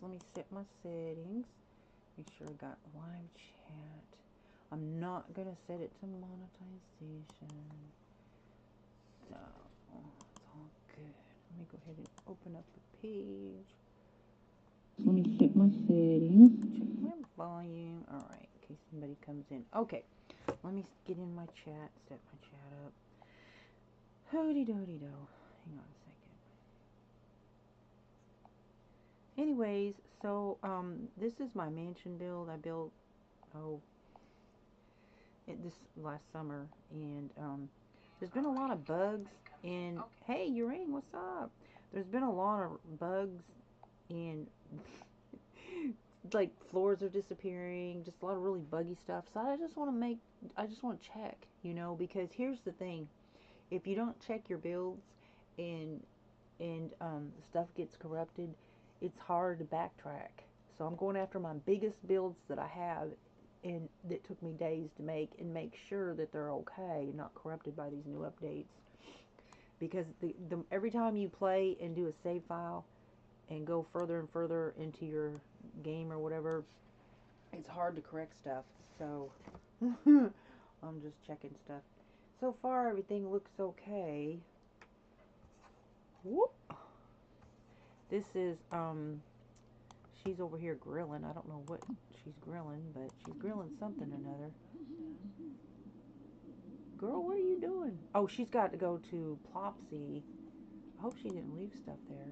let me set my settings. Make sure I got live chat. I'm not going to set it to monetization. So, it's all good. Let me go ahead and open up the page. Let me set my settings. Check my volume. Alright, in case somebody comes in. Okay, let me get in my chat, set my chat up. Hody doody do. Hang on a second. Anyways, so this is my mansion build. I built this last summer, and there's been a lot of bugs. And hey, Urane, what's up? There's been a lot of bugs, and like floors are disappearing, just a lot of really buggy stuff. So I just want to check, because here's the thing: if you don't check your builds and stuff gets corrupted, it's hard to backtrack. So I'm going after my biggest builds that I have, and that took me days to make, and make sure that they're okay, not corrupted by these new updates. Because every time you play and do a save file and go further and further into your game or whatever, it's hard to correct stuff. So I'm just checking stuff. So far everything looks okay. Whoop. This is she's over here grilling. I don't know what she's grilling, but she's grilling something or another. Girl, what are you doing? Oh, she's got to go to Plopsy. I hope she didn't leave stuff there.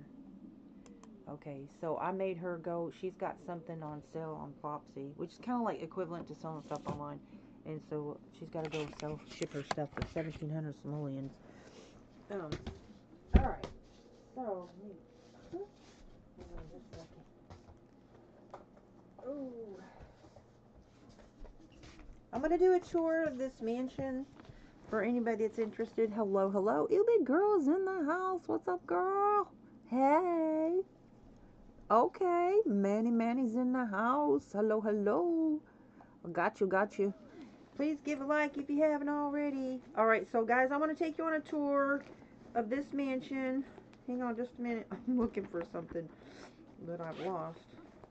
Okay, so I made her go. She's got something on sale on Plopsy, which is kind of like equivalent to selling stuff online. And so she's got to go ship her stuff for 1,700 simoleons. Alright. So, ooh. I'm going to do a tour of this mansion for anybody that's interested. Hello, hello. Ew, big girl's in the house. What's up, girl? Hey. Okay. Manny's in the house. Hello, hello. Got you. Please give a like if you haven't already. Alright, so guys, I want to take you on a tour of this mansion. Hang on just a minute. I'm looking for something that I've lost.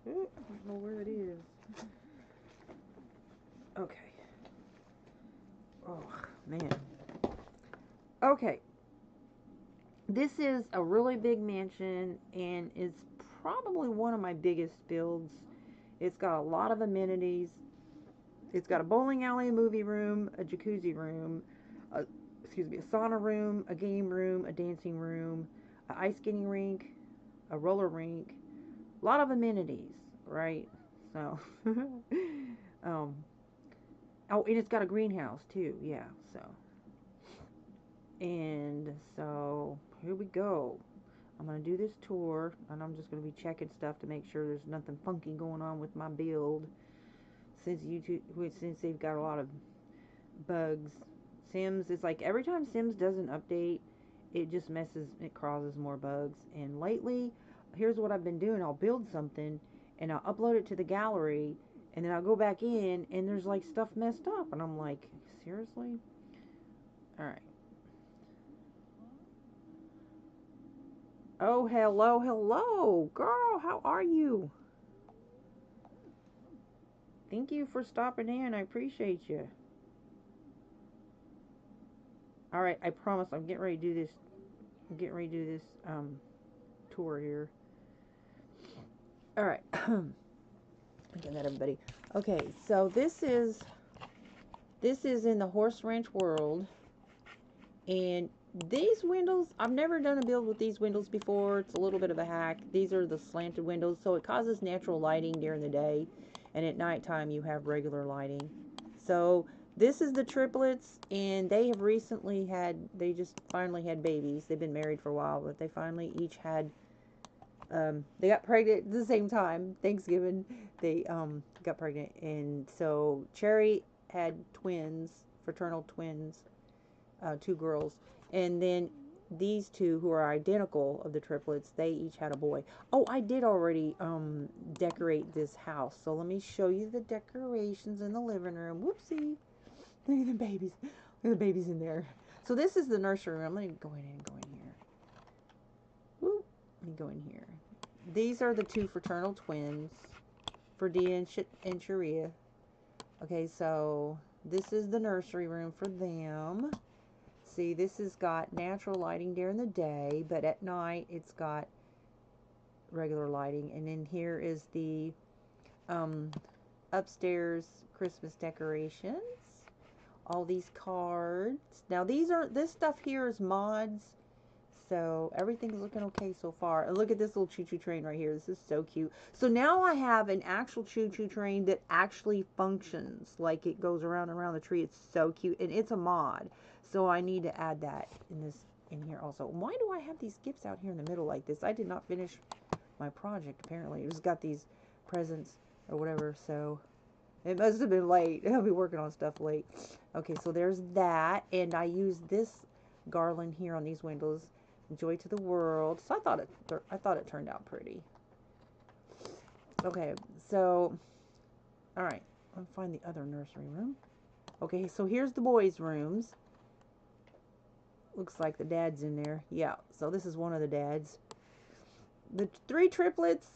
Ooh, I don't know where it is. Okay. Oh, man. Okay. This is a really big mansion, and it's probably one of my biggest builds. It's got a lot of amenities. It's got a bowling alley, a movie room, a jacuzzi room, a sauna room, a game room, a dancing room, an ice skating rink, a roller rink. A lot of amenities, right? So, oh, and it's got a greenhouse too, yeah, so. And so, here we go. I'm going to do this tour, and I'm just going to be checking stuff to make sure there's nothing funky going on with my build. Since they've got a lot of bugs. Sims, it's like every time Sims does an update, it causes more bugs. And lately, here's what I've been doing. I'll build something, and I'll upload it to the gallery, and then I'll go back in, and there's like stuff messed up. And I'm like, seriously? Alright. Oh, hello, girl, how are you? Thank you for stopping in, I appreciate you. Alright, I promise I'm getting ready to do this, tour here. Alright, get that, everybody. Okay, so this is in the horse ranch world, and these windows, I've never done a build with these windows before. It's a little bit of a hack. These are the slanted windows, so it causes natural lighting during the day, and at nighttime you have regular lighting. So this is the triplets, and they just finally had babies. They've been married for a while, but they finally each had, they got pregnant at the same time. Thanksgiving, they got pregnant, and so Cherry had twins, fraternal twins, 2 girls, and then these 2 who are identical of the triplets, they each had a boy. Oh, I did already decorate this house, so let me show you the decorations in the living room. Whoopsie. Look at the babies. Look at the babies in there. So this is the nursery room. Let me go in here. Whoop. Let me go in here. these are the two fraternal twins for Dia and Sharia. Okay, so this is the nursery room for them. See, this has got natural lighting during the day, but at night it's got regular lighting. And then here is the upstairs Christmas decorations. All these cards. Now this stuff here is mods. So everything's looking okay so far. And look at this little choo-choo train right here. This is so cute. So now I have an actual choo-choo train that actually functions. Like it goes around and around the tree. It's so cute. And it's a mod. So I need to add that in here also. Why do I have these gifts out here in the middle like this? I did not finish my project apparently. It just got these presents or whatever. So it must have been late. I'll be working on stuff late. Okay, so there's that. And I used this garland here on these windows. Joy to the world. So I thought it turned out pretty. Okay, so all right, I'll find the other nursery room. Okay, so here's the boys' rooms. Looks like the dad's in there. Yeah, so this is one of the dads. The three triplets,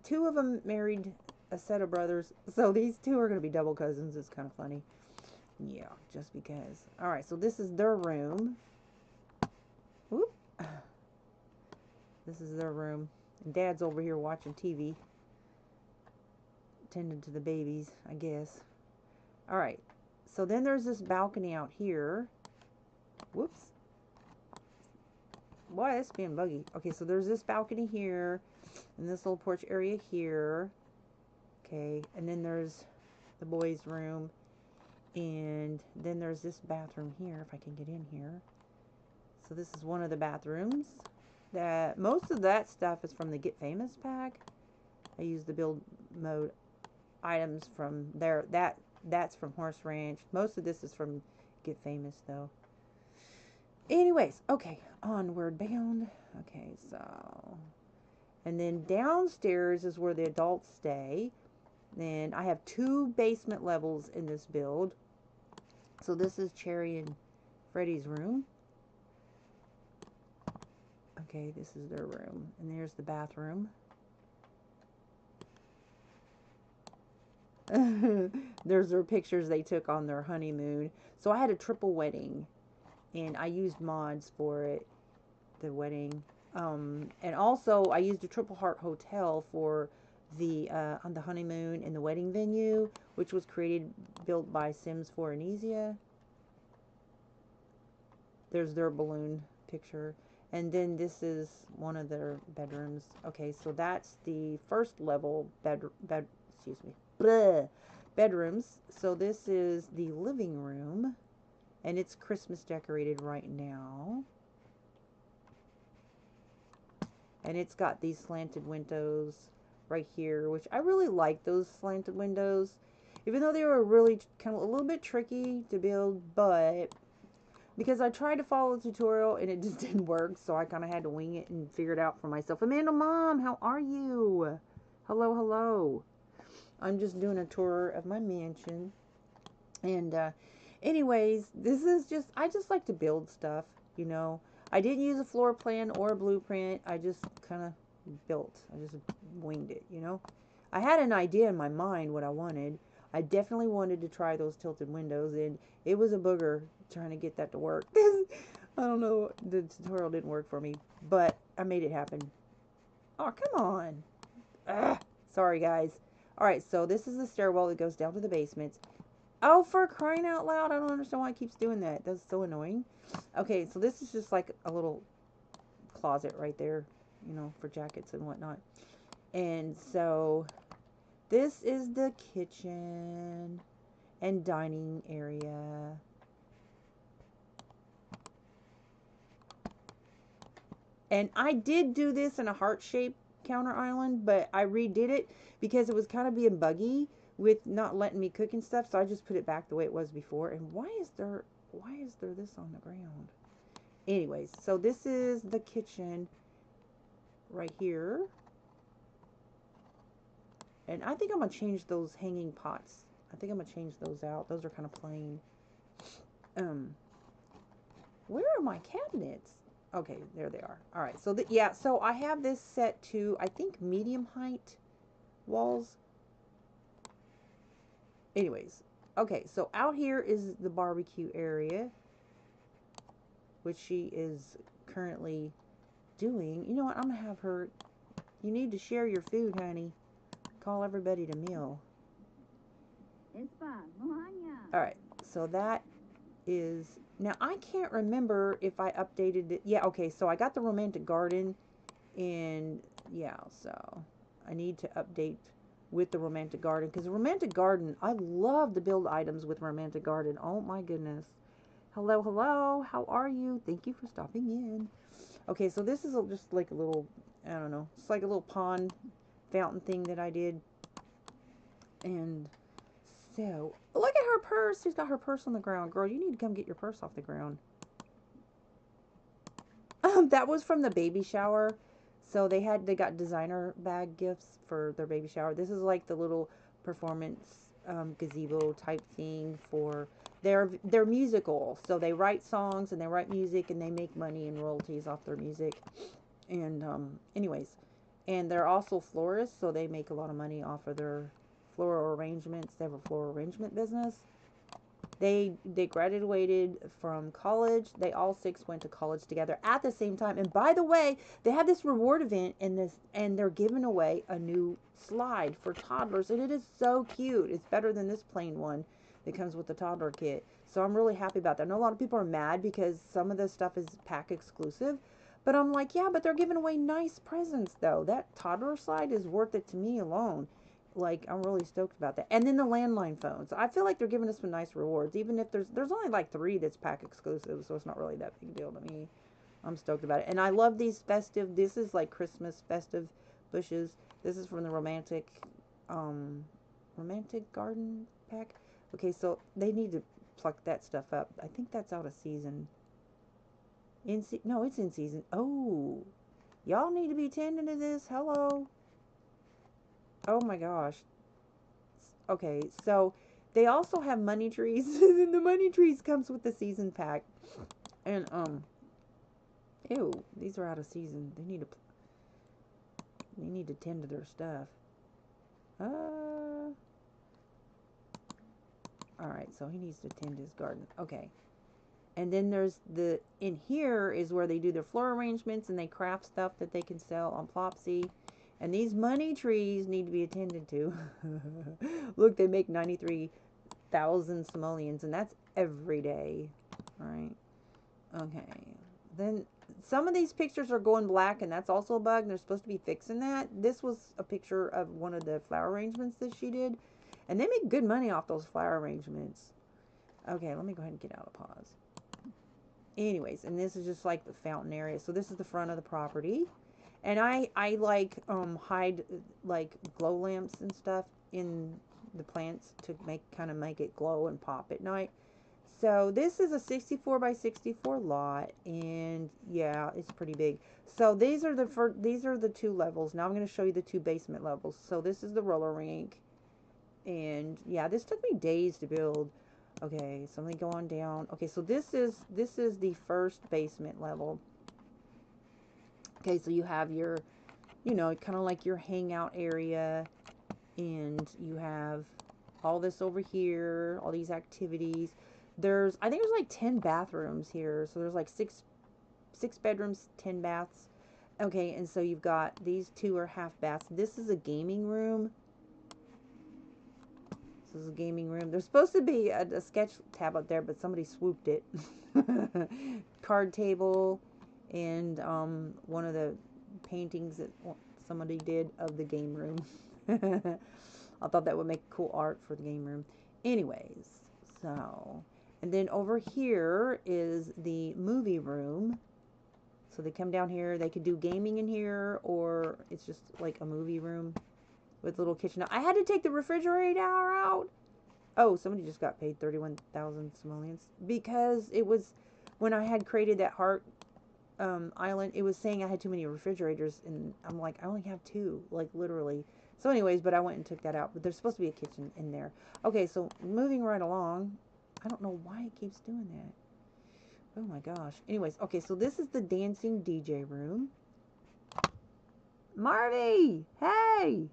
two of them married a set of brothers. So these two are going to be double cousins. It's kind of funny. Yeah, just because. All right, so this is their room. Whoop. This is their room. And Dad's over here watching TV. Tending to the babies, I guess. Alright. So then there's this balcony out here. Whoops. Boy, that's being buggy. Okay, so there's this balcony here. And this little porch area here. Okay. And then there's the boys' room. And then there's this bathroom here, if I can get in here. So this is one of the bathrooms. That most of that stuff is from the Get Famous pack. I use the build mode items from there. That's from Horse Ranch. Most of this is from Get Famous though. Anyways, okay, onward bound. Okay, so and then downstairs is where the adults stay. Then I have 2 basement levels in this build. So this is Cherry and Freddie's room. Okay, this is their room. And there's the bathroom. There's their pictures they took on their honeymoon. So I had a triple wedding. And I used mods for it. The wedding. And also I used a Triple Heart Hotel for the on the honeymoon and the wedding venue. Which was built by Sims 4 Anesia. There's their balloon picture. And then this is one of their bedrooms. Okay, so that's the first level bedrooms. So this is the living room. And it's Christmas decorated right now. And it's got these slanted windows right here, which I really like those slanted windows. Even though they were really kind of a little bit tricky to build, but because I tried to follow the tutorial and it just didn't work, so I kind of had to wing it and figure it out for myself. Amanda Mom, how are you? Hello, hello. I'm just doing a tour of my mansion. And anyways, this is just, I just like to build stuff, you know. I didn't use a floor plan or a blueprint. I just kind of built. I just winged it, you know. I had an idea in my mind what I wanted. I definitely wanted to try those tilted windows, and it was a booger trying to get that to work. I don't know, the tutorial didn't work for me, but I made it happen. Oh, come on. Ugh. Sorry, guys. Alright, so this is the stairwell that goes down to the basement. Oh, for crying out loud, I don't understand why it keeps doing that. That's so annoying. Okay, so this is just like a little closet right there, you know, for jackets and whatnot. And so this is the kitchen and dining area. And I did do this in a heart-shaped counter island, but I redid it because it was kind of being buggy with not letting me cook and stuff, so I just put it back the way it was before. And why is there this on the ground? Anyways, so this is the kitchen right here. And I think I'm going to change those hanging pots. I think I'm going to change those out. Those are kind of plain. Where are my cabinets? Okay, there they are. All right, so yeah, so I have this set to, I think, medium height walls. Anyways, okay, so out here is the barbecue area, which she is currently doing. You know what? I'm gonna have her. You need to share your food, honey. Call everybody to meal. All right, so that is, now I can't remember if I updated it. Yeah, okay, so I got the romantic garden, and yeah, so I need to update with the romantic garden, because the romantic garden, I love to build items with romantic garden. Oh my goodness. Hello, hello, how are you? Thank you for stopping in. Okay, so this is just like a little, I don't know, it's like a little pond fountain thing that I did. And so, look at her purse. She's got her purse on the ground. Girl, you need to come get your purse off the ground. That was from the baby shower. So they got designer bag gifts for their baby shower. This is like the little performance gazebo type thing for they're musical. So they write songs and they write music and they make money and royalties off their music. And anyways, and they're also florists, so they make a lot of money off of their floral arrangements. They have a floral arrangement business. They graduated from college. They all six went to college together at the same time. And by the way, they have this reward event and they're giving away a new slide for toddlers, and it is so cute. It's better than this plain one that comes with the toddler kit. So I'm really happy about that. I know a lot of people are mad because some of this stuff is pack exclusive, but I'm like, yeah, but they're giving away nice presents though. That toddler slide is worth it to me alone. Like, I'm really stoked about that. And then the landline phones. I feel like they're giving us some nice rewards, even if there's only like 3 that's pack exclusive, so it's not really that big a deal to me. I'm stoked about it. And I love these festive, this is like Christmas festive bushes. This is from the romantic garden pack. Okay, so they need to pluck that stuff up. I think that's out of season. No, it's in season. Oh, y'all need to be tending to this. Hello. Oh my gosh. Okay, so they also have money trees. And the money trees comes with the season pack. And ew, these are out of season. They need to tend to their stuff. All right, so he needs to tend his garden. Okay. And then there's in here is where they do their floor arrangements and they craft stuff that they can sell on Plopsy. And these money trees need to be attended to. Look, they make 93,000 simoleons, and that's every day. All right. Okay. Then some of these pictures are going black, and that's also a bug, and they're supposed to be fixing that. This was a picture of one of the flower arrangements that she did, and they make good money off those flower arrangements. Okay, let me go ahead and get out of pause. Anyways, and this is just like the fountain area. So this is the front of the property. And I like hide like glow lamps and stuff in the plants to kind of make it glow and pop at night. So this is a 64 by 64 lot, and yeah, it's pretty big. So these are the 2 levels. Now I'm going to show you the 2 basement levels. So this is the roller rink, and yeah, this took me days to build. Okay, so let me go on down. Okay, so this is the first basement level. Okay, so you have your, kind of like your hangout area, and you have all this over here, all these activities. I think there's like 10 bathrooms here, so there's like six bedrooms, 10 baths. Okay, and so you've got these 2 are half baths. This is a gaming room. This is a gaming room. There's supposed to be a sketch tab up there, but somebody swooped it. Card table. And one of the paintings that somebody did of the game room. I thought that would make cool art for the game room. Anyways, so, and then over here is the movie room. So they come down here, they could do gaming in here, or it's just like a movie room with a little kitchen. Now, I had to take the refrigerator out. Oh, somebody just got paid 31,000 simoleons because it was when I had created that heart island, it was saying I had too many refrigerators, and I'm like, I only have 2, like literally. So anyways, but I went and took that out, but there's supposed to be a kitchen in there. Okay, so moving right along. I don't know why it keeps doing Oh my gosh. Anyways, okay, so this is the dancing DJ room. Marty! Hey!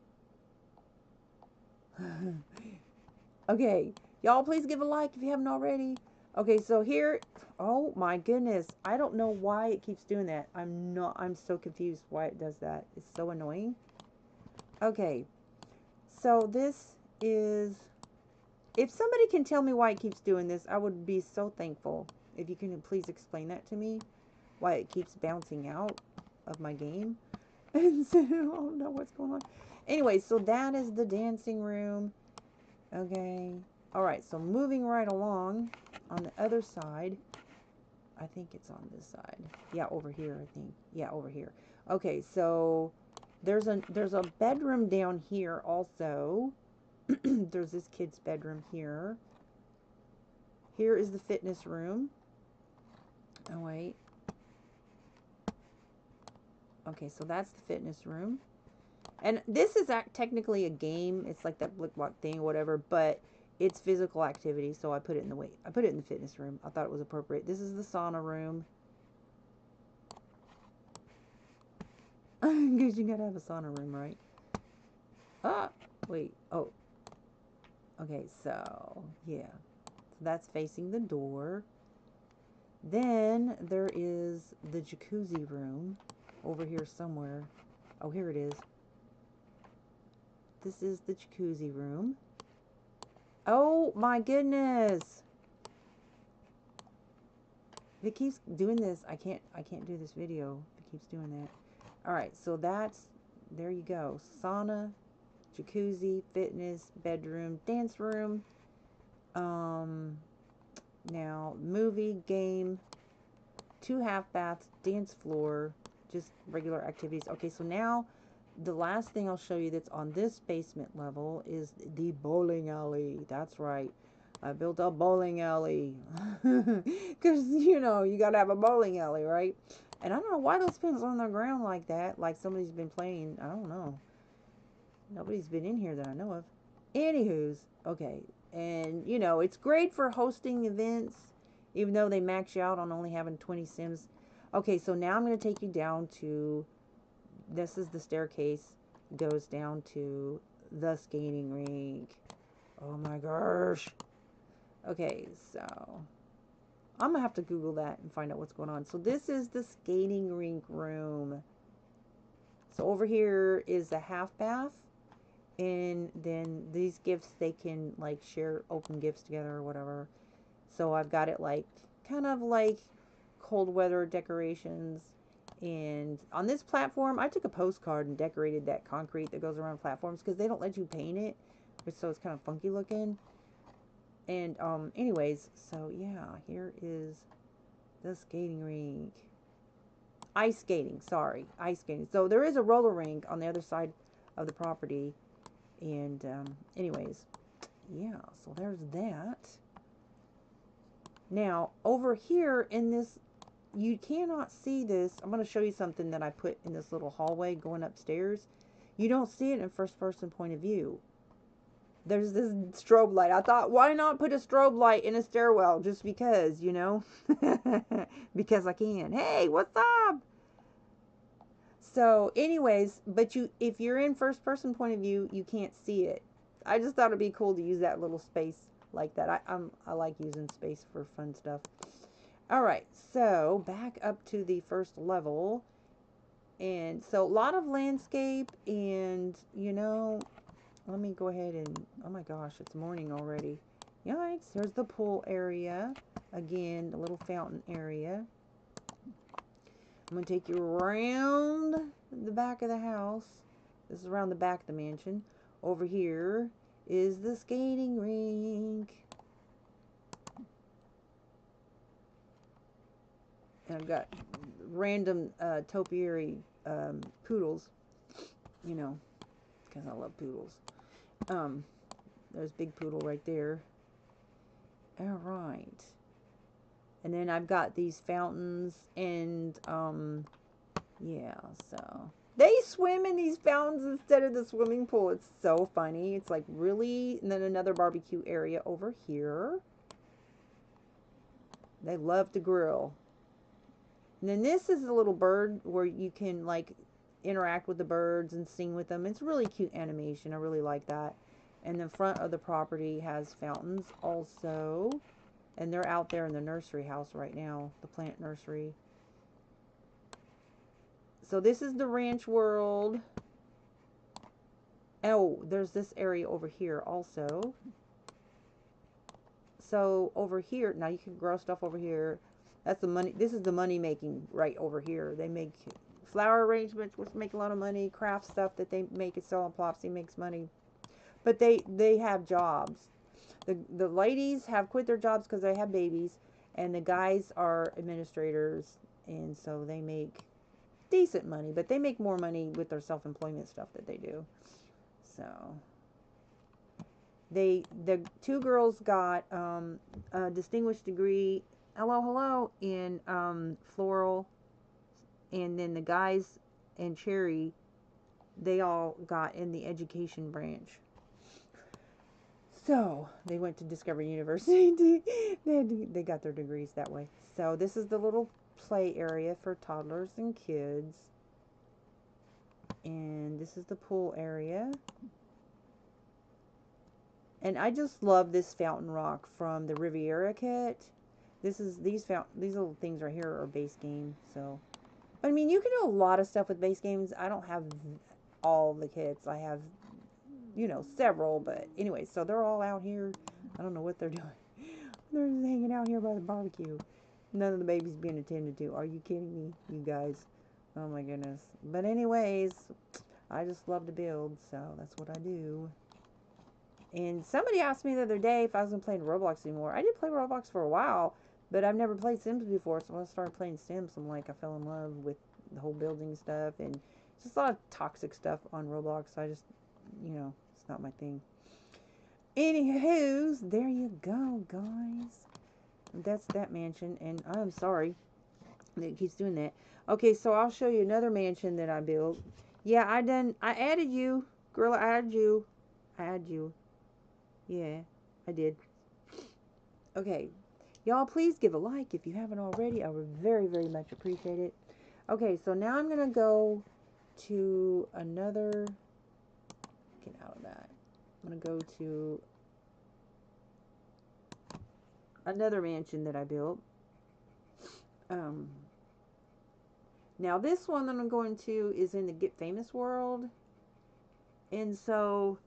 Okay, y'all please give a like if you haven't already. Okay, so here, oh my goodness. I don't know why it keeps doing that. I'm so confused why it does that. It's so annoying. Okay, so this is, if somebody can tell me why it keeps doing this, I would be so thankful. If you can please explain that to me, why it keeps bouncing out of my game. And so, I don't know what's going on. Anyway, so that is the dancing room. Okay. Alright, so moving right along on the other side. I think it's on this side. Yeah, over here, I think. Yeah, over here. Okay, so there's a bedroom down here also. There's this kid's bedroom here. Here is the fitness room. Oh, wait. Okay, so that's the fitness room. And this is technically a game. It's like that Blick Block thing or whatever, but it's physical activity, so I put it in the fitness room. I thought it was appropriate. This is the sauna room. Because you gotta have a sauna room, right? Ah, wait. Oh. Okay, so, yeah. So that's facing the door. Then there is the jacuzzi room over here somewhere. Oh, here it is. This is the jacuzzi room. Oh my goodness. If it keeps doing this, I can't do this video if it keeps doing that. Alright, so that's, there you go. Sauna, jacuzzi, fitness, bedroom, dance room. Now, movie, game, 2 half baths, dance floor, just regular activities. Okay, so now the last thing I'll show you that's on this basement level is the bowling alley. That's right. I built a bowling alley. Because, you know, you got to have a bowling alley, right? And I don't know why those pins are on the ground like that. Like somebody's been playing. I don't know. Nobody's been in here that I know of. Anywho's, okay. And, you know, it's great for hosting events, even though they max you out on only having 20 Sims. Okay, so now I'm going to take you down to, this is the staircase, goes down to the skating rink. Oh my gosh. Okay, so I'm going to have to Google that and find out what's going on. So this is the skating rink room. So over here is the half bath. And then these gifts, they can like share open gifts together or whatever. So I've got it like kind of like cold weather decorations. And on this platform, I took a postcard and decorated that concrete that goes around platforms because they don't let you paint it, so it's kind of funky looking. And anyways, so yeah, here is the skating rink. Ice skating, sorry, ice skating. So there is a roller rink on the other side of the property. And anyways, yeah, so there's that. Now, over here in this, you cannot see this. I'm going to show you something that I put in this little hallway going upstairs. You don't see it in first person point of view. There's this strobe light. I thought, why not put a strobe light in a stairwell? Just because, you know. Because I can. Hey, what's up? So anyways, but if you're in first person point of view, you can't see it. I just thought it'd be cool to use that little space like that. I like using space for fun stuff. Alright, so back up to the first level. And so a lot of landscape, and you know, let me go ahead and, oh my gosh, it's morning already. Yikes, there's the pool area. Again, the little fountain area. I'm going to take you around the back of the house. This is around the back of the mansion. Over here is the skating rink. And I've got random topiary poodles, you know, because I love poodles. There's big poodle right there. All right. And then I've got these fountains, and yeah, so they swim in these fountains instead of the swimming pool. It's so funny. It's like really. And then another barbecue area over here. They love to grill. And then this is a little bird where you can like interact with the birds and sing with them. It's really cute animation. I really like that. And the front of the property has fountains also. And they're out there in the nursery house right now, the plant nursery. So this is the ranch world. Oh, there's this area over here also. So over here, now you can grow stuff over here. That's the money. This is the money making right over here. They make flower arrangements, which make a lot of money. Craft stuff that they make and sell on Plopsy makes money. But they have jobs. The ladies have quit their jobs because they have babies, and the guys are administrators, and so they make decent money. But they make more money with their self-employment stuff that they do. So the two girls got a distinguished degree, hello, in floral, and then the guys and Cherry, they all got in the education branch. So they went to Discovery University. They got their degrees that way. So this is the little play area for toddlers and kids. And this is the pool area. And I just love this fountain rock from the Riviera kit. These little things right here are base game. So, I mean, you can do a lot of stuff with base games. I don't have all the kits. I have, you know, several. But anyway, so they're all out here. I don't know what they're doing. They're just hanging out here by the barbecue. None of the babies being attended to. Are you kidding me, you guys? Oh my goodness. But anyways, I just love to build, so that's what I do. And somebody asked me the other day if I wasn't playing Roblox anymore. I did play Roblox for a while, but I've never played Sims before. So when I started playing Sims, I'm like, I fell in love with the whole building stuff and just a lot of toxic stuff on Roblox. So I just, you know, it's not my thing. Anywho's, there you go, guys. That's that mansion, and I'm sorry that it keeps doing that. Okay, so I'll show you another mansion that I built. Yeah, I added you. Girl, I added you. Yeah, I did. Okay, y'all please give a like if you haven't already. I would very, very much appreciate it. Okay, so now I'm going to go to another, get out of that. I'm going to go to another mansion that I built. Now this one that I'm going to is in the Get Famous world. And so,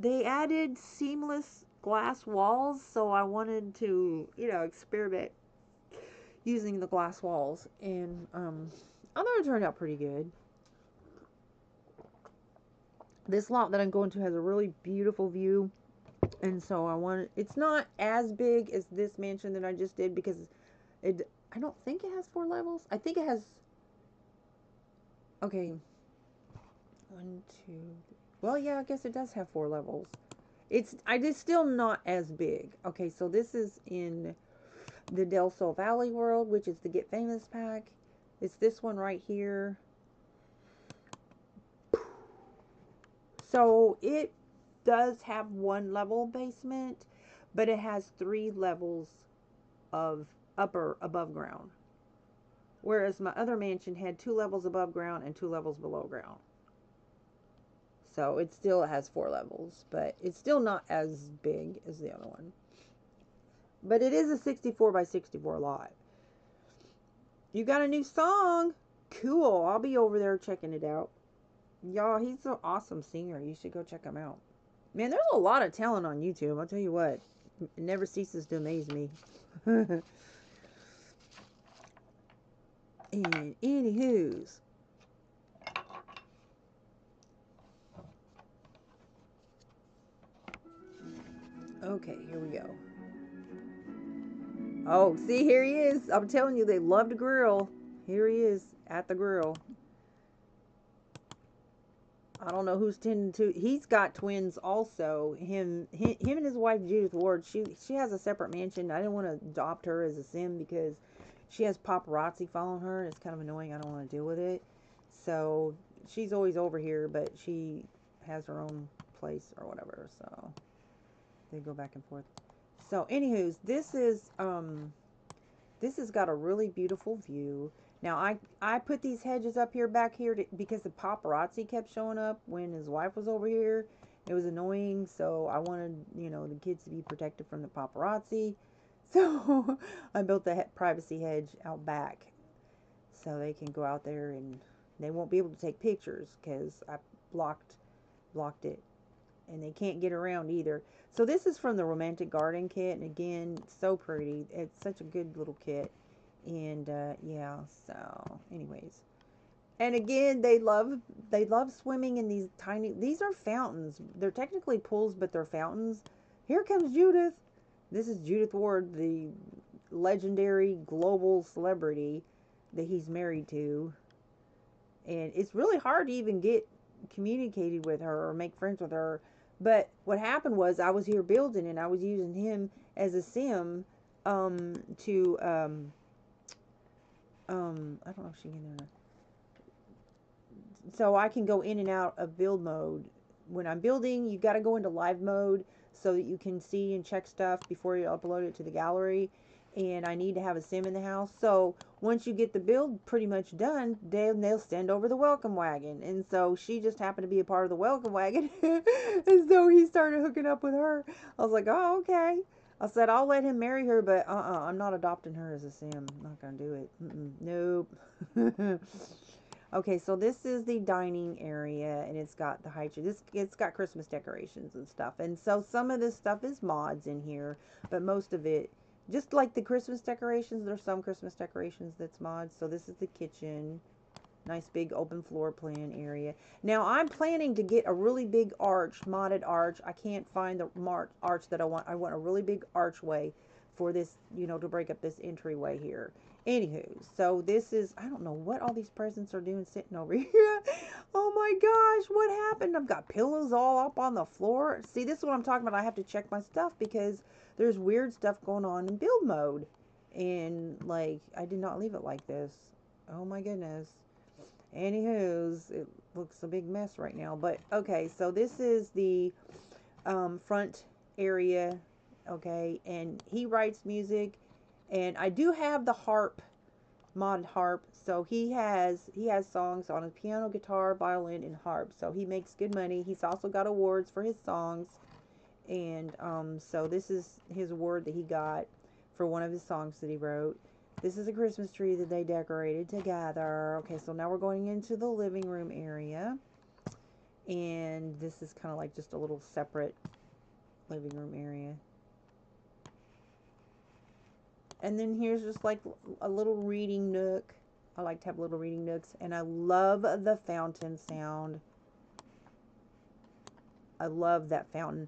they added seamless glass walls, so I wanted to, you know, experiment using the glass walls, and I thought it turned out pretty good. This lot that I'm going to has a really beautiful view, and so it's not as big as this mansion that I just did because I don't think it has 4 levels. I think it has, okay, 1, 2, well, yeah, I guess it does have 4 levels. It's still not as big. Okay, so this is in the Del Sol Valley world, which is the Get Famous pack. It's this one right here. So it does have 1 level basement, but it has 3 levels of above ground. Whereas my other mansion had 2 levels above ground and 2 levels below ground. So it still has 4 levels, but it's still not as big as the other one. But it is a 64 by 64 lot. You got a new song? Cool. I'll be over there checking it out. Y'all, he's an awesome singer. You should go check him out. Man, there's a lot of talent on YouTube. I'll tell you what. It never ceases to amaze me. And anywho's. Okay, here we go. Oh, see, here he is. I'm telling you, they love to grill. Here he is at the grill. I don't know who's tending to. He's got twins also. Him and his wife Judith Ward. She has a separate mansion. I didn't want to adopt her as a sim because she has paparazzi following her, and it's kind of annoying. I don't want to deal with it. So she's always over here, but she has her own place or whatever. So they go back and forth. So, anywho's, this has got a really beautiful view. Now, I put these hedges up here, back here, because the paparazzi kept showing up when his wife was over here. It was annoying, so I wanted, you know, the kids to be protected from the paparazzi. So I built the privacy hedge out back so they can go out there and they won't be able to take pictures because I blocked it, and they can't get around either. So this is from the Romantic Garden kit, and again, so pretty. It's such a good little kit. And yeah, so anyways, and again, they love swimming in these tiny, these are fountains. They're technically pools, but they're fountains. Here comes Judith. This is Judith Ward, the legendary global celebrity that he's married to. And it's really hard to even get communicated with her or make friends with her. But what happened was, I was here building, and I was using him as a sim to I don't know if she can hear. So I can go in and out of build mode. When I'm building, you got to go into live mode so that you can see and check stuff before you upload it to the gallery. And I need to have a sim in the house. So once you get the build pretty much done, they'll send over the welcome wagon. And so she just happened to be a part of the welcome wagon. And so he started hooking up with her. I was like, oh, okay. I said, I'll let him marry her, but I'm not adopting her as a sim. I'm not going to do it. Nope. Okay, so this is the dining area, and it's got the high chair. It's got Christmas decorations and stuff. And so some of this stuff is mods in here, but most of it, just like the Christmas decorations, there's some Christmas decorations that's mods. So this is the kitchen. Nice big open floor plan area. Now I'm planning to get a really big arch, modded arch. I can't find the arch that I want. I want a really big archway for this, you know, to break up this entryway here. Anywho, so this is, I don't know what all these presents are doing sitting over here. Oh my gosh, what happened? I've got pillows all up on the floor. See, this is what I'm talking about. I have to check my stuff because there's weird stuff going on in build mode. And like, I did not leave it like this. Oh my goodness. Anywho's, it looks a big mess right now. But okay, so this is the front area. Okay, and he writes music. And I do have the harp, mod harp. So he has songs on his piano, guitar, violin, and harp. So he makes good money. He's also got awards for his songs. And so this is his award that he got for one of his songs that he wrote. This is a Christmas tree that they decorated together. Okay, so now we're going into the living room area. And this is kind of like just a little separate living room area. And then here's just like a little reading nook. I like to have little reading nooks. And I love the fountain sound. I love that fountain.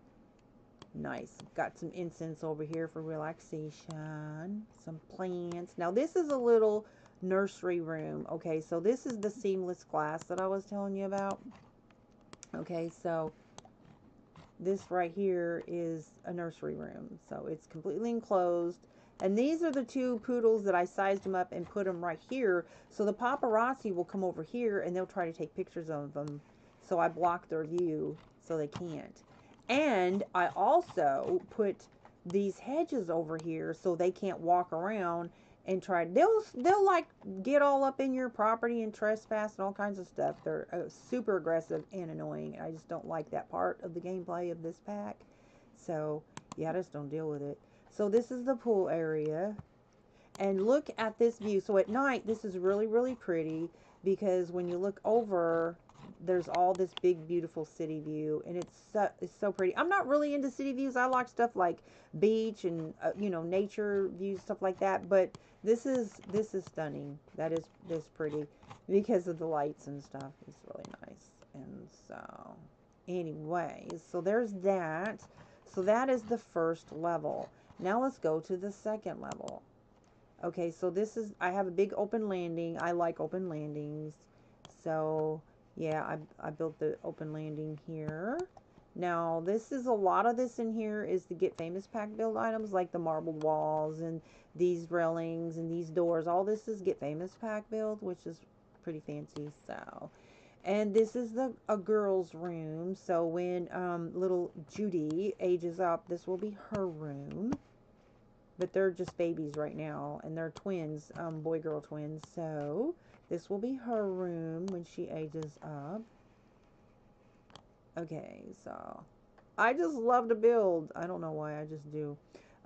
Nice. Got some incense over here for relaxation. Some plants. Now this is a little nursery room. Okay, so this is the seamless glass that I was telling you about. Okay, so this right here is a nursery room. So it's completely enclosed. And these are the two poodles that I sized them up and put them right here. So the paparazzi will come over here and they'll try to take pictures of them. So I block their view so they can't. And I also put these hedges over here so they can't walk around and try. They'll like get all up in your property and trespass and all kinds of stuff. They're super aggressive and annoying. I just don't like that part of the gameplay of this pack. So yeah, I just don't deal with it. So this is the pool area. And look at this view. So at night, this is really, really pretty because when you look over, there's all this big, beautiful city view. And it's so pretty. I'm not really into city views. I like stuff like beach and, you know, nature views, stuff like that. But this is stunning. That is pretty because of the lights and stuff. It's really nice. And so, anyways, so there's that. So that is the first level. Now let's go to the second level. Okay, so this is, I have a big open landing. I like open landings. So, yeah, I built the open landing here. Now, this is a lot of this in here is to get famous pack build items like the marbled walls and these railings and these doors. All this is get famous pack build, which is pretty fancy. So, And this is a girl's room. So when little Judy ages up, this will be her room. But they're just babies right now, and they're twins, boy-girl twins. So this will be her room when she ages up. Okay, so I just love to build. I don't know why, I just do.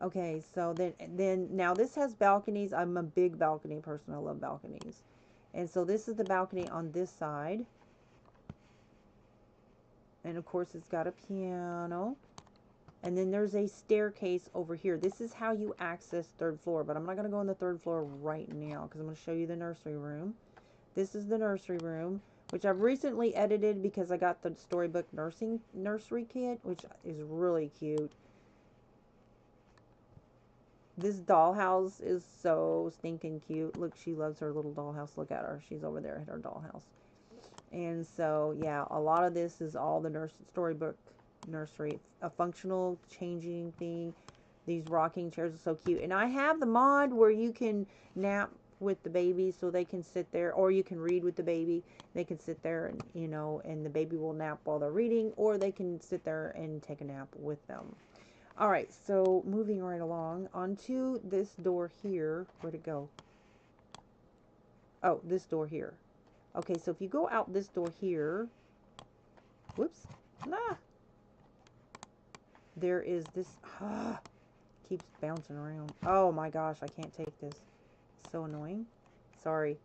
Okay, so then now this has balconies. I'm a big balcony person. I love balconies. And so this is the balcony on this side. And of course it's got a piano. And then there's a staircase over here. This is how you access third floor, but I'm not going to go on the third floor right now because I'm going to show you the nursery room. This is the nursery room, which I've recently edited because I got the Storybook nursery kit, which is really cute. This dollhouse is so stinking cute. Look, she loves her little dollhouse. Look at her. She's over there at her dollhouse. And so, yeah, a lot of this is all the Storybook nursery. A functional changing thing. These rocking chairs are so cute. And I have the mod where you can nap with the baby so they can sit there, or you can read with the baby. They can sit there and, you know, and the baby will nap while they're reading, or they can sit there and take a nap with them. All right, so moving right along onto this door here. Where'd it go? Oh, this door here. Okay, so if you go out this door here, whoops, there is this, keeps bouncing around. Oh my gosh, I can't take this. It's so annoying. Sorry.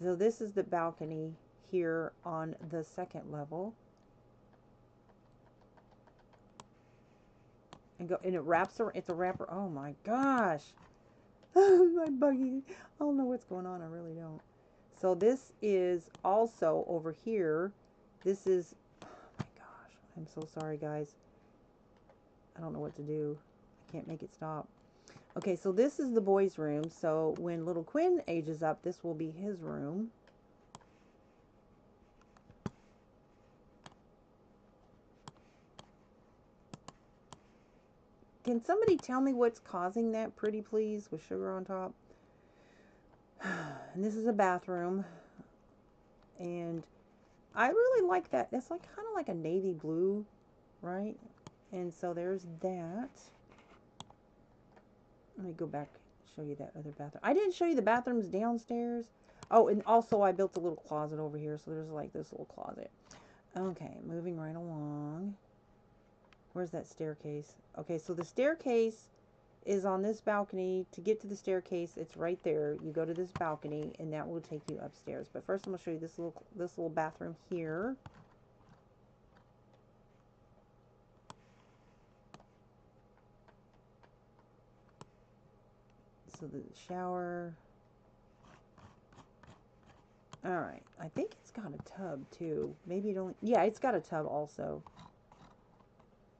So this is the balcony here on the second level. And it wraps around, it's a wrapper. Oh my gosh. My buggy. I don't know what's going on, I really don't. So this is also over here. This is, oh my gosh, I'm so sorry guys. I don't know what to do. I can't make it stop. Okay, so this is the boys' room. So when little Quinn ages up, this will be his room. Can somebody tell me what's causing that, pretty please, with sugar on top? And this is a bathroom. And I really like that. It's like kind of like a navy blue, right? And so there's that. Let me go back and show you that other bathroom. I didn't show you the bathrooms downstairs. Oh, and also I built a little closet over here. So there's like this little closet. Okay, moving right along. Where's that staircase? Okay, so the staircase is on this balcony. To get to the staircase, it's right there. You go to this balcony, and that will take you upstairs. But first, I'm going to show you this little bathroom here. So the shower. All right, I think it's got a tub too. Maybe it only. Yeah, it's got a tub also.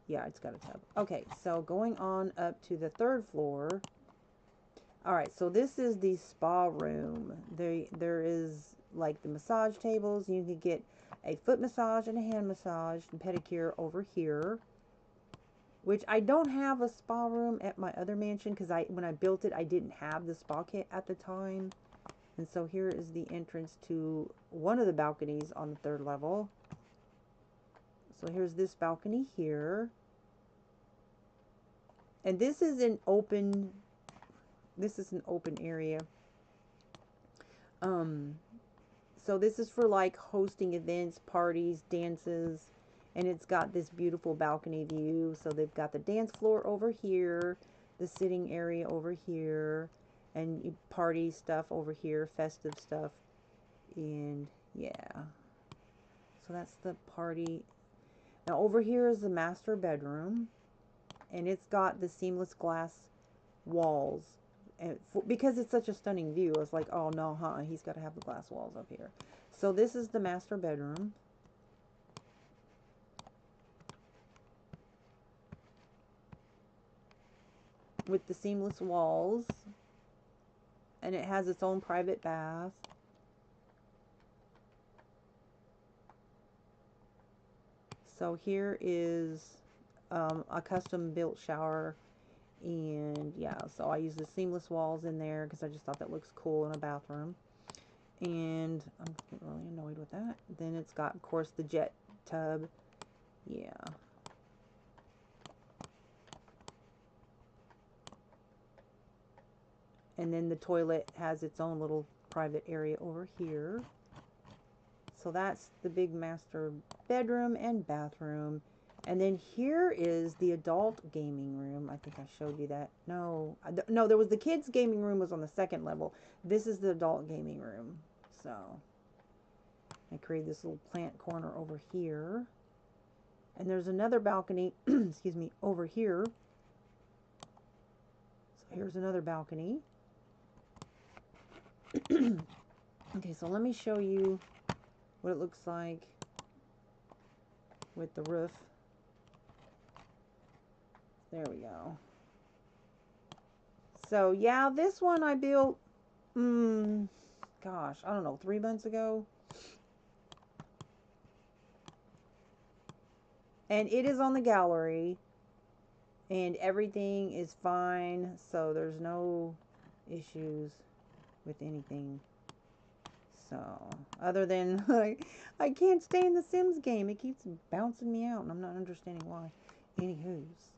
Yeah, it's got a tub. Okay, so going on up to the third floor. Alright, so this is the spa room. There is like the massage tables. You can get a foot massage and a hand massage and pedicure over here. Which I don't have a spa room at my other mansion because when I built it, I didn't have the spa kit at the time. And so here is the entrance to one of the balconies on the third level. So here's this balcony here. And this is an open area. So this is for like hosting events, parties, dances, and it's got this beautiful balcony view. So they've got the dance floor over here, the sitting area over here, and party stuff over here, festive stuff. And yeah. So that's the party. Now over here is the master bedroom, and it's got the seamless glass walls. And because it's such a stunning view, I was like, oh no, he's got to have the glass walls up here. So this is the master bedroom. With the seamless walls. And it has its own private bath. So here is a custom built shower. And yeah, so I use the seamless walls in there because I just thought that looks cool in a bathroom. And I'm getting really annoyed with that. Then it's got, of course, the jet tub. Yeah. And then the toilet has its own little private area over here. So that's the big master bedroom and bathroom. And then here is the adult gaming room. I think I showed you that. No, no, there was the kids gaming room was on the second level. This is the adult gaming room. So I created this little plant corner over here. And there's another balcony, excuse me, over here. So here's another balcony. Okay, so let me show you what it looks like with the roof. There we go. So yeah, this one I built, gosh, I don't know, 3 months ago. And it is on the gallery. And everything is fine. So there's no issues with anything. So, other than I can't stay in the Sims game. It keeps bouncing me out and I'm not understanding why. Anywho's.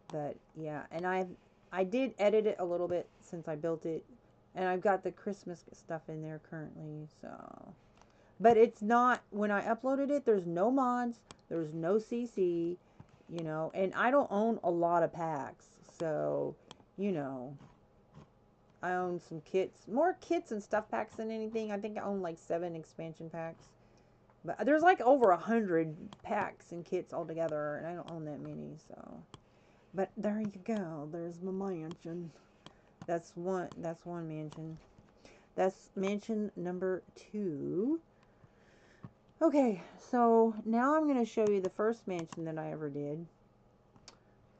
But yeah, and I did edit it a little bit since I built it. And I've got the Christmas stuff in there currently, so. But it's not, when I uploaded it, there's no mods, there's no CC, you know, and I don't own a lot of packs. So, you know, I own some kits, more kits and stuff packs than anything. I think I own like 7 expansion packs. But there's like over 100 packs and kits altogether, and I don't own that many, so. But there you go. There's my mansion. That's one mansion. That's mansion number 2. Okay, so now I'm going to show you the first mansion that I ever did.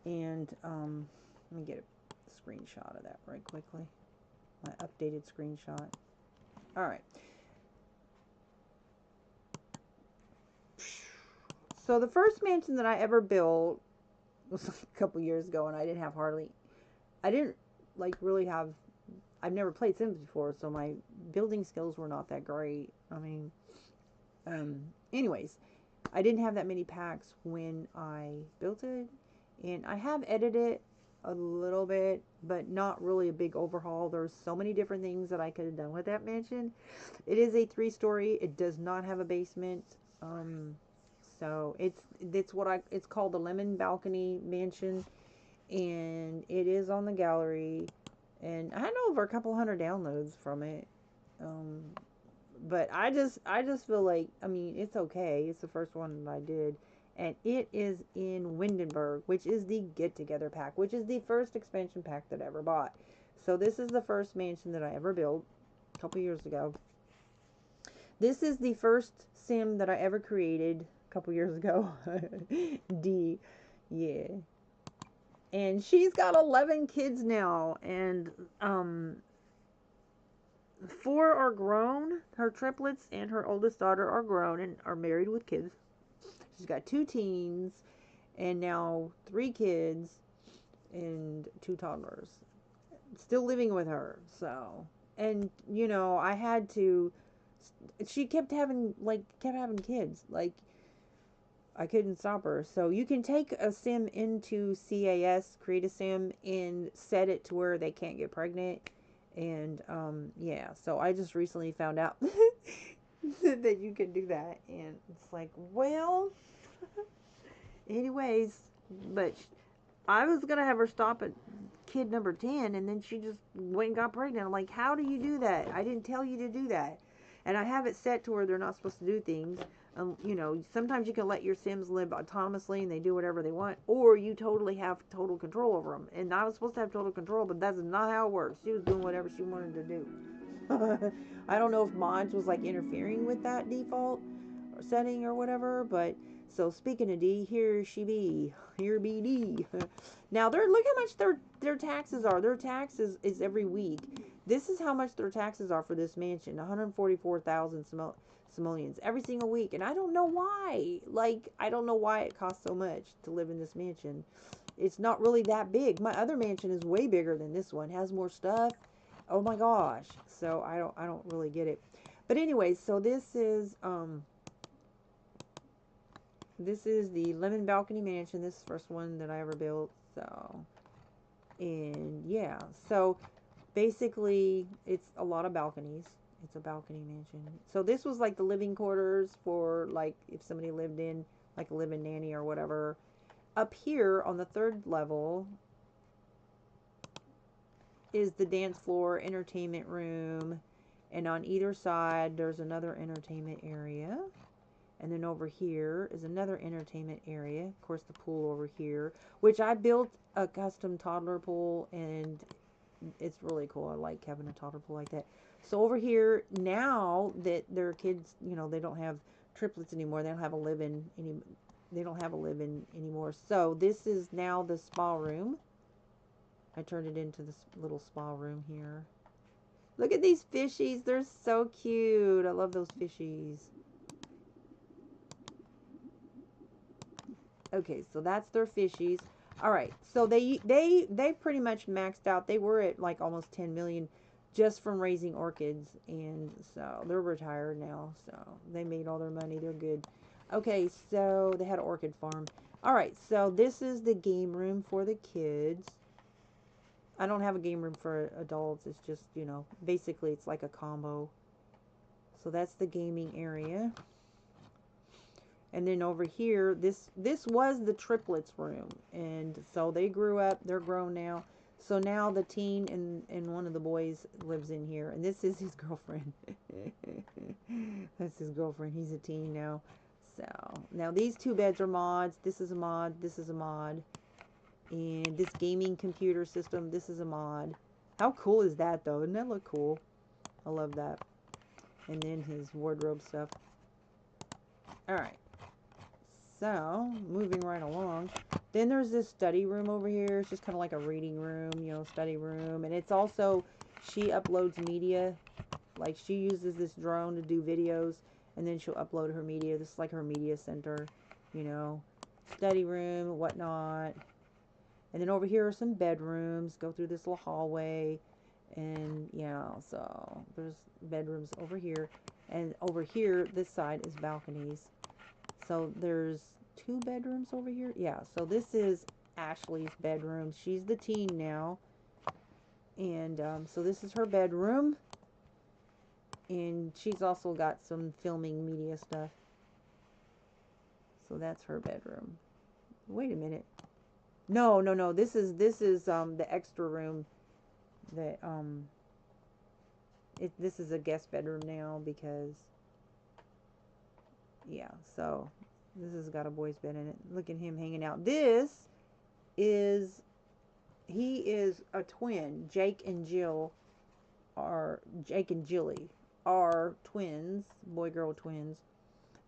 And let me get a screenshot of that right quickly. My updated screenshot. Alright. So the first mansion that I ever built was a couple years ago, and I didn't like really have, I've never played Sims before, so my building skills were not that great. I mean, anyways, I didn't have that many packs when I built it, and I have edited it a little bit, but not really a big overhaul. There's so many different things that I could have done with that mansion. It is a 3-story. It does not have a basement. So it's called the Lemon Balcony Mansion, and it is on the gallery, and I had over a couple hundred downloads from it. But I just feel like, I mean, it's okay. It's the first one that I did, and it is in Windenburg, which is the Get Together pack, which is the first expansion pack that I ever bought. So this is the first mansion that I ever built a couple years ago. This is the first sim that I ever created a couple years ago. D, yeah. And she's got 11 kids now, and 4 are grown. Her triplets and her oldest daughter are grown and are married with kids. She's got 2 teens and now 3 kids and 2 toddlers still living with her. So, and you know, I had to, she kept having kids. Like, I couldn't stop her. So you can take a sim into CAS, create a sim, and set it to where they can't get pregnant. And yeah, so I just recently found out that you can do that, and it's like, well, anyways, but I was gonna have her stop at kid number 10, and then she just went and got pregnant. I'm like, how do you do that? I didn't tell you to do that. And I have it set to where they're not supposed to do things. You know, sometimes you can let your Sims live autonomously and they do whatever they want, or you totally have total control over them. And I was supposed to have total control, but that's not how it works. She was doing whatever she wanted to do. I don't know if mods was like interfering with that default setting or whatever, but so speaking of D, here she be. Here be D. Now look how much their taxes are. Their taxes is every week. This is how much their taxes are for this mansion. 144,000 simoleons every single week, and I don't know why. Like, I don't know why it costs so much to live in this mansion. It's not really that big. My other mansion is way bigger than this one. It has more stuff. Oh my gosh. So I don't really get it. But anyway, so this is the Lemon Balcony Mansion. This is the first one that I ever built. So, and yeah. So basically it's a lot of balconies. It's a balcony mansion. So this was like the living quarters for like if somebody lived in like a live-in nanny or whatever. Up here on the third level is the dance floor, entertainment room, and on either side there's another entertainment area. And then over here is another entertainment area. Of course, the pool over here, which I built a custom toddler pool, and it's really cool. I like having a toddler pool like that. So over here, now that their kids, you know, they don't have triplets anymore. They don't have a live-in any. They don't have a live-in anymore. So this is now the spa room. I turned it into this little spa room here. Look at these fishies. They're so cute. I love those fishies. Okay, so that's their fishies. All right, so they pretty much maxed out. They were at like almost 10 million just from raising orchids, and so they're retired now. So they made all their money. They're good. Okay, so they had an orchid farm. All right, so this is the game room for the kids. I don't have a game room for adults. It's just, you know, basically it's like a combo. So that's the gaming area. And then over here, this was the triplets room. And so they grew up. They're grown now. So now the teen and one of the boys lives in here. And this is his girlfriend. That's his girlfriend. He's a teen now. So now these two beds are mods. This is a mod. This is a mod. And this gaming computer system, this is a mod. How cool is that, though? Doesn't that look cool? I love that. And then his wardrobe stuff. Alright. So, moving right along. Then there's this study room over here. It's just kind of like a reading room, you know, study room. And it's also, she uploads media. Like, she uses this drone to do videos. And then she'll upload her media. This is like her media center, you know. Study room, whatnot. And then over here are some bedrooms. Go through this little hallway. And yeah, so there's bedrooms over here. And over here, this side is balconies. So there's 2 bedrooms over here. Yeah, so this is Ashley's bedroom. She's the teen now. And so this is her bedroom. And she's also got some filming media stuff. So that's her bedroom. Wait a minute. No. This is the extra room that this is a guest bedroom now because yeah, so this has got a boy's bed in it. Look at him hanging out. He is a twin. Jake and Jilly are twins, boy-girl twins.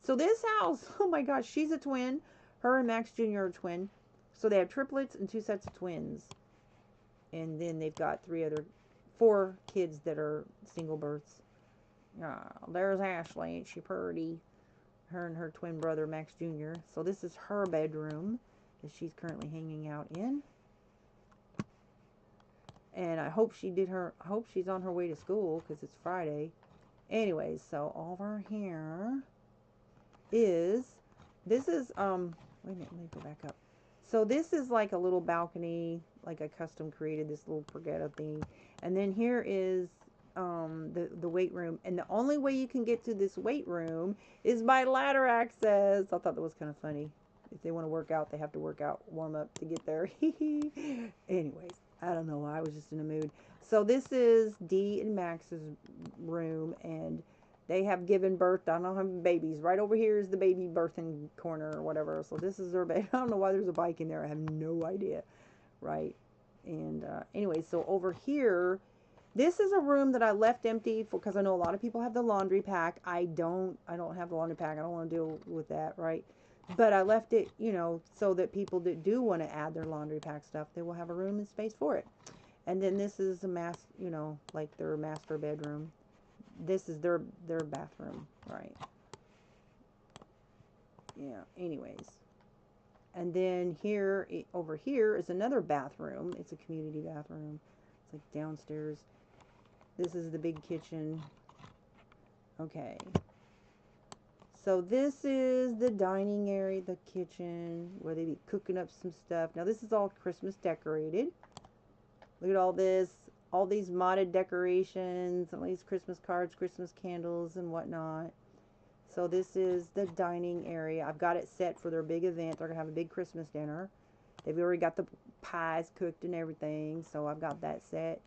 So this house, oh my gosh, she's a twin. Her and Max Jr. are a twin. So they have triplets and 2 sets of twins. And then they've got 4 kids that are single births. There's Ashley. Ain't she pretty? Her and her twin brother, Max Jr. So this is her bedroom that she's currently hanging out in. And I hope she's on her way to school because it's Friday. Anyways, so over here is, wait a minute, let me go back up. So this is like a little balcony, like I custom created this little pergola thing. And then here is the weight room. And the only way you can get to this weight room is by ladder access. I thought that was kind of funny. If they want to work out, they have to work out, warm up to get there. Anyways, I don't know why. I was just in a mood. So this is Dee and Max's room, and they have given birth. I don't have babies. Right over here is the baby birthing corner or whatever. So this is their bed. I don't know why there's a bike in there. I have no idea. Right. And anyway, so over here, this is a room that I left empty because I know a lot of people have the laundry pack. I don't have the laundry pack. I don't want to deal with that. Right. But I left it, you know, so that people that do want to add their laundry pack stuff, they will have a room and space for it. And then this is you know, like their master bedroom. This is their bathroom, right? Yeah, anyways. And then over here is another bathroom. It's a community bathroom. It's like downstairs. This is the big kitchen. Okay. So this is the dining area, the kitchen, where they be cooking up some stuff. Now this is all Christmas decorated. Look at all this, all these modded decorations, all these Christmas cards, Christmas candles, and whatnot. So this is the dining area. I've got it set for their big event. They're going to have a big Christmas dinner. They've already got the pies cooked and everything, so I've got that set.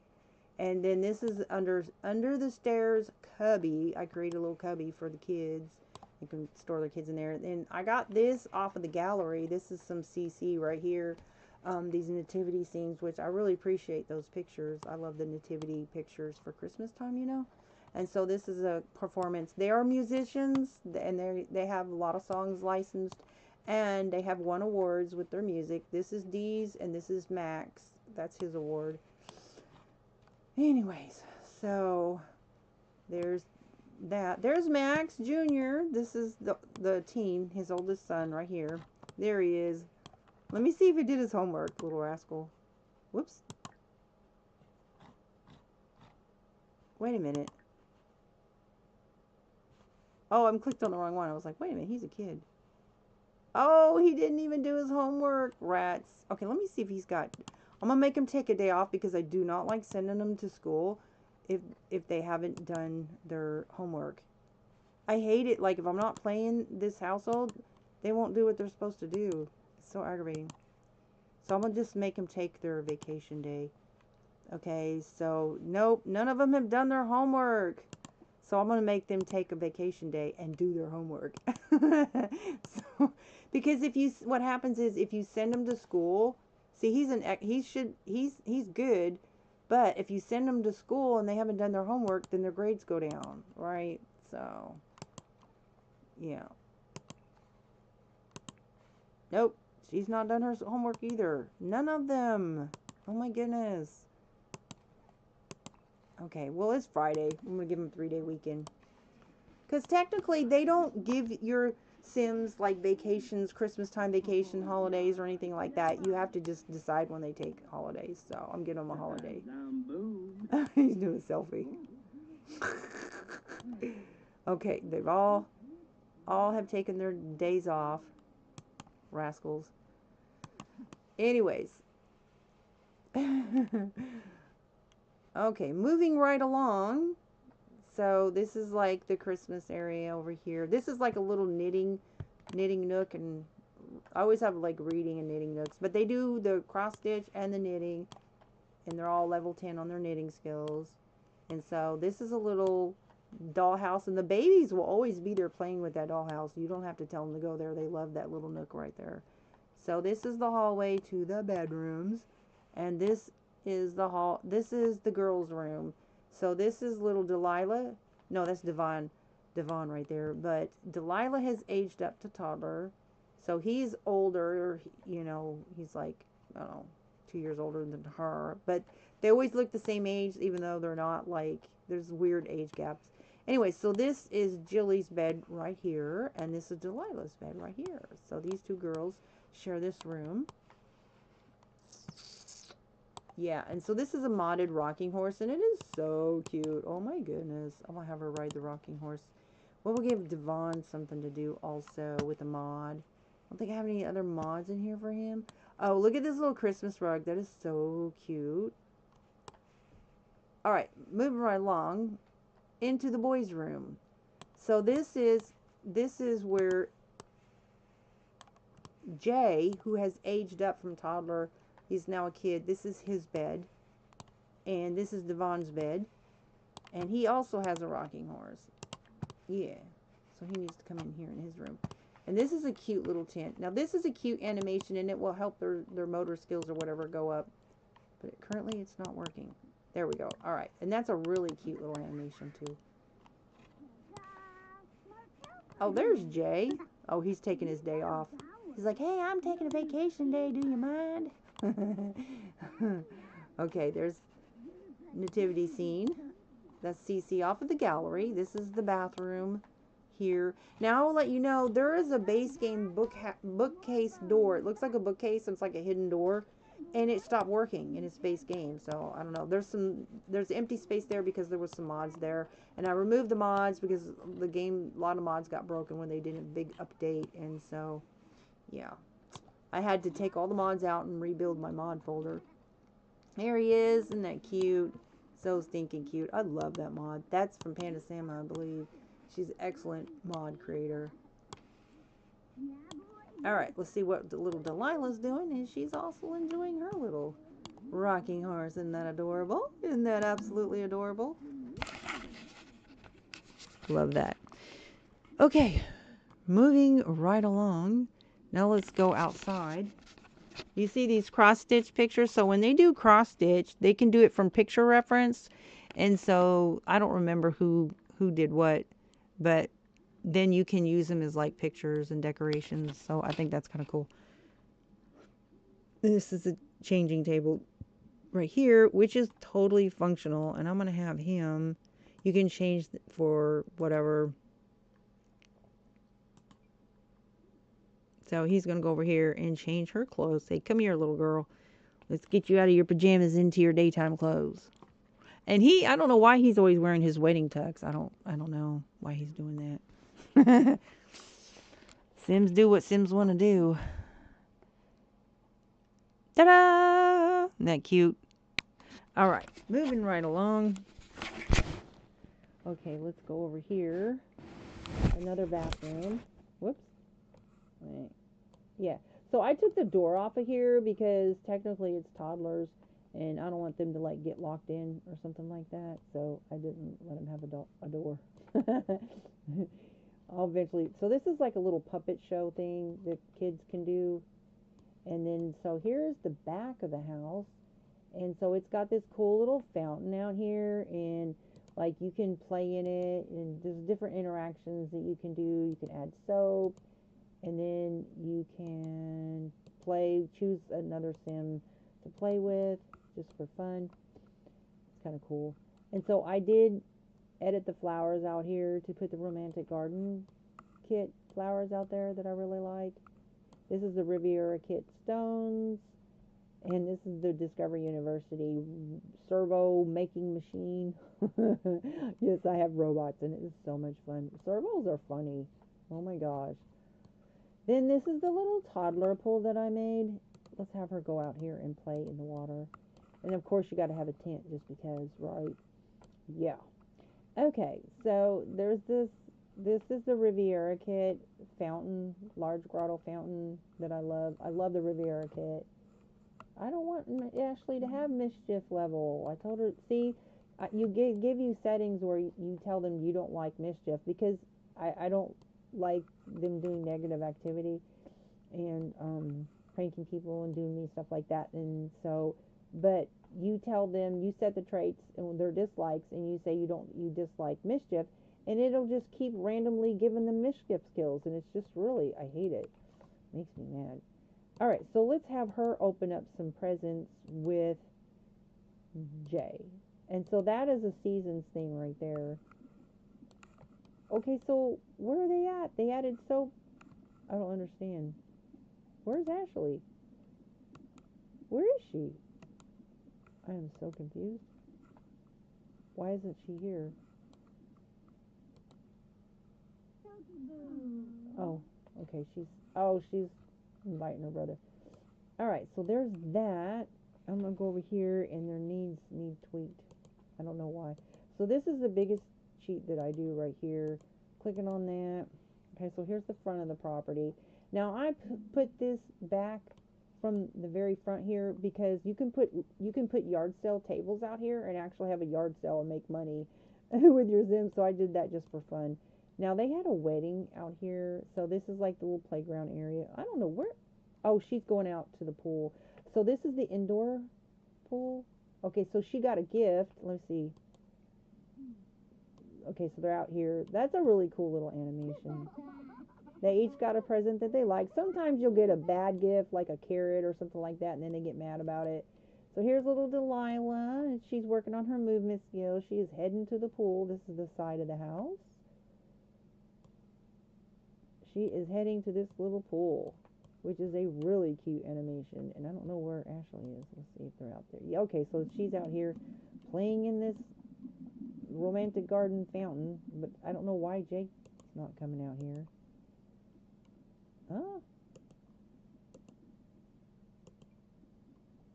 And then this is under the stairs cubby. I created a little cubby for the kids. You can store their kids in there. And I got this off of the gallery. This is some CC right here. These nativity scenes, which I really appreciate those pictures. I love the nativity pictures for Christmas time, you know. And so this is a performance. They are musicians, and they have a lot of songs licensed, and they have won awards with their music. This is Dee's, and this is Max. That's his award. Anyways, so there's that. There's Max Jr. This is the teen, his oldest son right here. There he is. Let me see if he did his homework, little rascal. Whoops. Wait a minute. Oh, I'm clicked on the wrong one. I was like, wait a minute, he's a kid. Oh, he didn't even do his homework, rats. Okay, let me see if he's got... I'm going to make him take a day off because I do not like sending them to school if they haven't done their homework. I hate it. Like, if I'm not playing this household, they won't do what they're supposed to do. It's so aggravating. So I'm going to just make them take their vacation day. Okay, so nope, none of them have done their homework. So I'm going to make them take a vacation day and do their homework. So, because what happens is if you send them to school, see, he's good, but if you send them to school and they haven't done their homework, then their grades go down, right? So, yeah. Nope, she's not done her homework either. None of them. Oh my goodness. Okay, well, it's Friday. I'm going to give them a 3-day weekend. Because technically, they don't give your Sims, like, vacations, Christmas time vacation, holidays, or anything like that. You have to just decide when they take holidays. So, I'm giving them a holiday. He's doing a selfie. Okay, they've all have taken their days off. Rascals. Anyways. Okay, moving right along. So this is like the Christmas area over here. This is like a little knitting nook, and I always have like reading and knitting nooks, but they do the cross stitch and the knitting, and they're all level 10 on their knitting skills. And so this is a little dollhouse, and the babies will always be there playing with that dollhouse. You don't have to tell them to go there. They love that little nook right there. So this is the hallway to the bedrooms, and this is the girls' room. So this is little Delilah. No, that's Devon right there. But Delilah has aged up to toddler. So he's older, you know, he's like, I don't know, 2 years older than her. But they always look the same age, even though they're not, like, there's weird age gaps. Anyway, so this is Jilly's bed right here, and this is Delilah's bed right here. So these two girls share this room. Yeah, and so this is a modded rocking horse, and it is so cute. Oh my goodness. I'm going to have her ride the rocking horse. Well, we'll give Devon something to do also with a mod. I don't think I have any other mods in here for him. Oh, look at this little Christmas rug. That is so cute. Alright, moving right along into the boys' room. So this is where Jay, who has aged up from toddler, he's now a kid. This is his bed. And this is Devon's bed. And he also has a rocking horse. Yeah. So he needs to come in here in his room. And this is a cute little tent. Now this is a cute animation, and it will help their motor skills or whatever go up. But currently it's not working. There we go. Alright. And that's a really cute little animation too. Oh, there's Jay. Oh, he's taking his day off. He's like, hey, I'm taking a vacation day. Do you mind? Okay, there's nativity scene. That's CC off of the gallery. This is the bathroom here. Now I'll let you know, there is a base game bookcase door. It looks like a bookcase. It's like a hidden door. and it stopped working in its base game. So I don't know. There's empty space there because there was some mods there, and I removed the mods because the game, a lot of mods got broken when they did a big update, and so yeah, I had to take all the mods out and rebuild my mod folder. There he is. Isn't that cute? So stinking cute. I love that mod. That's from Panda Sama, I believe. She's an excellent mod creator. Alright, let's see what the little Delilah's doing. And she's also enjoying her little rocking horse. Isn't that adorable? Isn't that absolutely adorable? Love that. Okay, moving right along. Now let's go outside. You see these cross-stitch pictures? So when they do cross-stitch, they can do it from picture reference. And so I don't remember who did what, but then you can use them as like pictures and decorations. So I think that's kind of cool. This is a changing table right here, which is totally functional. And I'm going to have him, you can change for whatever. So he's going to go over here and change her clothes. Say, come here, little girl. Let's get you out of your pajamas into your daytime clothes. And I don't know why he's always wearing his wedding tux. I don't know why he's doing that. Sims do what Sims want to do. Ta-da! Isn't that cute? All right, moving right along. Okay, let's go over here. Another bathroom. Whoops. Right. Yeah. So I took the door off of here because technically it's toddlers, and I don't want them to like get locked in or something like that. So I didn't let them have a door. I'll eventually. So this is like a little puppet show thing that kids can do. And then so here's the back of the house, and so it's got this cool little fountain out here, and like you can play in it, and there's different interactions that you can do. You can add soap, and then you can choose another sim to play with just for fun. It's kind of cool. And so I did edit the flowers out here to put the romantic garden kit flowers out there that I really like. This is the Riviera Kit Stones, and this is the Discovery University servo making machine. Yes, I have robots, and it is so much fun. Servos are funny. Oh my gosh. Then this is the little toddler pool that I made. Let's have her go out here and play in the water. And of course you got to have a tent just because, right? Yeah. Okay, so there's this. This is the Riviera Kit fountain, large grotto fountain that I love. I love the Riviera Kit. I don't want Ashley to have mischief level. I told her, see, you give you settings where you tell them you don't like mischief because I don't like them doing negative activity and pranking people and doing me stuff like that. And so, but you tell them, you set the traits and their dislikes, and you say you dislike mischief, and it'll just keep randomly giving them mischief skills, and it's just really, I hate it. Makes me mad. All right, so let's have her open up some presents with Jay. And so that is a seasons thing right there. Okay, so where are they at? They added soap. I don't understand. Where's Ashley? Where is she? I am so confused. Why isn't she here? Oh, okay, she's inviting her brother. All right, so there's that. I'm gonna go over here, and their needs need tweaked. I don't know why. So this is the biggest cheat that I do right here. Clicking on that. Okay, so here's the front of the property. Now I put this back from the very front here because you can put yard sale tables out here and actually have a yard sale and make money with your Zim. So I did that just for fun. Now they had a wedding out here, so this is like the little playground area. I don't know where. Oh, she's going out to the pool. So this is the indoor pool. Okay, so she got a gift. Let's see. Okay, so they're out here. That's a really cool little animation. They each got a present that they like. Sometimes you'll get a bad gift, like a carrot or something like that, and then they get mad about it. So here's little Delilah, and she's working on her movement skills. She is heading to the pool. This is the side of the house. She is heading to this little pool. which is a really cute animation. And I don't know where Ashley is. Let's see if they're out there. Yeah, okay, so she's out here playing in this romantic garden fountain, but I don't know why Jake's not coming out here. Oh.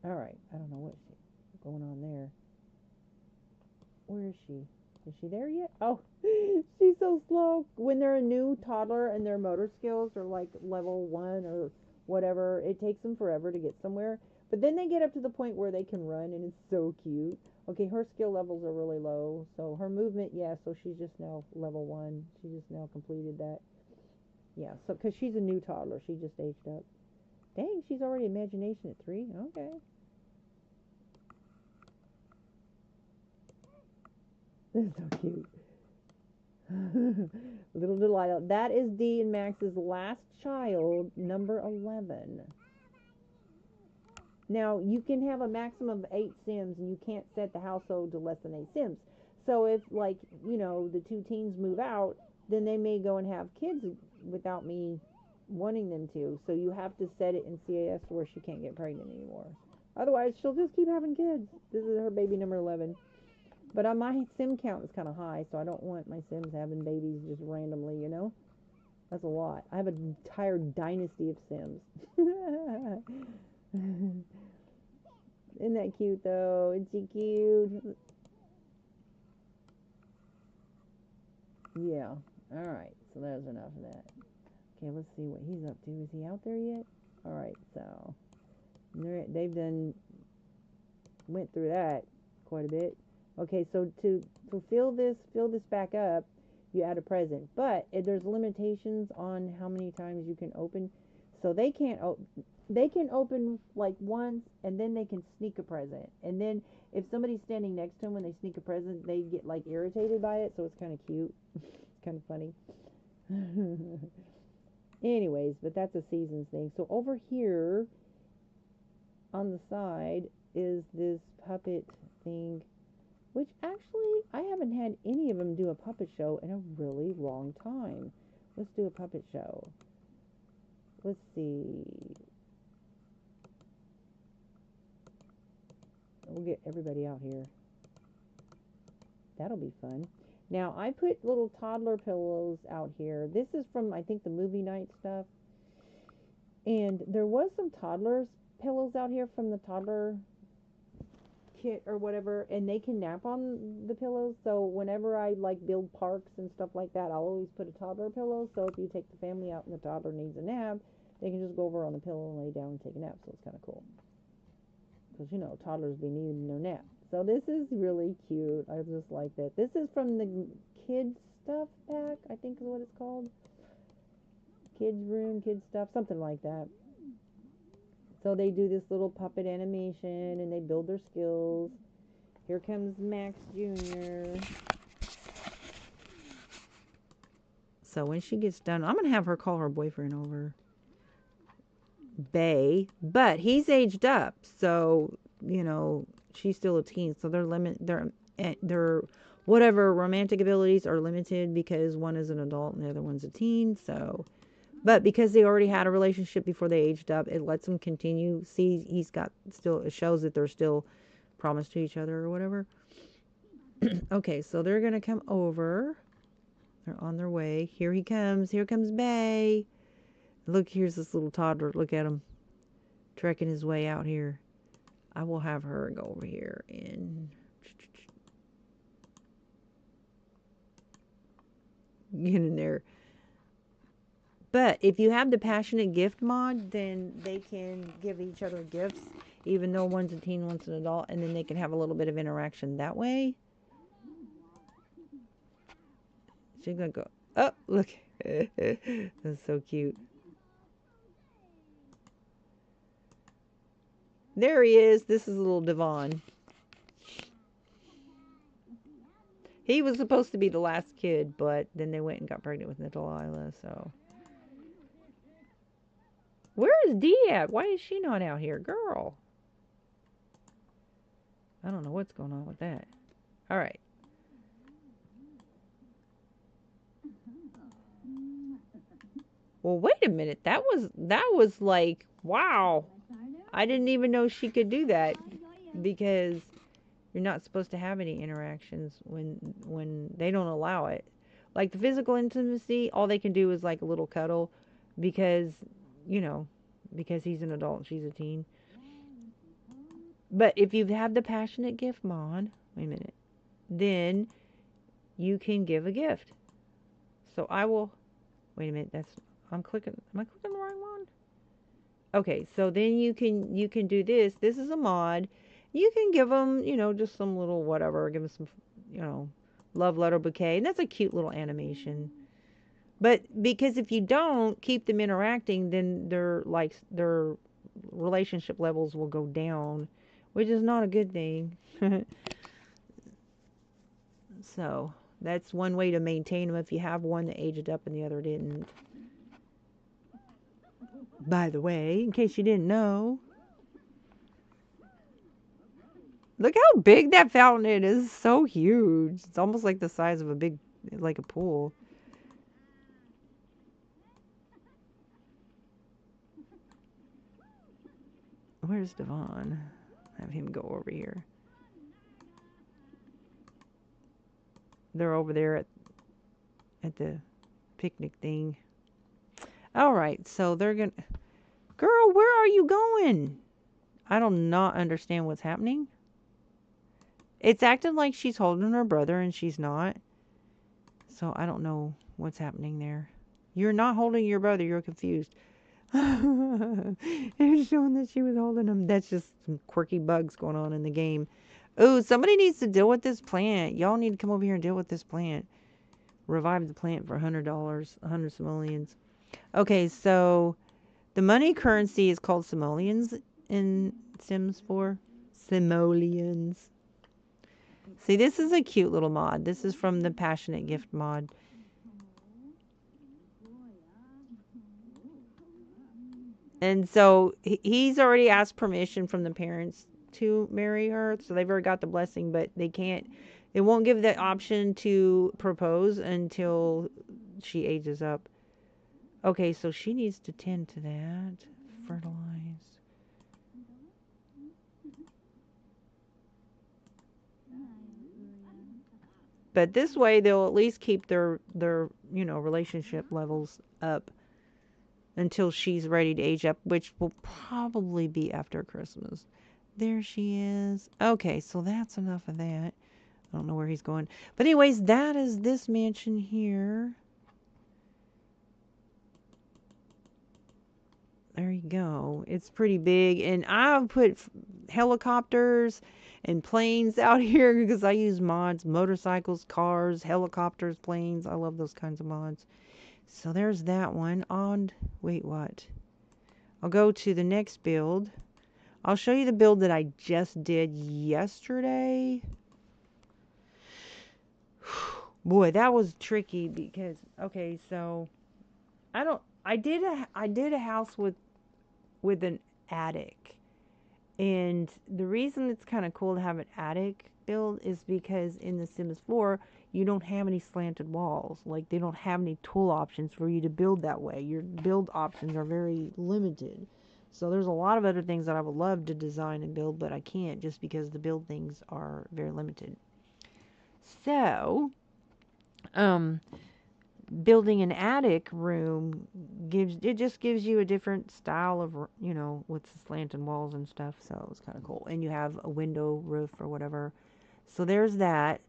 Alright, I don't know what's going on there. Where is she? Is she there yet? Oh, she's so slow. When they're a new toddler and their motor skills are like level 1 or whatever, it takes them forever to get somewhere. But then they get up to the point where they can run, and it's so cute. Okay, her skill levels are really low. So her movement, yeah, so she's just now level 1. She just now completed that. Yeah, so because she's a new toddler. She just aged up. Dang, she's already imagination at 3. Okay. That's so cute. Little Delilah. That is Dee and Max's last child, number 11. Now, you can have a maximum of 8 Sims, and you can't set the household to less than 8 Sims. So if, like, you know, the 2 teens move out, then they may go and have kids without me wanting them to. So you have to set it in CAS where she can't get pregnant anymore. Otherwise, she'll just keep having kids. This is her baby number 11. But my sim count is kind of high, so I don't want my Sims having babies just randomly, you know? That's a lot. I have an entire dynasty of Sims. Isn't that cute, though? Isn't she cute? Yeah. Alright, so there's enough of that. Okay, let's see what he's up to. Is he out there yet? Alright, so they've went through that quite a bit. Okay, so to fill this back up, you add a present. But there's limitations on how many times you can open. So they can open like once, and then they can sneak a present. And then if somebody's standing next to them when they sneak a present, they get like irritated by it. So it's kind of cute. It's kind of funny. Anyways, but that's a seasons thing. So over here on the side is this puppet thing, which actually I haven't had any of them do a puppet show in a really long time. Let's do a puppet show. Let's see. We'll get everybody out here. That'll be fun. Now, I put little toddler pillows out here. This is from, I think, the movie night stuff. And there was some toddlers pillows out here from the toddler kit or whatever, and they can nap on the pillows. So whenever I like build parks and stuff like that, I'll always put a toddler pillow. So if you take the family out and the toddler needs a nap, they can just go over on the pillow and lay down and take a nap. So it's kind of cool, because you know toddlers be needing their nap. So this is really cute. I just like that. This is from the kids stuff pack, I think is what it's called. Kids room, kids stuff, something like that. So they do this little puppet animation and they build their skills. Here comes Max Jr. So when she gets done, I'm going to have her call her boyfriend over. Bay. But he's aged up. So, you know, she's still a teen. So their whatever romantic abilities are limited because one is an adult and the other one's a teen. So, but because they already had a relationship before they aged up, it lets them continue. See, it shows that they're still promised to each other or whatever. Okay, so they're going to come over. They're on their way. Here he comes. Here comes Bay. Look, here's this little toddler. Look at him trekking his way out here. I will have her go over here and get in there. But if you have the passionate gift mod, then they can give each other gifts, even though one's a teen, one's an adult, and then they can have a little bit of interaction that way. She's gonna go, oh, look. That's so cute. There he is. This is little Devon. He was supposed to be the last kid, but then they went and got pregnant with Delilah, so. Where is Dee at? Why is she not out here? Girl. I don't know what's going on with that. All right. Well, wait a minute. That was like, wow. I didn't even know she could do that because you're not supposed to have any interactions when they don't allow it. Like the physical intimacy, all they can do is like a little cuddle because, you know, because he's an adult and she's a teen. But if you have the passionate gift mod, wait a minute, then you can give a gift. So I will, wait a minute, I'm clicking, am I clicking the wrong one? Okay, so then you can do this. This is a mod. You can give them, just some little whatever. Give them some, love letter bouquet, and that's a cute little animation. But because if you don't keep them interacting, then their relationship levels will go down, which is not a good thing. So that's one way to maintain them if you have one that aged up and the other didn't. By the way, in case you didn't know, look how big that fountain is. It's so huge. It's almost like the size of like a pool. Where's Devon? Have him go over here. They're over there at the picnic thing. All right, so they're gonna. Girl, where are you going? I do not understand what's happening. It's acting like she's holding her brother and she's not. So I don't know what's happening there. You're not holding your brother. You're confused. It was showing that she was holding him. That's just some quirky bugs going on in the game. Oh, somebody needs to deal with this plant. Y'all need to come over here and deal with this plant. Revive the plant for $100, 100 simoleons. Okay, so the money currency is called simoleons in Sims 4. Simoleons. See, this is a cute little mod. This is from the Passionate Gift mod. And so he's already asked permission from the parents to marry her. So they've already got the blessing, but they won't give the option to propose until she ages up. Okay, so she needs to tend to that. Fertilize. But this way they'll at least keep their relationship levels up until she's ready to age up, which will probably be after Christmas. There she is. Okay, so that's enough of that. I don't know where he's going. But anyways, that is this mansion here. There you go. It's pretty big. And I've put helicopters and planes out here because I use mods. Motorcycles, cars, helicopters, planes. I love those kinds of mods. So there's that one. Wait, what? I'll go to the next build. I'll show you the build that I just did yesterday. Boy, that was tricky because, okay, so I did a house with an attic. And the reason it's kind of cool to have an attic build is because in The Sims 4, you don't have any slanted walls. Like, they don't have any tool options for you to build that way. Your build options are very limited. So there's a lot of other things that I would love to design and build, but I can't just because the build things are very limited. So, building an attic room just gives you a different style of, with the slanted walls and stuff. So it's kind of cool. And you have a window roof or whatever. So there's that.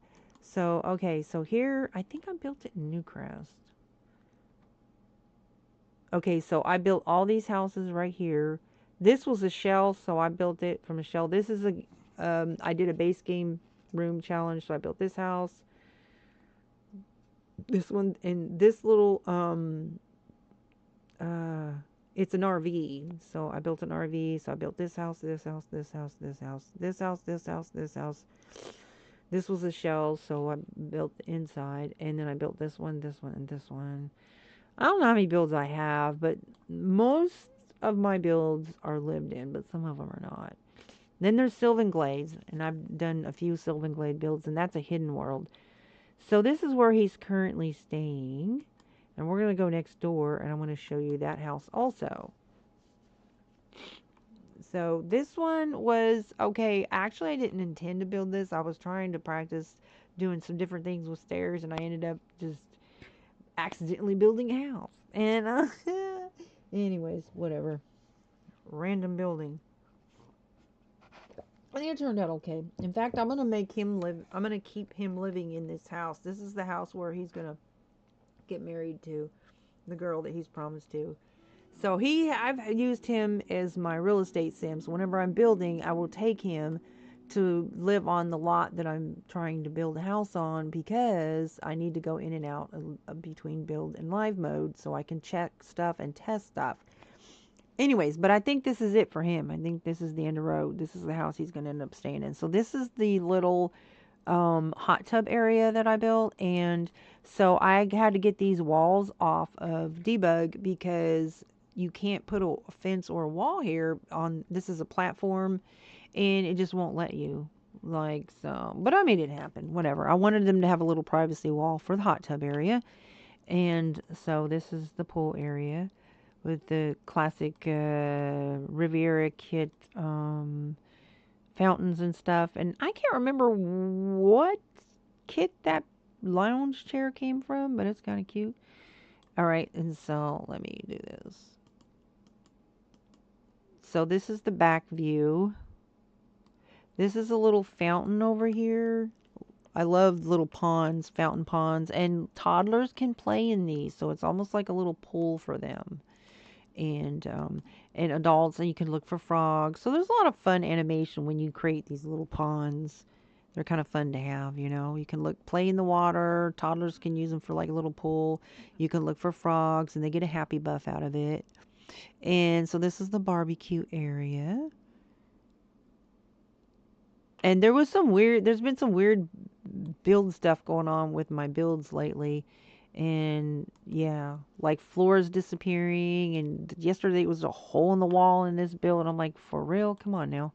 So, okay, so here, I think I built it in Newcrest. Okay, so I built all these houses right here. This was a shell, so I built it from a shell. This is I did a base game room challenge, so I built this house. This one, and this little, it's an RV. So I built an RV, so I built this house, this house, this house, this house, this house, this house, this house. This was a shell, so I built the inside, and then I built this one, and this one. I don't know how many builds I have, but most of my builds are lived in, but some of them are not. Then there's Sylvan Glades, and I've done a few Sylvan Glade builds, and that's a hidden world. So this is where he's currently staying. And we're going to go next door, and I'm going to show you that house also. So this one was, okay, actually I didn't intend to build this. I was trying to practice doing some different things with stairs, and I ended up just accidentally building a house. And anyways, whatever. Random building. I think it turned out okay. In fact, I'm gonna make him live. I'm gonna keep him living in this house. This is the house where he's gonna get married to the girl that he's promised to. So I've used him as my real estate sim. So whenever I'm building, I will take him to live on the lot that I'm trying to build a house on, because I need to go in and out between build and live mode so I can check stuff and test stuff. Anyways, but I think this is it for him. I think this is the end of the road. This is the house he's going to end up staying in. So this is the little hot tub area that I built. And so I had to get these walls off of Debug because you can't put a fence or a wall here on, this is a platform, and it just won't let you. Like, so, but I made it happen. Whatever. I wanted them to have a little privacy wall for the hot tub area. And so this is the pool area with the classic Riviera kit fountains and stuff. And I can't remember what kit that lounge chair came from, but it's kind of cute. All right, and so let me do this. So this is the back view. This is a little fountain over here. I love little ponds, fountain ponds, and toddlers can play in these, so it's almost like a little pool for them. And adults, and you can look for frogs. So there's a lot of fun animation when you create these little ponds. They're kind of fun to have, you know. You can play in the water. Toddlers can use them for like a little pool. You can look for frogs, and they get a happy buff out of it. And so this is the barbecue area. And there's been some weird build stuff going on with my builds lately. And yeah, like floors disappearing. And yesterday it was a hole in the wall in this build. And I'm like, for real? Come on now.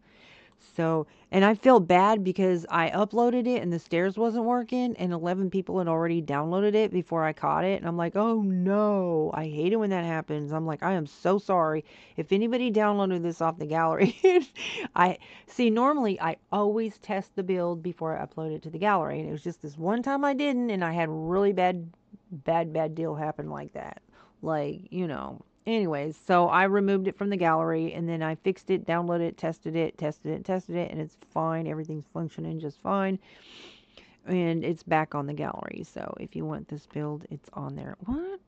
So, and I feel bad because I uploaded it and the stairs wasn't working, and 11 people had already downloaded it before I caught it. And I'm like, oh no, I hate it when that happens. I'm like, I am so sorry. If anybody downloaded this off the gallery, I see, normally I always test the build before I upload it to the gallery. And it was just this one time I didn't, and I had really bad deal happen like that. Like, you know. Anyways, so I removed it from the gallery, and then I fixed it, downloaded it, tested it, and it's fine. Everything's functioning just fine. And it's back on the gallery. So if you want this build, it's on there. What?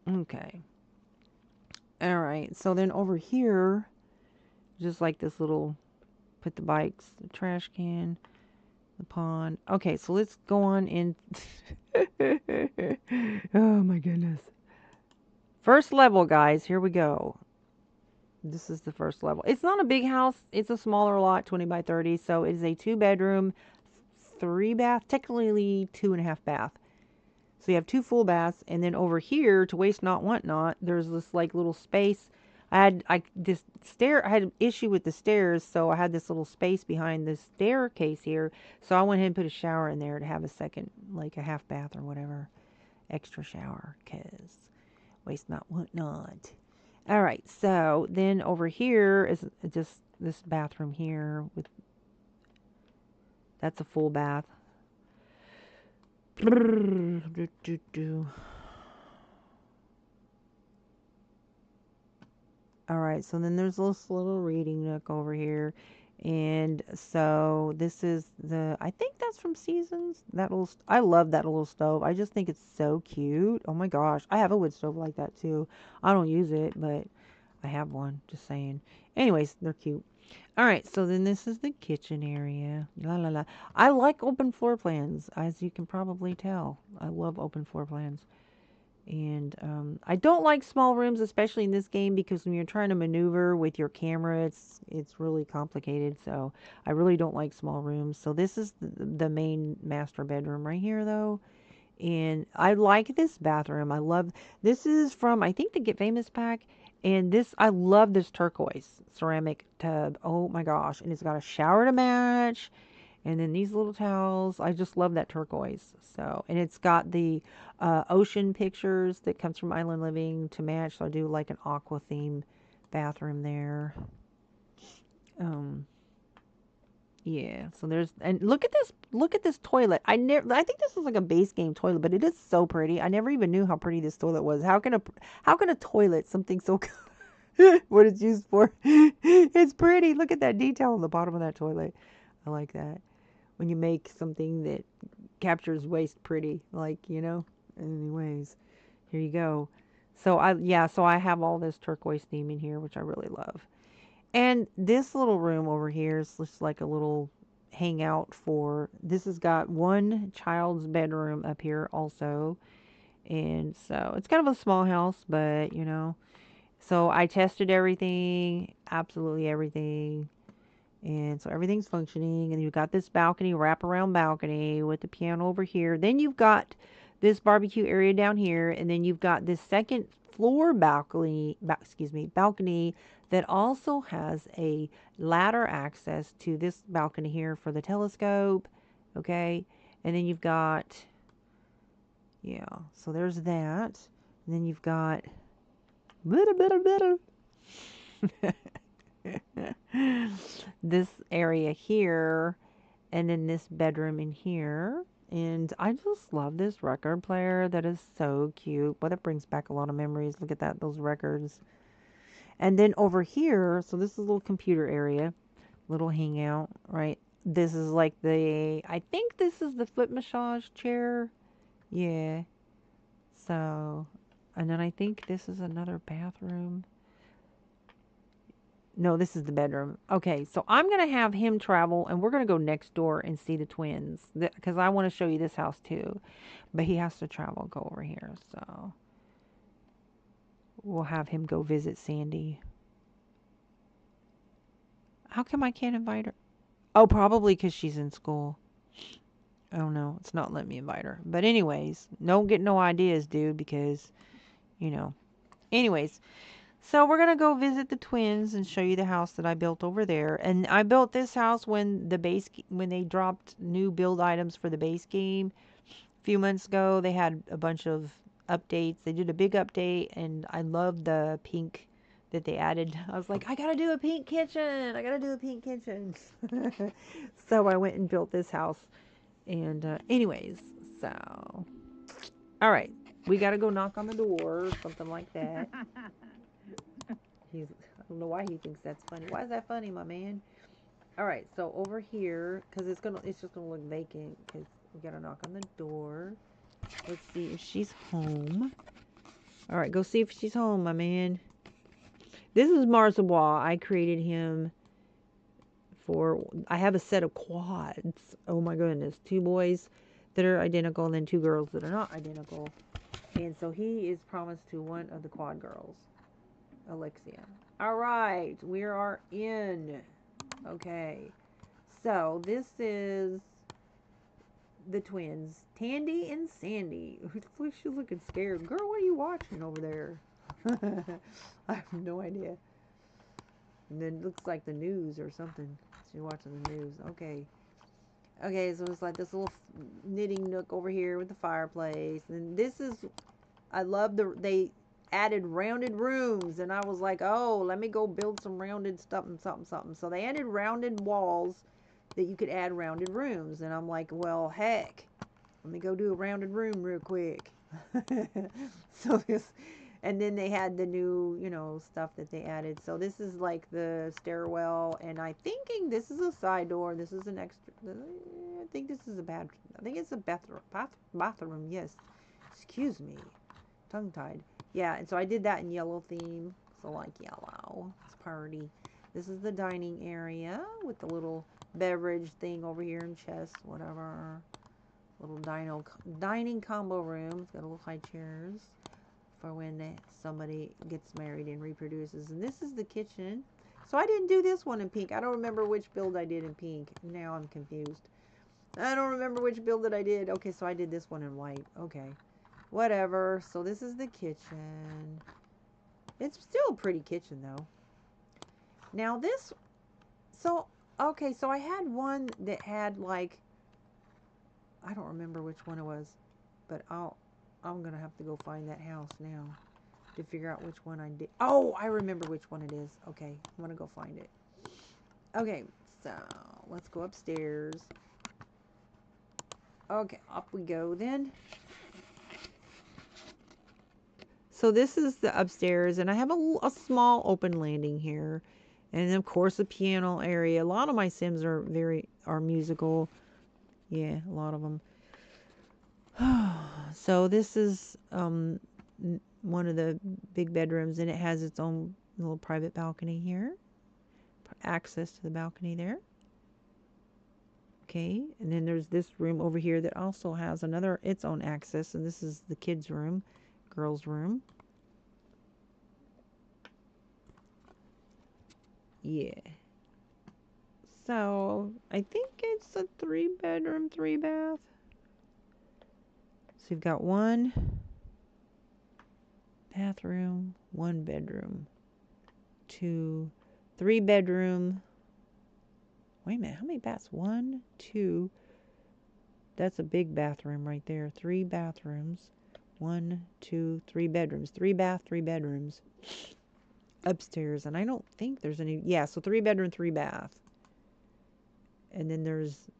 Okay. All right. So then over here, just like this little, put the bikes, the trash can, the pond. Okay, so let's go on in. Oh my goodness. First level, guys. Here we go. This is the first level. It's not a big house. It's a smaller lot, 20 by 30. So it is a 2-bedroom, 3-bath, technically 2.5 bath. So you have 2 full baths. And then over here, to waste not, want not, there's this like little space. I had an issue with the stairs. So I had this little space behind the staircase here. So I went ahead and put a shower in there to have a second, like a half bath or whatever, extra shower, because waste not, want not. All right, so then over here is just this bathroom here with, that's a full bath. All right, so then there's this little reading nook over here. And so this is I think that's from Seasons. I love that little stove. I just think it's so cute. Oh my gosh. I have a wood stove like that too. I don't use it, but I have one. Just saying. Anyways, they're cute. All right. So then this is the kitchen area. La la la. I like open floor plans, as you can probably tell. I love open floor plans. And I don't like small rooms, especially in this game, because when you're trying to maneuver with your camera, it's really complicated. So I really don't like small rooms. So this is the main master bedroom right here, though. And I like this bathroom. This is from, I think, the Get Famous pack. And I love this turquoise ceramic tub. Oh my gosh. And it's got a shower to match. And then these little towels, I just love that turquoise. So, and it's got the ocean pictures that comes from Island Living to match. So I do like an aqua theme bathroom there. Yeah, so there's, and look at this toilet. I think this is like a base game toilet, but it is so pretty. I never even knew how pretty this toilet was. How can a toilet, something so what it's used for? It's pretty. Look at that detail on the bottom of that toilet. I like that. When you make something that captures waste pretty, like, Anyways, here you go. So I have all this turquoise theme in here, which I really love. And this little room over here is just like a little hangout for, this has got one child's bedroom up here also. And so it's kind of a small house, but so I tested everything, absolutely everything. And so everything's functioning. And you've got this balcony, wraparound balcony with the piano over here. Then you've got this barbecue area down here. And then you've got this second floor balcony that also has a ladder access to this balcony here for the telescope. Okay. And then you've got, so there's that. And then you've got this area here, and then this bedroom in here. And I just love this record player. That is so cute. But it brings back a lot of memories. Look at that, those records. And then over here, so this is a little computer area, little hangout, right? This is like I think this is the foot massage chair. Yeah. So, and then I think this is another bathroom. No, this is the bedroom. Okay, so I'm going to have him travel, and we're going to go next door and see the twins, because I want to show you this house too. But he has to travel, go over here, so we'll have him go visit Sandy. How come I can't invite her? Oh, probably because she's in school. Oh no, it's not letting me invite her. But anyways, don't get no ideas, dude, because, Anyways, so we're going to go visit the twins and show you the house that I built over there. And I built this house when they dropped new build items for the base game a few months ago. They had a bunch of updates. They did a big update, and I love the pink that they added. I was like, I got to do a pink kitchen. I got to do a pink kitchen. So I went and built this house. And anyways, so all right, we got to go knock on the door or something like that. I don't know why he thinks that's funny. Why is that funny, my man? All right, so over here, because it's just gonna look vacant, because we gotta knock on the door. Let's see if she's home. All right, go see if she's home, my man. This is Marzawa. I created him I have a set of quads. Oh my goodness, 2 boys that are identical, and then 2 girls that are not identical. And so he is promised to one of the quad girls. Alexia. All right, we are in. Okay, so this is the twins, Tandy and Sandy. She's looking scared. Girl, what are you watching over there? I have no idea. And then it looks like the news or something. She's watching the news. Okay. Okay, so it's like this little knitting nook over here with the fireplace. And this is, I love they added rounded rooms, and I was like, oh, let me go build some rounded stuff and something. So they added rounded walls that you could add rounded rooms, and I'm like, well, heck, let me go do a rounded room real quick. And then they had the new, stuff that they added. So this is like the stairwell, and I'm thinking this is a side door. This is an extra. I think this is I think it's a bathroom. Yes. Excuse me. Tongue-tied. Yeah, and so I did that in yellow theme. So like yellow. It's party. This is the dining area with the little beverage thing over here and chest, whatever. Little dining combo room. It's got little high chairs for when somebody gets married and reproduces. And this is the kitchen. So I didn't do this one in pink. I don't remember which build I did in pink. Now I'm confused. I don't remember which build that I did. Okay, so I did this one in white. Okay. Whatever. So this is the kitchen. It's still a pretty kitchen though. Now this, so Okay, so I had one that had like, I don't remember which one it was, but I'm gonna have to go find that house now to figure out which one I did. Oh, I remember which one it is. Okay, I'm gonna go find it. Okay, so let's go upstairs. Okay, up we go then. So this is the upstairs, and I have a small open landing here, and then of course a piano area. A lot of my Sims are musical. Yeah, a lot of them. So this is one of the big bedrooms, and it has its own little private balcony here. Access to the balcony there. Okay, and then there's this room over here that also has its own access, and this is the kids' room, girls' room. Yeah. So I think it's a 3-bedroom, 3-bath. So you've got 1 bathroom, 1 bedroom, 2, 3-bedroom. Wait a minute, how many baths? 1, 2. That's a big bathroom right there. 3 bathrooms. 1, 2, 3 bedrooms. 3 bath, 3 bedrooms. Upstairs, and I don't think there's any. Yeah, so 3-bedroom, 3 bath. And then there's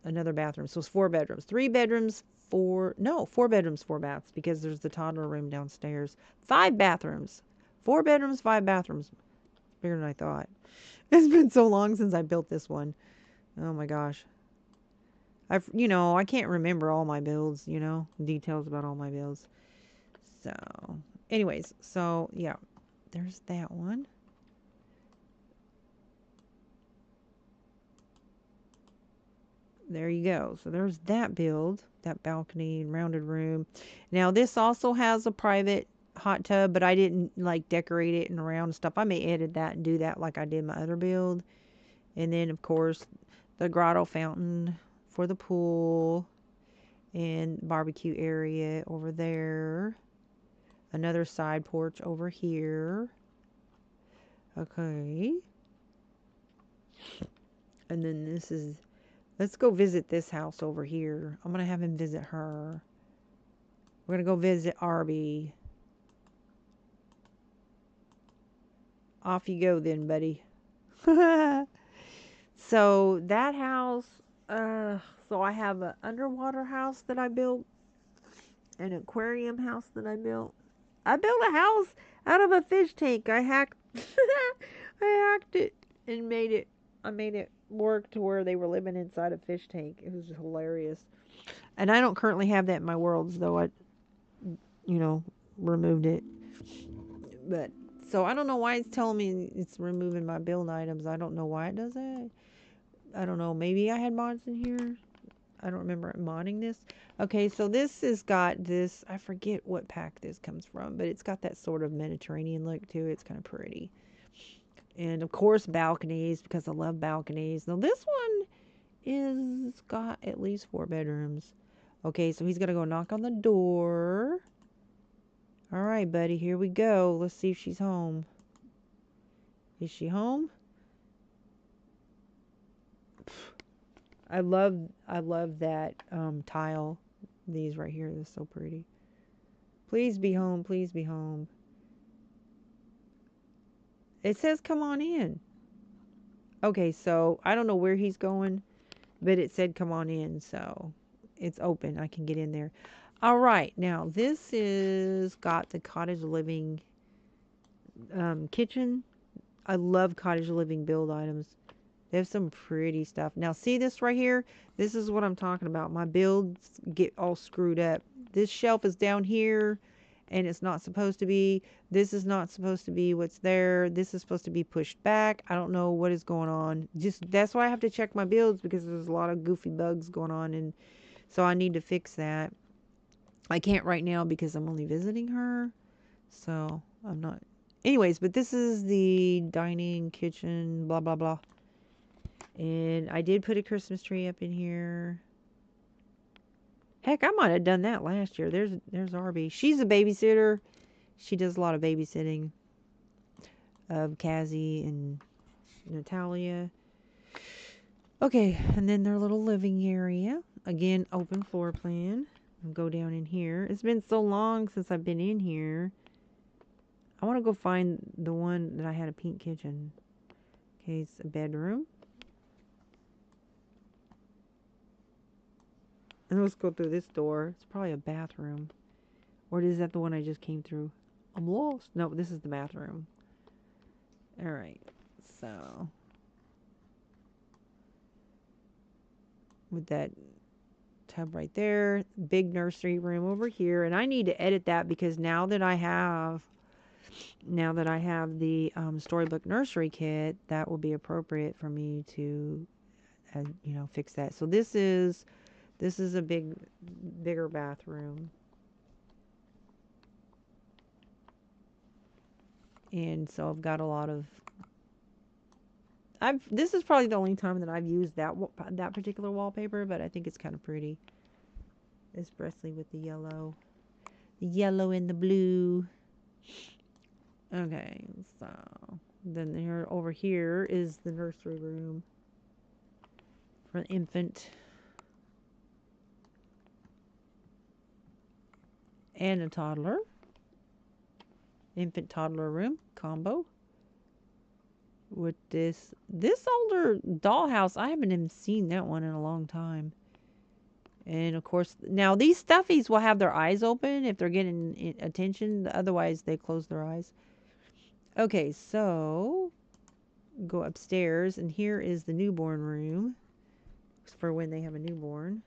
another bathroom. So it's 4 bedrooms. 3 bedrooms, 4 bedrooms, 4 baths, because there's the toddler room downstairs. 5 bathrooms. 4 bedrooms, 5 bathrooms. Bigger than I thought. It's been so long since I built this one. Oh my gosh. I can't remember all my builds, details about all my builds. So, anyways, so yeah, there's that one. There you go. So there's that build, that balcony and rounded room. Now this also has a private hot tub, but I didn't like decorate it and around stuff. I may edit that and do that like I did my other build. And then of course the grotto fountain for the pool and barbecue area over there. Another side porch over here. Okay. And then let's go visit this house over here. I'm going to have him visit her. We're going to go visit Arby. Off you go then, buddy. So that house, so I have an underwater house that I built, an aquarium house that I built. I built a house out of a fish tank. I hacked it and I made it work to where they were living inside a fish tank. It was hilarious. And I don't currently have that in my worlds, though I removed it. But so I don't know why it's telling me it's removing my build items. I don't know why it does that. I don't know. Maybe I had mods in here. I don't remember modding this. Okay, so this has got this. I forget what pack this comes from, but it's got that sort of Mediterranean look to it. It's kind of pretty. And of course, balconies, because I love balconies. Now this one is got at least 4 bedrooms. Okay, so he's gonna go knock on the door. All right, buddy, here we go. Let's see if she's home. Is she home? I love that tile. These right here, they're so pretty. Please be home. Please be home. It says come on in. Okay, so I don't know where he's going, but it said come on in, so it's open. I can get in there. All right, now this is got the cottage living kitchen. I love cottage living build items. They have some pretty stuff. Now see this right here? This is what I'm talking about. My builds get all screwed up. This shelf is down here and it's not supposed to be. This is not supposed to be what's there. This is supposed to be pushed back. I don't know what is going on. Just that's why I have to check my builds, because there's a lot of goofy bugs going on, and so I need to fix that. I can't right now because I'm only visiting her. So I'm not. Anyways, but this is the dining kitchen, blah, blah, blah. And I did put a Christmas tree up in here. Heck, I might have done that last year. There's Arby. She's a babysitter. She does a lot of babysitting of Cassie and Natalia. Okay, and then their little living area. Again, open floor plan. I'll go down in here. It's been so long since I've been in here. I want to go find the one that I had a pink kitchen. Okay, it's a bedroom. And let's go through this door. It's probably a bathroom. Or is that the one I just came through? I'm lost. No, this is the bathroom. Alright, so with that tub right there, big nursery room over here, and I need to edit that because now that I have the storybook nursery kit, that will be appropriate for me to fix that. So this is a bigger bathroom, and so I've got a lot of this is probably the only time that I've used that particular wallpaper, but I think it's kind of pretty, especially with the yellow and the blue. Okay, so then here over here is the nursery room for an infant and a toddler. Infant toddler room combo with this older dollhouse. I haven't even seen that one in a long time. And of course, now these stuffies will have their eyes open if they're getting attention. Otherwise, they close their eyes. Okay, so go upstairs, and here is the newborn room for when they have a newborn.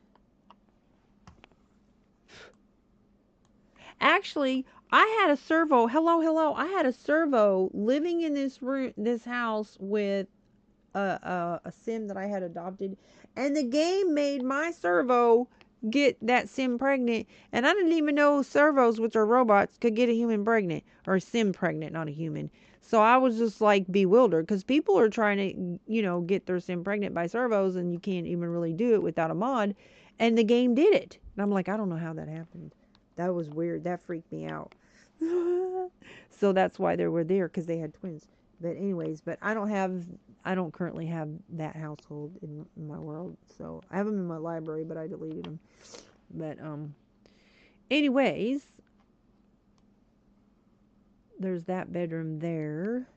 Actually, I had a servo. Hello. I had a servo living in this house with a sim that I had adopted, and the game made my servo get that sim pregnant, and I didn't even know servos, which are robots, could get a human pregnant, or a sim pregnant, not a human. So I was just like bewildered because people are trying to, get their sim pregnant by servos, and you can't even really do it without a mod, and the game did it. And I'm like, I don't know how that happened. That was weird. That freaked me out. So that's why they were there, because they had twins. But anyways, I don't currently have that household in my world. So I have them in my library, but I deleted them. But anyways, there's that bedroom there.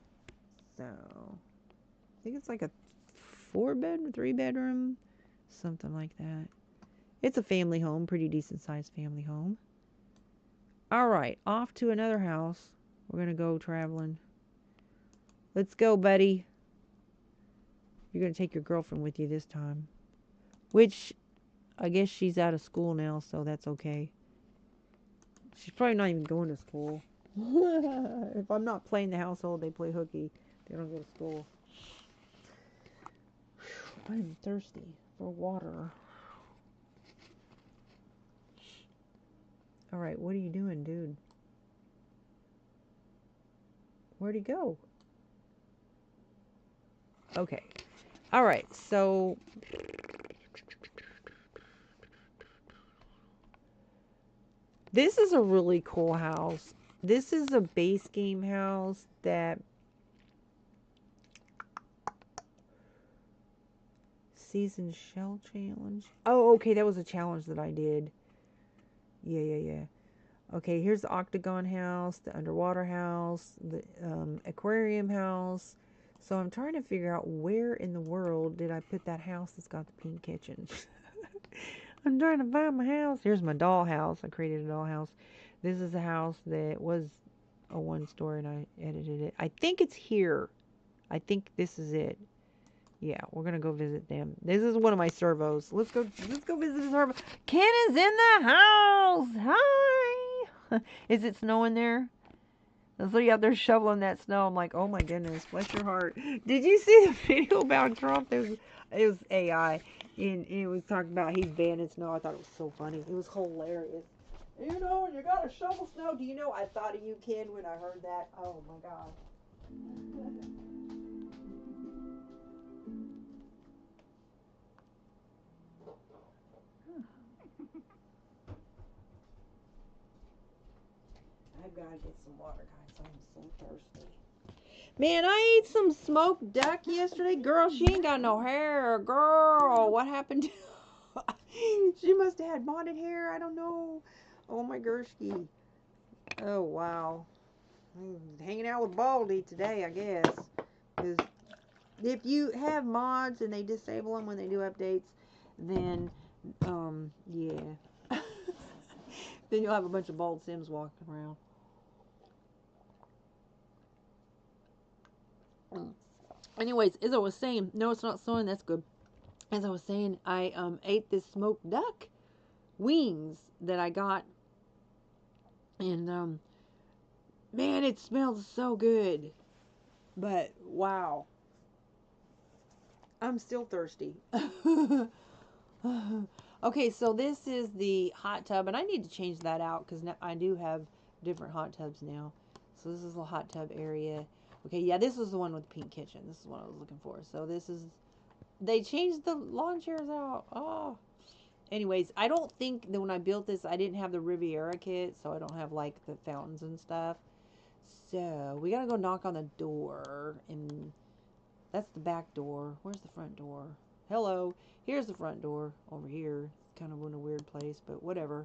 So I think it's like a 3-bedroom, something like that. It's a family home, pretty decent sized family home. All right, off to another house. We're gonna go traveling. Let's go, buddy. You're going to take your girlfriend with you this time. Which, I guess she's out of school now, so that's okay. She's probably not even going to school. If I'm not playing the household, they play hooky. They don't go to school. I'm thirsty for water. Alright, what are you doing, dude? Where'd he go? Okay. Alright, so this is a really cool house. This is a base game house that season shell challenge. Oh, okay, that was a challenge that I did. Yeah. Okay, here's the octagon house, the underwater house, the aquarium house. So I'm trying to figure out where in the world did I put that house that's got the pink kitchen. I'm trying to find my house. Here's my doll house. I created a doll house. This is a house that was a 1-story and I edited it. I think it's here. I think this is it. Yeah, we're gonna go visit them. This is one of my servos. Let's go visit the servo. Ken is in the house. Hi. Is it snowing there? So you out there shoveling that snow. I'm like, oh my goodness, bless your heart. Did you see the video about Trump? It was AI, and it was talking about he's banning snow. I thought it was so funny. It was hilarious. You gotta shovel snow. Do you know? I thought of you, Ken, when I heard that. Oh my God. I've got to get some water, guys. I'm so thirsty. Man, I ate some smoked duck yesterday. Girl, she ain't got no hair. Girl, what happened to She must have had modded hair. I don't know. Oh my gershki. Oh, wow. I'm hanging out with Baldy today, I guess. Because if you have mods and they disable them when they do updates, then, yeah. Then you'll have a bunch of bald Sims walking around. Anyways, as I was saying, no, it's not sewing. That's good. As I was saying, I ate this smoked duck wings that I got, and man, it smells so good. But wow, I'm still thirsty. Okay, so this is the hot tub, and I need to change that out because I do have different hot tubs now. So this is the hot tub area. Okay, yeah, this was the one with the pink kitchen. This is what I was looking for. So this is, they changed the lawn chairs out. Oh. Anyways, I don't think that when I built this, I didn't have the Riviera kit, so I don't have like the fountains and stuff. So we gotta go knock on the door, and that's the back door. Where's the front door? Hello. Here's the front door over here. It's kind of in a weird place, but whatever.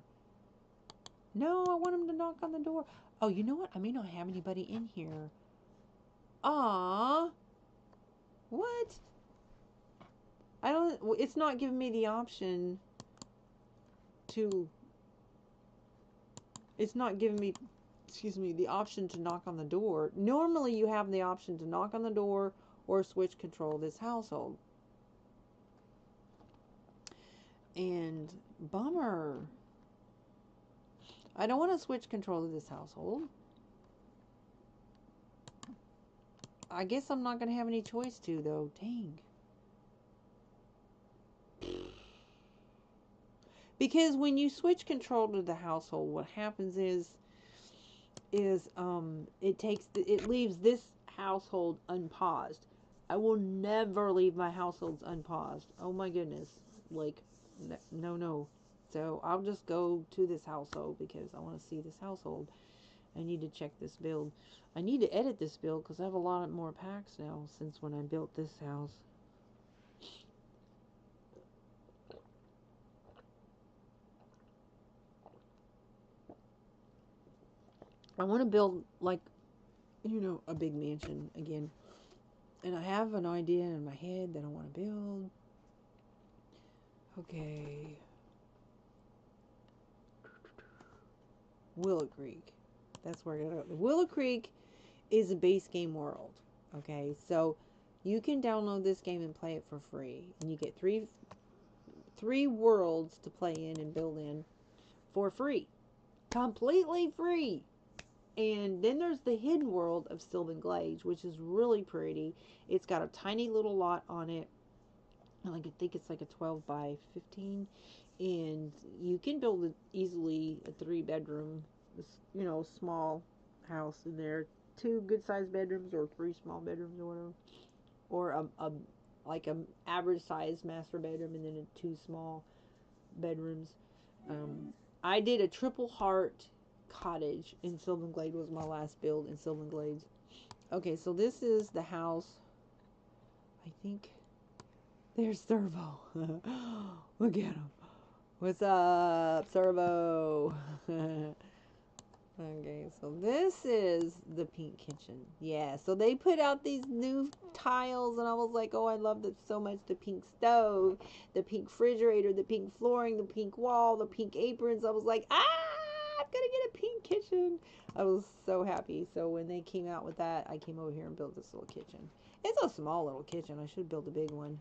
No, I want him to knock on the door. Oh, you know what? I may not have anybody in here. Ah, what? I don't. It's not giving me the option to. It's not giving me, excuse me, the option to knock on the door. Normally, you have the option to knock on the door or switch control this household. And bummer. I don't want to switch control of this household. I guess I'm not going to have any choice to, though. Dang. Because when you switch control to the household, what happens is it leaves this household unpaused. I will never leave my households unpaused. Oh my goodness. Like, no. So I'll just go to this household because I want to see this household. I need to check this build. I need to edit this build because I have a lot more packs now since when I built this house. I want to build, like, a big mansion again. And I have an idea in my head that I want to build. Okay. Willow Creek. That's where I gotta go. The Willow Creek is a base game world. Okay, so you can download this game and play it for free. And you get three worlds to play in and build in for free. Completely free. And then there's the hidden world of Sylvan Glades, which is really pretty. It's got a tiny little lot on it. I think it's like a 12 by 15. And you can build easily a 3-bedroom, small house in there. 2 good-sized bedrooms or 3 small bedrooms or whatever. Or like a average-sized master bedroom and then 2 small bedrooms. I did a triple heart cottage in Sylvan Glade. Was my last build in Sylvan Glades. Okay, so this is the house. I think there's Servo. Look at him. What's up, Servo? Okay, so this is the pink kitchen. Yeah, so they put out these new tiles, and I was like, oh, I love that so much. The pink stove, the pink refrigerator, the pink flooring, the pink wall, the pink aprons. I was like, I'm gonna get a pink kitchen. I was so happy. So when they came out with that, I came over here and built this little kitchen. It's a small little kitchen. I should build a big one.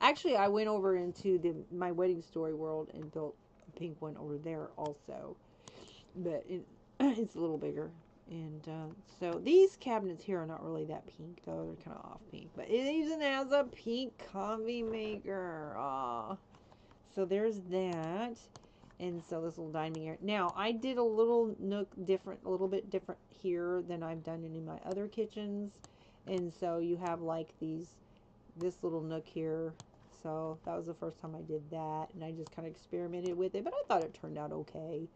Actually, I went over into my wedding story world and built a pink one over there also. But it's a little bigger. And so these cabinets here are not really that pink, though. They're kind of off pink. But it even has a pink coffee maker. Aww. So there's that. And so this little dining area. Now, I did a little nook different, a little bit different here than I've done in my other kitchens. And so you have like this little nook here. So that was the first time I did that. And I just kind of experimented with it. But I thought it turned out okay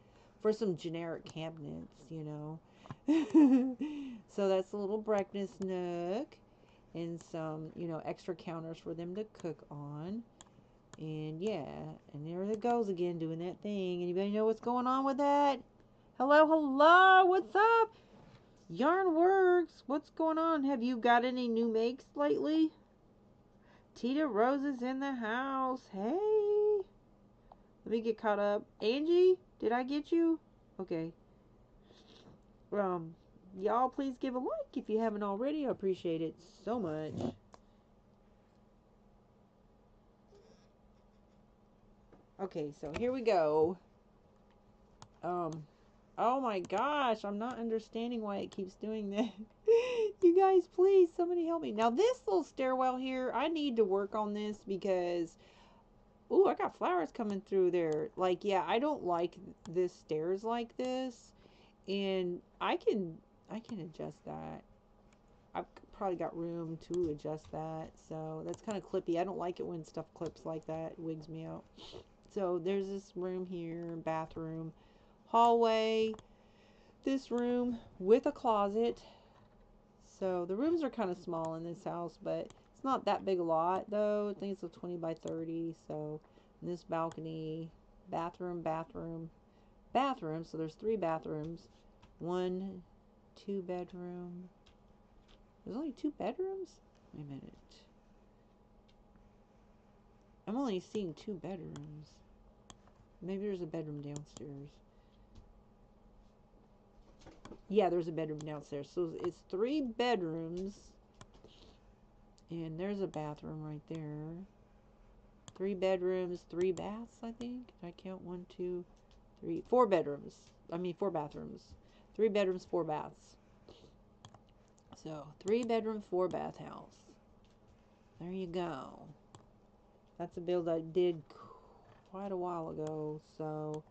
for some generic cabinets, So that's a little breakfast nook and some, you know, extra counters for them to cook on. And yeah, and there it goes again doing that thing. Anybody know what's going on with that? Hello, hello, what's up? Yarn Works, what's going on? Have you got any new makes lately? Tita Rose is in the house. Hey. Let me get caught up. Angie, did I get you? Okay. Y'all please give a like if you haven't already. I appreciate it so much. Okay, so here we go. Oh my gosh, I'm not understanding why it keeps doing that. You guys, please, somebody help me. Now this little stairwell here, I need to work on this because, ooh, I got flowers coming through there. Like, yeah, I don't like this stairs like this, and I can adjust that. I've probably got room to adjust that, so that's kind of clippy. I don't like it when stuff clips like that. It wigs me out. So there's this room here, bathroom, hallway, this room with a closet. So the rooms are kind of small in this house, but it's not that big a lot though. I think it's a 20 by 30. So this balcony, bathroom, bathroom, bathroom. So there's 3 bathrooms. 1, 2 bedroom. There's only 2 bedrooms? Wait a minute. I'm only seeing 2 bedrooms. Maybe there's a bedroom downstairs. Yeah, there's a bedroom downstairs. So it's 3 bedrooms. And there's a bathroom right there. 3 bedrooms, 3 baths, I think. Did I count 1, 2, 3, 4 bedrooms. I mean 4 bathrooms. 3 bedrooms, 4 baths. So 3 bedroom, 4 bath house. There you go. That's a build I did quite a while ago. So,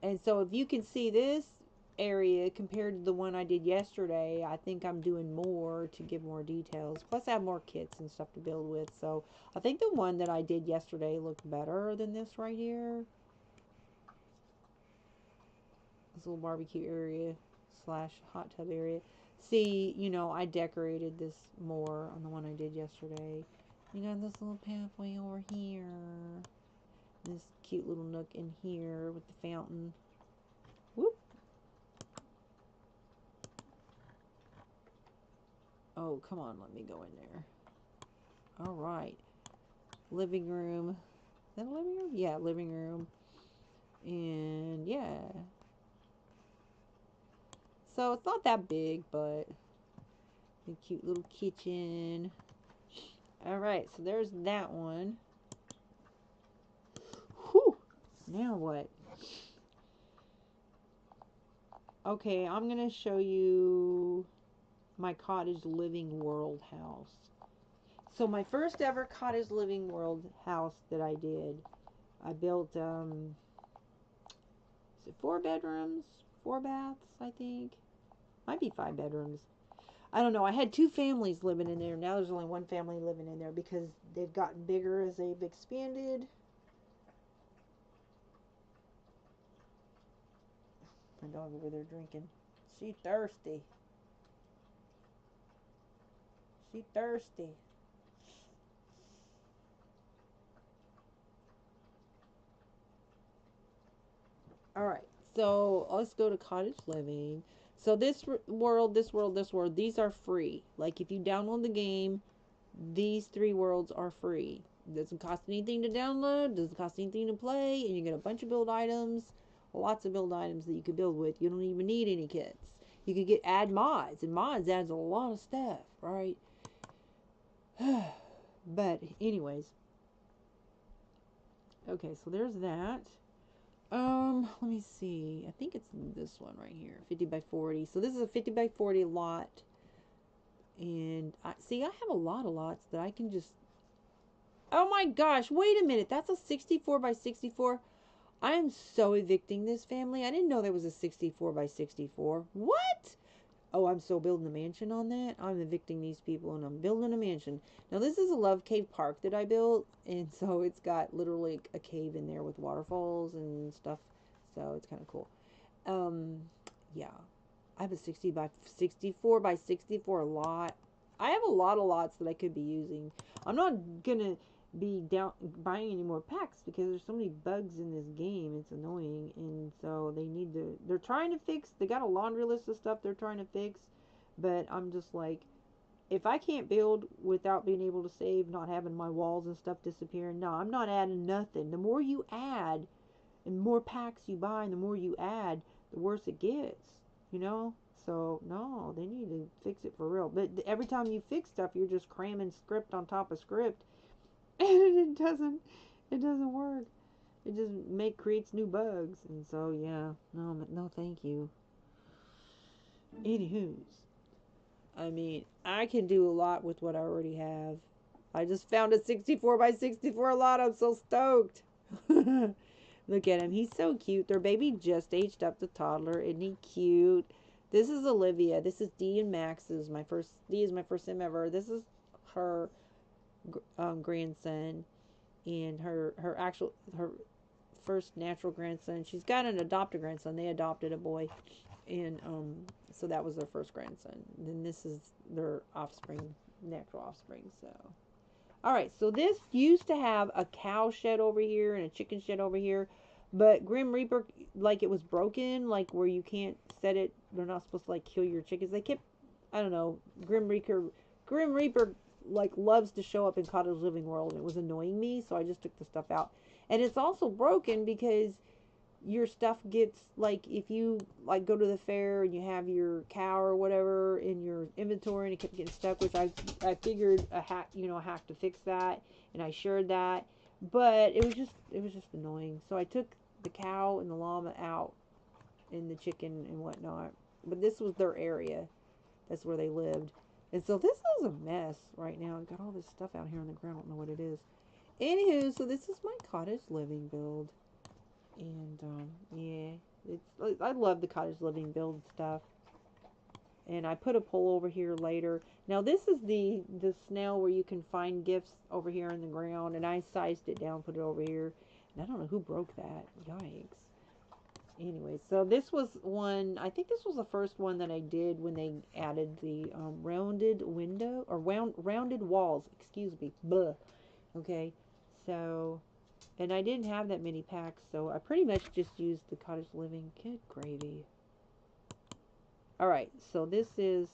and so if you can see this area compared to the one I did yesterday, I think I'm doing more to give more details. Plus I have more kits and stuff to build with. So I think the one that I did yesterday looked better than this right here. This little barbecue area slash hot tub area. See, you know, I decorated this more on the one I did yesterday. You got this little pathway over here. This cute little nook in here with the fountain. Whoop. Oh, come on, let me go in there. All right. Living room. Is that a living room? Yeah, living room. And yeah. So it's not that big, but a cute little kitchen. Alright, so there's that one. Whew. Now what? Okay, I'm going to show you my cottage living world house. So my first ever cottage living world house that I did, I built, is it 4 bedrooms? 4 baths, I think. Might be 5 bedrooms. I don't know. I had 2 families living in there. Now there's only 1 family living in there because they've gotten bigger as they've expanded. My dog over there drinking. She thirsty. She thirsty. Alright. So let's go to cottage living. So this world, this world, this world, these are free. Like if you download the game, these 3 worlds are free. It doesn't cost anything to download, doesn't cost anything to play, and you get a bunch of build items, lots of build items that you can build with. You don't even need any kits. You can add mods, and mods adds a lot of stuff, right? But anyways, okay, so there's that. Let me see. I think it's this one right here, 50 by 40. So this is a 50 by 40 lot. And I have a lot of lots that I can just... Oh my gosh, wait a minute. That's a 64 by 64. I am so evicting this family. I didn't know there was a 64 by 64. What? Oh, I'm so building a mansion on that. I'm evicting these people and I'm building a mansion. Now this is a love cave park that I built. And so it's got literally a cave in there with waterfalls and stuff. So it's kind of cool. Yeah. I have a 60 by 64 by 64 lot. I have a lot of lots that I could be using. I'm not gonna be down buying any more packs because there's so many bugs in this game. It's annoying, and so they need to. They're trying to fix. They got a laundry list of stuff they're trying to fix, but I'm just like, if I can't build without being able to save, not having my walls and stuff disappearing, no, I'm not adding nothing. The more you add, and the more packs you buy, and the more you add, the worse it gets. You know? So no, they need to fix it for real. But every time you fix stuff, you're just cramming script on top of script, and it doesn't work. It just creates new bugs, and so yeah, no, thank you. Anywho's, I mean, I can do a lot with what I already have. I just found a 64 by 64 lot. I'm so stoked. Look at him. He's so cute. Their baby just aged up to toddler. Isn't he cute? This is Olivia. This is D and Max's. D is my first sim ever. This is her grandson, and her first natural grandson. She's got an adopted grandson. They adopted a boy, and so that was their first grandson. And then this is their offspring, natural offspring. So, all right. So this used to have a cow shed over here and a chicken shed over here, but Grim Reaper, like, it was broken, like where you can't set it. They're not supposed to like kill your chickens. They kept, I don't know, Grim Reaper like loves to show up in Cottage Living World. It was annoying me, so I just took the stuff out. And it's also broken because your stuff gets, like, if you like go to the fair and you have your cow or whatever in your inventory and it kept getting stuck, which I figured a hack to fix that, and I shared that, but it was just annoying. So I took the cow and the llama out and the chicken and whatnot, but this was their area. That's where they lived. And so this is a mess right now. I've got all this stuff out here on the ground. I don't know what it is. Anywho, so this is my cottage living build. And yeah, I love the cottage living build stuff. And I put a poll over here later. Now this is the snail where you can find gifts over here in the ground, and I sized it down, put it over here. And I don't know who broke that. Yikes. Anyway, so this was one, I think this was the first one that I did when they added the rounded window, or rounded walls, excuse me. Blah. Okay, so, and I didn't have that many packs, so I pretty much just used the cottage living. Good gravy. Alright, so this is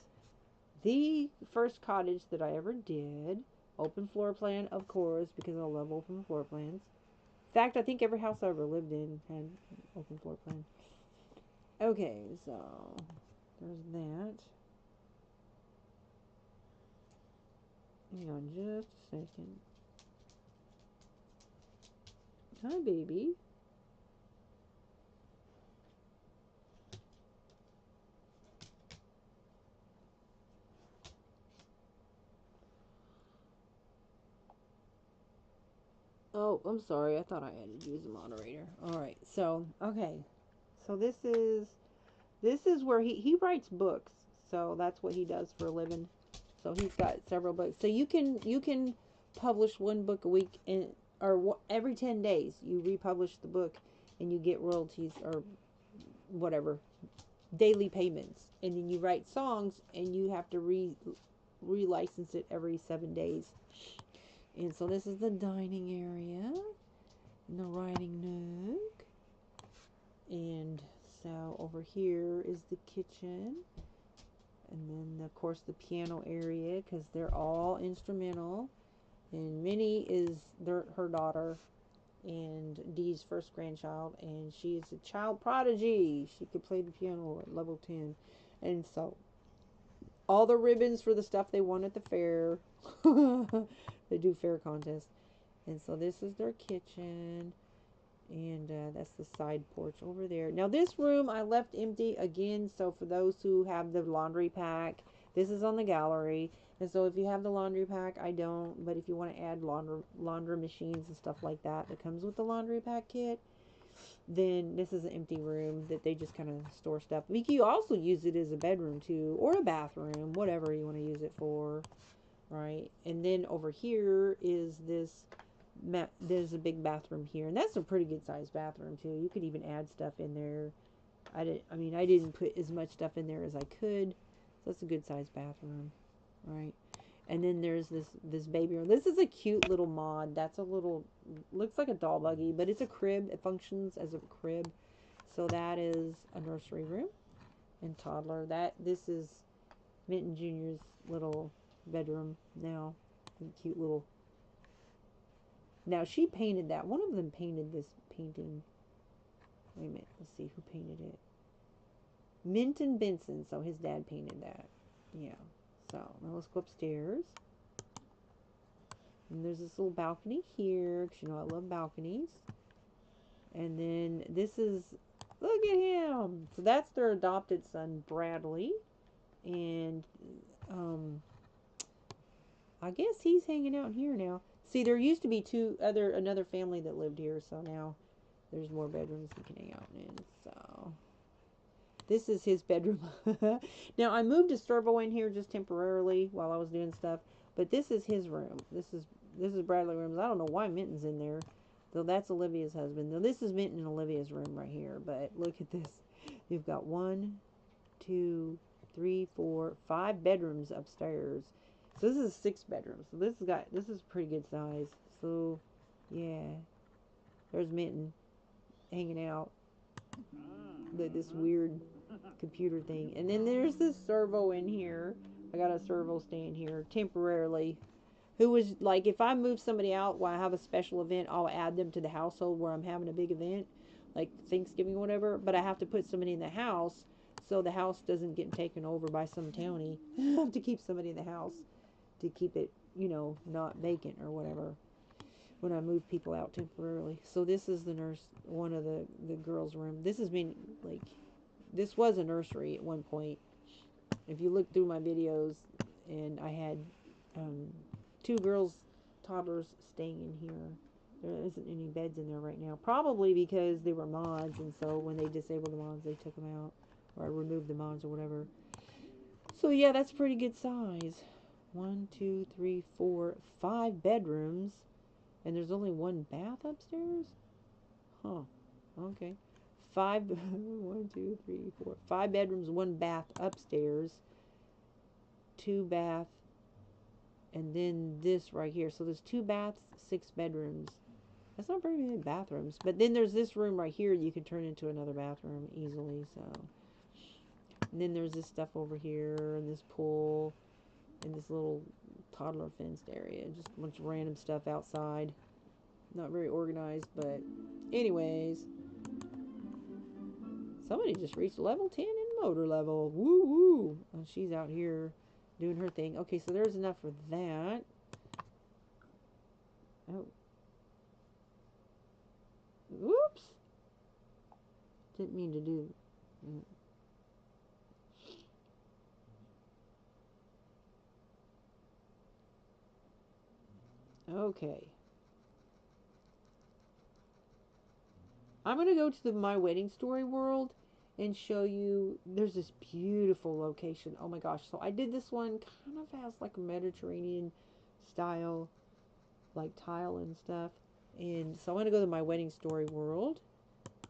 the first cottage that I ever did. Open floor plan, of course, because I love open floor plans. In fact, I think every house I ever lived in had open floor plan. Okay, so there's that. Hang on just a second. Hi, baby. Oh, I'm sorry. I thought I had to use a moderator. All right. So, okay. So this is where he writes books. So that's what he does for a living. So he's got several books. So you can publish one book a week, or every 10 days you republish the book and you get royalties or whatever, daily payments. And then you write songs and you have to relicense it every 7 days. And so this is the dining area and the writing nook. And so over here is the kitchen. And then, of course, the piano area, because they're all instrumental. And Minnie is her daughter and Dee's first grandchild. And she is a child prodigy. She could play the piano at level 10. And so all the ribbons for the stuff they won at the fair. They do fair contests. And so this is their kitchen. And that's the side porch over there. Now this room I left empty again. So for those who have the laundry pack, this is on the gallery. And so if you have the laundry pack, I don't. But if you want to add laundry machines and stuff like that comes with the laundry pack kit, then this is an empty room that they just kind of store stuff. You can also use it as a bedroom too, or a bathroom, whatever you want to use it for. Right, and then over here is there's a big bathroom here, and that's a pretty good sized bathroom too. You could even add stuff in there. I didn't put as much stuff in there as I could. So that's a good sized bathroom, right? And then there's this baby room. This is a cute little mod. That's a little, looks like a doll buggy, but it's a crib. It functions as a crib. So that is a nursery room and toddler. This is Minton Jr.'s little bedroom now. Cute little. Now she painted that. One of them painted this painting. Wait a minute. Let's see who painted it. Minton Benson. So his dad painted that. Yeah. So now let's go upstairs. And there's this little balcony here, because you know I love balconies. And then this is, look at him. So that's their adopted son, Bradley. And I guess he's hanging out here now. See, there used to be another family that lived here, so now there's more bedrooms he can hang out in. So this is his bedroom. Now I moved a servo in here just temporarily while I was doing stuff, but this is his room. This is Bradley's room. I don't know why Minton's in there. So that's Olivia's husband. Now this is Minton and Olivia's room right here. But look at this. You've got 1, 2, 3, 4, 5 bedrooms upstairs. So this is 6 bedrooms. So this is pretty good size. So yeah, there's Minton hanging out. This weird computer thing. And then there's this servo in here. I got a servo stand here temporarily. Who was like, if I move somebody out while I have a special event, I'll add them to the household where I'm having a big event, like Thanksgiving or whatever. But I have to put somebody in the house so the house doesn't get taken over by some townie. I have to keep somebody in the house to keep it, you know, not vacant or whatever when I move people out temporarily. So this is the one of the girls' room. This has been like, this was a nursery at one point. If you look through my videos, and I had 2 girls, toddlers staying in here. There isn't any beds in there right now. Probably because they were mods, and so when they disabled the mods, they took them out. Or I removed the mods or whatever. So yeah, that's pretty good size. 1, 2, 3, 4, 5 bedrooms. And there's only 1 bath upstairs? Huh. Okay. 5, 1, 2, 3, 4, 5 bedrooms, 1 bath upstairs. 2 bath. And then this right here. So there's 2 baths, 6 bedrooms. That's not very many bathrooms. But then there's this room right here you can turn into another bathroom easily. So, and then there's this stuff over here, and this pool, and this little toddler fenced area. Just a bunch of random stuff outside. Not very organized, but anyways. Somebody just reached level 10 in motor level. Woo woo. And she's out here doing her thing. Okay, so there's enough for that. Oh. Whoops. Didn't mean to do. Okay. I'm going to go to the My Wedding Story world and show you. There's this beautiful location. Oh my gosh. So I did this one kind of has like a Mediterranean style, like tile and stuff. And so I'm going to go to My Wedding Story world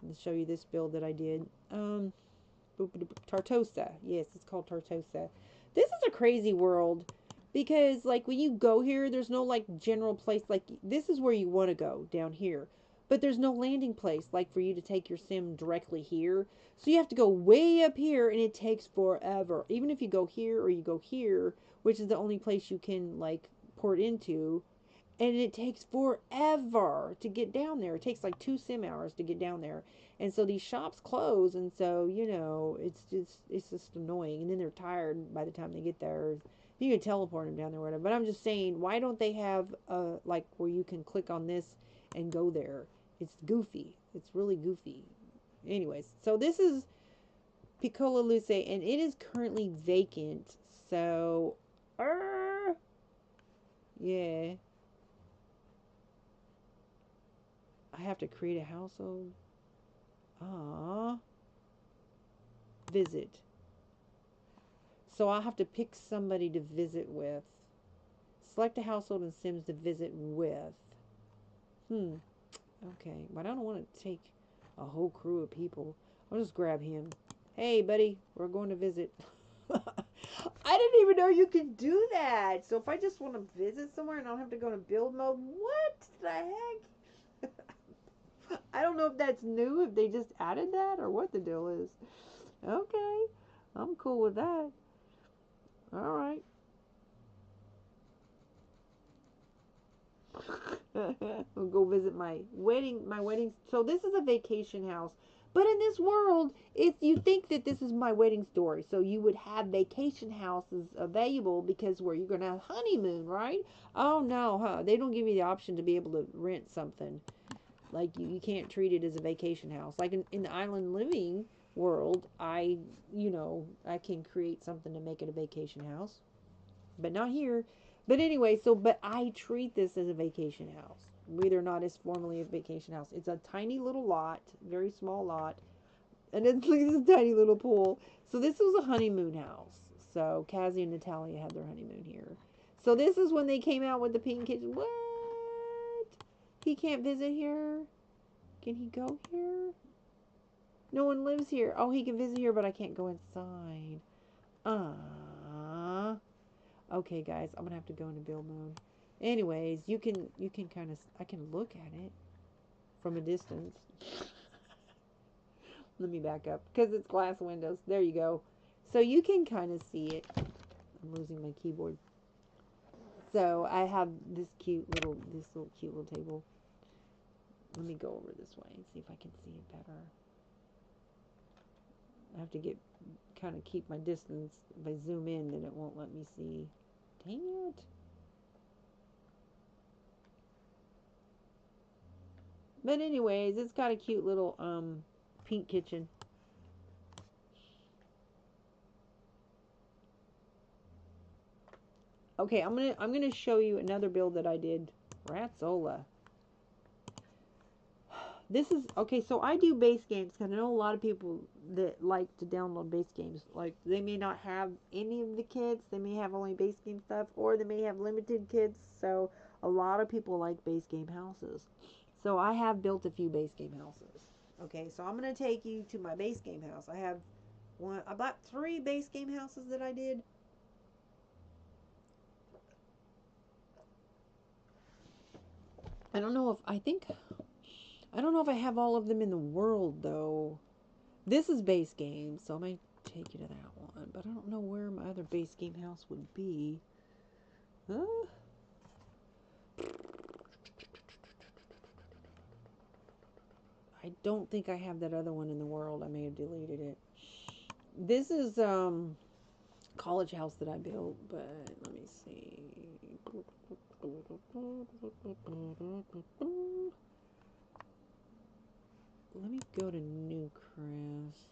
and show you this build that I did. Tartosa. Yes, it's called Tartosa. This is a crazy world because like when you go here, there's no like general place. Like this is where you want to go down here. But there's no landing place like for you to take your sim directly here. So you have to go way up here and it takes forever. Even if you go here or you go here, which is the only place you can like port into, and it takes forever to get down there. It takes like 2 sim hours to get down there. And so these shops close, and so, you know, it's just annoying. And then they're tired by the time they get there. You can teleport them down there or whatever. But I'm just saying, why don't they have like where you can click on this and go there? It's goofy. It's really goofy. Anyways, so this is Piccola Luce, and it is currently vacant. So, yeah. I have to create a household. Visit. So I'll have to pick somebody to visit with. Select a household and Sims to visit with. Okay, but I don't want to take a whole crew of people. I'll just grab him. Hey, buddy, we're going to visit. I didn't even know you could do that. So if I just want to visit somewhere and I don't have to go to build mode, what the heck? I don't know if that's new, if they just added that or what the deal is. Okay, I'm cool with that. All right. We'll go visit my wedding. So this is a vacation house. But in this world, if you think that this is my wedding story, so you would have vacation houses available because where you're going to have honeymoon, right? Oh no, huh? They don't give you the option to be able to rent something. Like you can't treat it as a vacation house. Like in the island living world, I can create something to make it a vacation house, but not here. But anyway, but I treat this as a vacation house, whether or not it's formally a vacation house. It's a tiny little lot, very small lot, and it's like this tiny little pool. So this was a honeymoon house. So Cassie and Natalia had their honeymoon here. So this is when they came out with the pink kitchen. What? He can't visit here? Can he go here? No one lives here. Oh, he can visit here, but I can't go inside. Okay, guys, I'm gonna have to go into build mode. Anyways, you can kind of, I can look at it from a distance. Let me back up because it's glass windows. There you go. So you can kind of see it. I'm losing my keyboard. So I have this little cute little table. Let me go over this way and see if I can see it better. I have to kind of keep my distance. If I zoom in, then it won't let me see. Dang it. But anyways, it's got a cute little pink kitchen. Okay, I'm gonna show you another build that I did. Ratzola. This is okay. So I do base games because I know a lot of people that like to download base games. Like they may not have any of the kits. They may have only base game stuff, or they may have limited kits. So a lot of people like base game houses. So I have built a few base game houses. Okay, so I'm gonna take you to my base game house. I have about 3 base game houses that I did. I don't know if I have all of them in the world though. This is base game, so I might take you to that one. But I don't know where my other base game house would be. I don't think I have that other one in the world. I may have deleted it. This is college house that I built, but let me see. Let me go to Newcrest.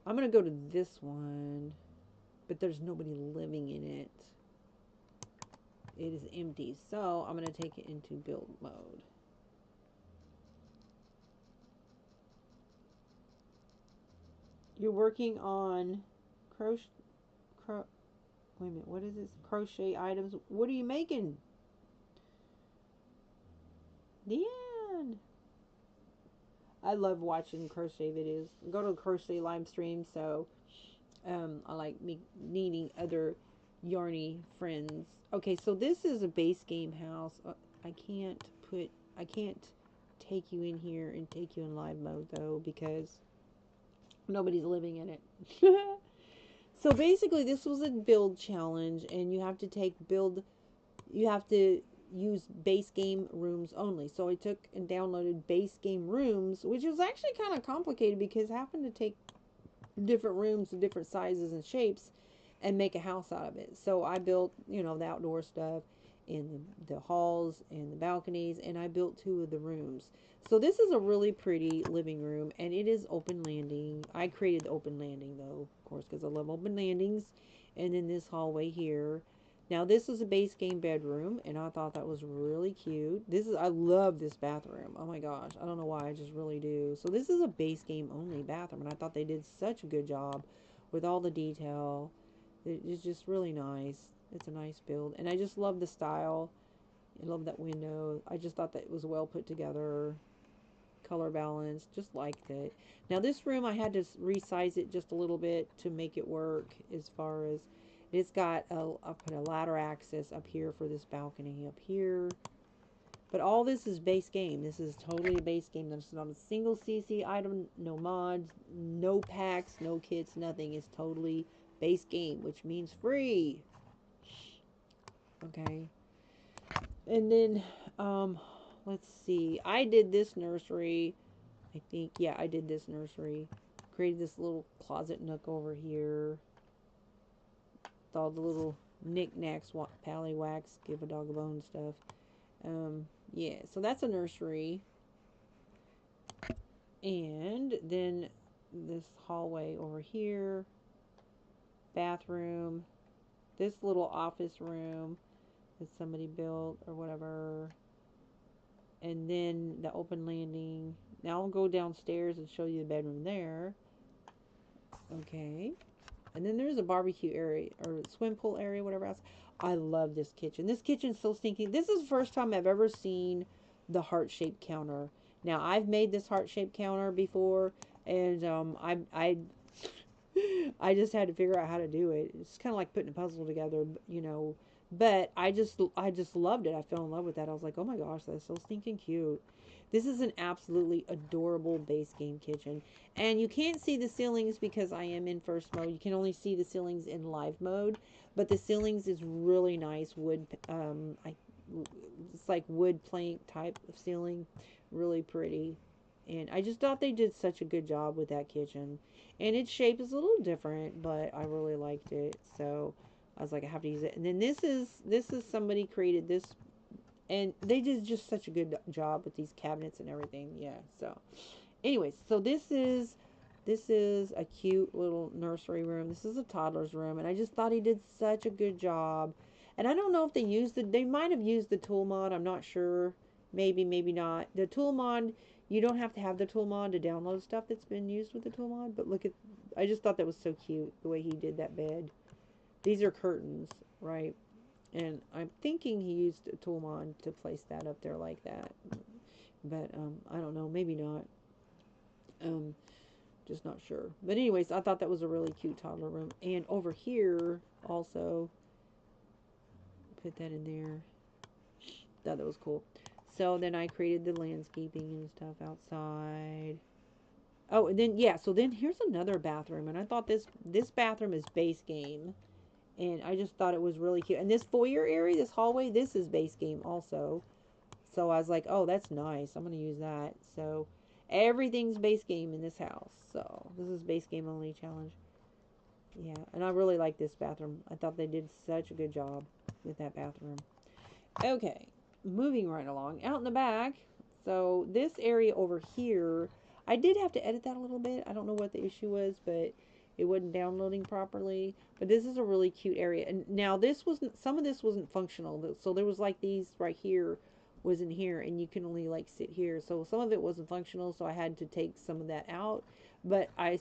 I'm going to go to this one, but there's nobody living in it. It is empty, so I'm going to take it into build mode. You're working on wait a minute, what is this? Crochet items. What are you making? Deanne. I love watching crochet videos. I go to a crochet live stream, so I like meeting other yarny friends. Okay, so this is a base game house. I can't take you in here and take you in live mode though because nobody's living in it. So basically this was a build challenge and you have to use base game rooms only. So I took and downloaded base game rooms, which was actually kind of complicated because I happened to take different rooms of different sizes and shapes and make a house out of it. So I built, the outdoor stuff in the halls and the balconies, and I built 2 of the rooms. So this is a really pretty living room, and it is open landing. I created the open landing though, of course, because I love open landings. And then this hallway here. Now this is a base game bedroom, and I thought that was really cute. I love this bathroom. Oh my gosh, I don't know why, I just really do. So this is a base game only bathroom, and I thought they did such a good job with all the detail. It's just really nice. It's a nice build, and I just love the style. I love that window. I just thought that it was well put together. color balance. Just liked it. Now this room I had to resize it just a little bit to make it work. As far as it's got I put a ladder access up here for this balcony up here. But all this is base game. This is totally a base game. There's not a single CC item, no mods, no packs, no kits, nothing. It's totally base game, which means free. Okay. And then, let's see. I did this nursery. I think, yeah, I did this nursery. Created this little closet nook over here. With all the little knickknacks, pallywhacks, give a dog a bone stuff. Yeah, so that's a nursery. And then this hallway over here. Bathroom. This little office room that somebody built or whatever. And then the open landing. Now I'll go downstairs and show you the bedroom there. Okay. And then there's a barbecue area or swim pool area, whatever else. I love this kitchen. This kitchen's so stinky. This is the first time I've ever seen the heart-shaped counter. Now, I've made this heart-shaped counter before, and I just had to figure out how to do it. It's kind of like putting a puzzle together, you know. But I just loved it. I fell in love with that. I was like, oh my gosh, that's so stinking cute. This is an absolutely adorable base game kitchen. And you can't see the ceilings because I am in first mode. You can only see the ceilings in live mode. But the ceilings is really nice wood. It's like wood plank type of ceiling. Really pretty. And I just thought they did such a good job with that kitchen. And its shape is a little different, but I really liked it. So I was like, I have to use it. And then this is somebody created this. And they did just such a good job with these cabinets and everything. Yeah, so anyways, so this is a cute little nursery room. This is a toddler's room, and I just thought he did such a good job. And I don't know if they might have used the tool mod. I'm not sure. Maybe, maybe not. The tool mod, you don't have to have the tool mod to download stuff that's been used with the tool mod. But look at, I just thought that was so cute, the way he did that bed. These are curtains, right? And I'm thinking he used a tool mod to place that up there like that. But, I don't know. Maybe not. Just not sure. But anyways, I thought that was a really cute toddler room. And over here, also, put that in there. Thought that was cool. So then I created the landscaping and stuff outside. Oh, and then, yeah, so then here's another bathroom. And I thought this bathroom is base game. And I just thought it was really cute. And this foyer area, this hallway, this is base game also. So I was like, oh, that's nice. I'm going to use that. So everything's base game in this house. So this is base game only challenge. Yeah, and I really like this bathroom. I thought they did such a good job with that bathroom. Okay, moving right along. Out in the back, so this area over here, I did have to edit that a little bit. I don't know what the issue was, but it wasn't downloading properly. But this is a really cute area. And now this wasn't, some of this wasn't functional. So there was like these right here wasn't here, and you can only like sit here. So some of it wasn't functional, so I had to take some of that out. But I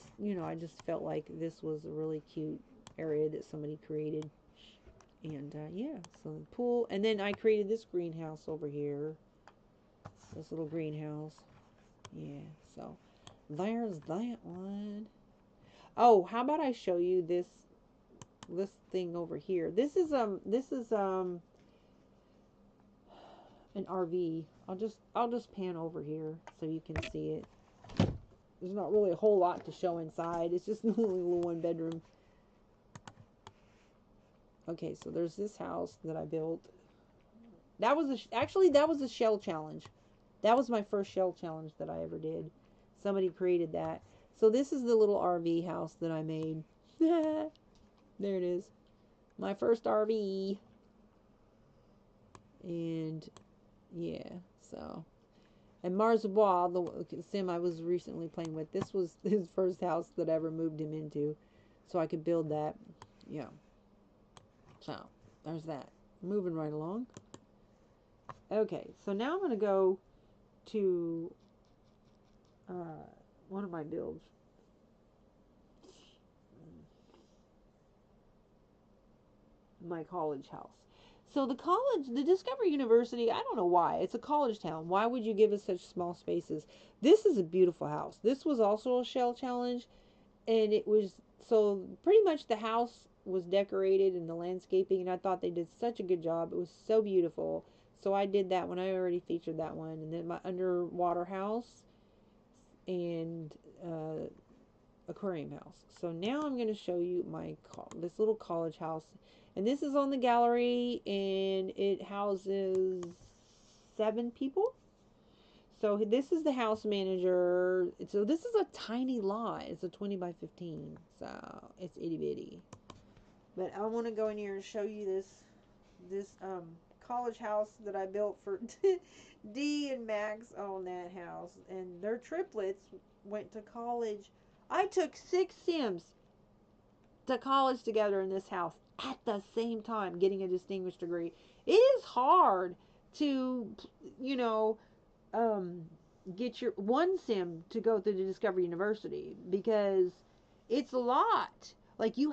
just felt like this was a really cute area that somebody created. And yeah, so the pool. And then I created this greenhouse over here. This little greenhouse. Yeah, so there's that one. Oh, how about I show you this thing over here? This is an RV. I'll just pan over here so you can see it. There's not really a whole lot to show inside. It's just a little one bedroom. Okay, so there's this house that I built. That was actually that was a shell challenge. That was my first shell challenge that I ever did. Somebody created that. So this is the little RV house that I made. There it is. My first RV. And yeah, so. And Marzabois, the sim I was recently playing with, this was his first house that I ever moved him into. So I could build that. Yeah. So, there's that. Moving right along. Okay, so now I'm going to go to one of my builds. My college house. So the college, the Discovery University, I don't know why. It's a college town. Why would you give us such small spaces? This is a beautiful house. This was also a shell challenge, and it was so pretty much the house was decorated and the landscaping, and I thought they did such a good job. It was so beautiful. So I did that one. I already featured that one, and then my underwater house and aquarium house. So now I'm going to show you my this little college house, and this is on the gallery, and it houses 7 people. So this is the house manager. So this is a tiny lot. It's a 20 by 15, so it's itty bitty. But I want to go in here and show you this college house that I built for D and Max on that house, and their triplets went to college. I took 6 Sims to college together in this house at the same time, getting a distinguished degree. It is hard to, you know, um, get your one sim to go through the Discovery University because it's a lot. Like you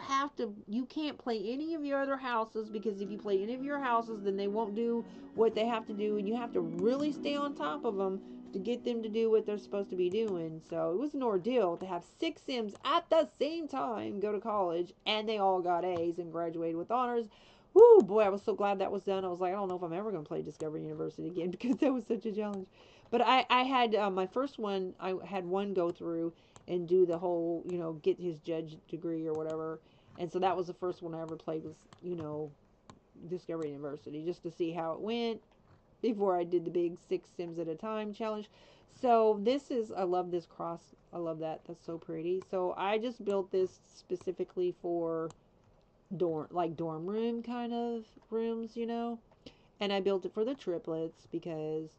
can't play any of your other houses because if you play any of your houses, then they won't do what they have to do, and you have to really stay on top of them to get them to do what they're supposed to be doing. So it was an ordeal to have 6 Sims at the same time go to college, and they all got A's and graduated with honors. Whoo, boy, I was so glad that was done. I was like, I don't know if I'm ever going to play Discovery University again because that was such a challenge. But I had my first one, I had one go through and do the whole, get his judge degree or whatever. And so that was the first one I ever played was, Discovery University, just to see how it went before I did the big 6 Sims at a time challenge. So this is, I love this cross. I love that. That's so pretty. So I just built this specifically for dorm room kind of rooms, and I built it for the triplets because,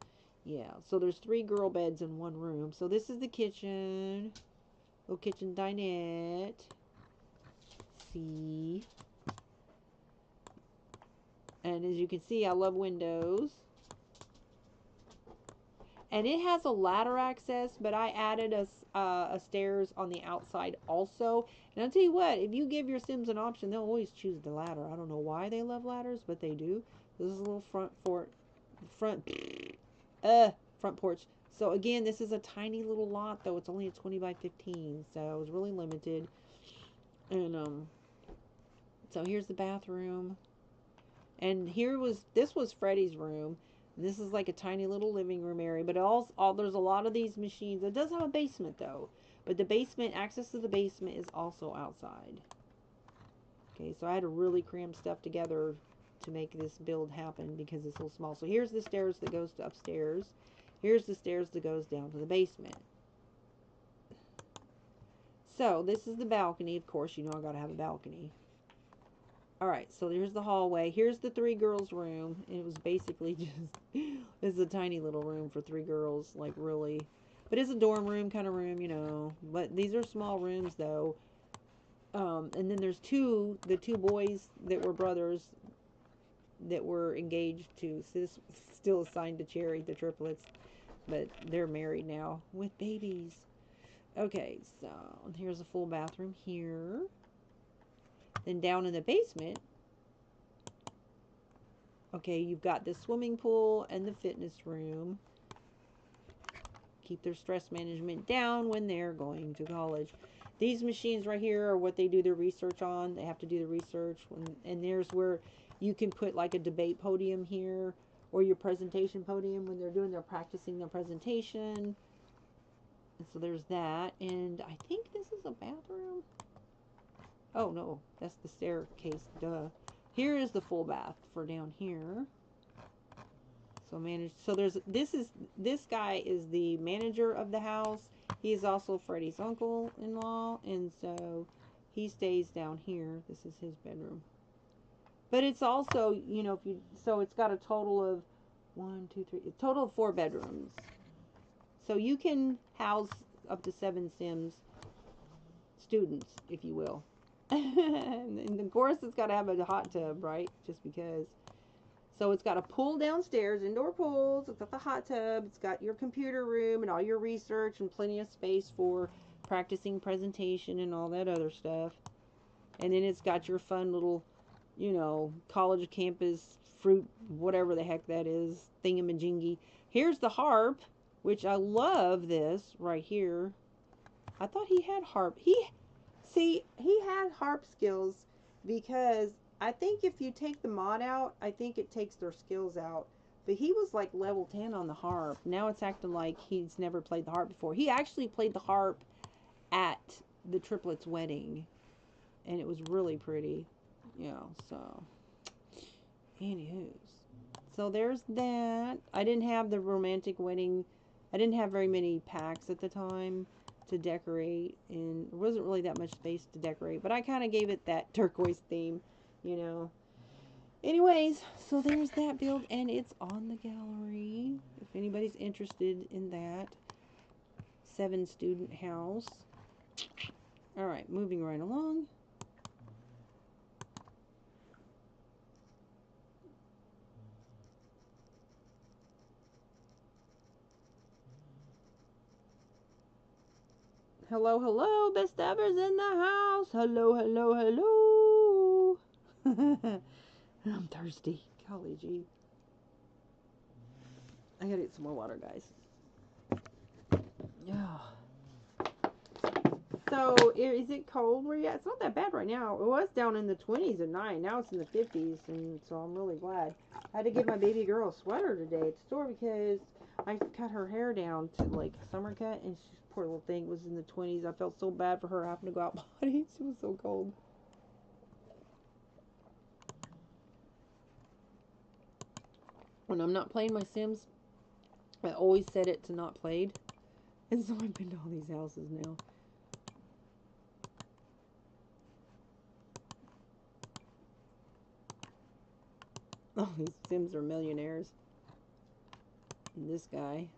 yeah. So there's 3 girl beds in one room. So this is the kitchen. Little kitchen dinette. See? And as you can see, I love windows. And it has a ladder access, but I added a stairs on the outside also. And I'll tell you what, if you give your Sims an option, they'll always choose the ladder. I don't know why they love ladders, but they do. This is a little front porch. So again, this is a tiny little lot, though. It's only a 20 by 15, so it was really limited. And so here's the bathroom. And this was Freddie's room. This is like a tiny little living room area, but there's a lot of these machines. It does have a basement though, but the basement, access to the basement is also outside. Okay, so I had to really cram stuff together to make this build happen because it's so small. So here's the stairs that goes to upstairs. Here's the stairs that goes down to the basement. So this is the balcony. Of course, I gotta have a balcony. Alright, so here's the hallway. Here's the 3 girls' room. It was basically just, it's a tiny little room for 3 girls, like really. But it's a dorm room kind of room, But these are small rooms, though. And then there's the 2 boys that were brothers that were engaged to. So this is still assigned to Cherry, the triplets. But they're married now with babies. Okay, so here's a full bathroom here. Then down in the basement, okay, you've got the swimming pool and the fitness room. Keep their stress management down when they're going to college. These machines right here are what they do their research on. They have to do the research. And there's where you can put like a debate podium here or your presentation podium when they're practicing their presentation. And so there's that. And I think this is a bathroom. Oh, no, that's the staircase, duh. Here is the full bath for down here. So this guy is the manager of the house. He is also Freddie's uncle-in-law, and so he stays down here. This is his bedroom. But it's also, so it's got a total of a total of 4 bedrooms. So you can house up to 7 Sims, students, if you will. And of course it's got to have a hot tub, right? Just because. So it's got a pool downstairs, indoor pools. It's got the hot tub. It's got your computer room and all your research and plenty of space for practicing presentation and all that other stuff. And then it's got your fun little, college campus fruit, whatever the heck that is, thingamajingy. Here's the harp, which I love this right here. I thought he had harp. He had harp skills because I think if you take the mod out, I think it takes their skills out. But he was like level 10 on the harp. Now it's acting like he's never played the harp before. He actually played the harp at the triplets' wedding. And it was really pretty. You know, so. Anywho. So there's that. I didn't have the romantic wedding. I didn't have very many packs at the time to decorate, and there wasn't really that much space to decorate, but I kind of gave it that turquoise theme, you know. Anyways, so there's that build, and it's on the gallery if anybody's interested in that 7-student house. All right, moving right along. Hello, hello, best evers in the house. Hello, hello, hello. I'm thirsty. Golly gee. I gotta get some more water, guys. Yeah. So, is it cold where you at? It's not that bad right now. It was down in the 20s at night. Now it's in the 50s, and so I'm really glad. I had to give my baby girl a sweater today at the store because I cut her hair down to like a summer cut, and she, poor little thing, was in the 20s. I felt so bad for her having to go out body. She was so cold. When I'm not playing my Sims, I always set it to not played. And so I've been to all these houses now. Oh, these Sims are millionaires. And this guy.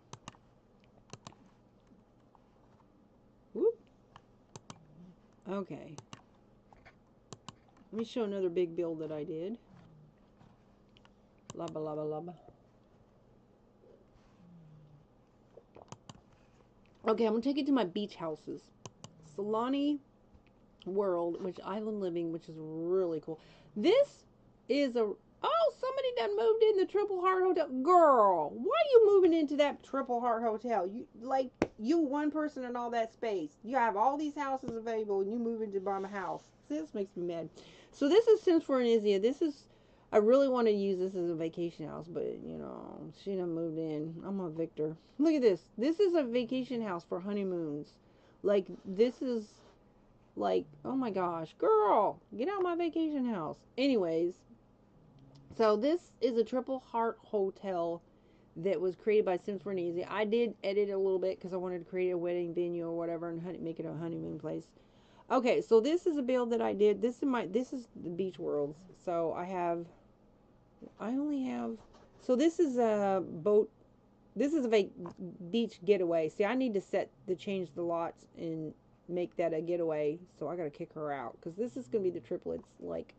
Whoop. Okay. Let me show another big build that I did. Lubba, lubba, lubba. Okay, I'm going to take it to my beach houses. Solani World, which Island Living, which is really cool. This is a... Oh, somebody done moved in the Triple Heart Hotel. Girl, why are you moving into that Triple Heart Hotel? You one person in all that space. You have all these houses available, and you move into my house. This makes me mad. So this is Sims for Anizia. This is... I really want to use this as a vacation house, but, you know, she done moved in. I'm a victor. Look at this. This is a vacation house for honeymoons. Like, this is, like, oh my gosh. Girl, get out of my vacation house. Anyways, so this is a Triple Heart Hotel that was created by Sims for Anizia. I did edit it a little bit because I wanted to create a wedding venue or whatever and make it a honeymoon place. Okay, so this is a build that I did. This is the beach worlds. So so this is a boat. This is a beach getaway. See, I need to change the lots and make that a getaway. So I got to kick her out because this is going to be the triplets. Like,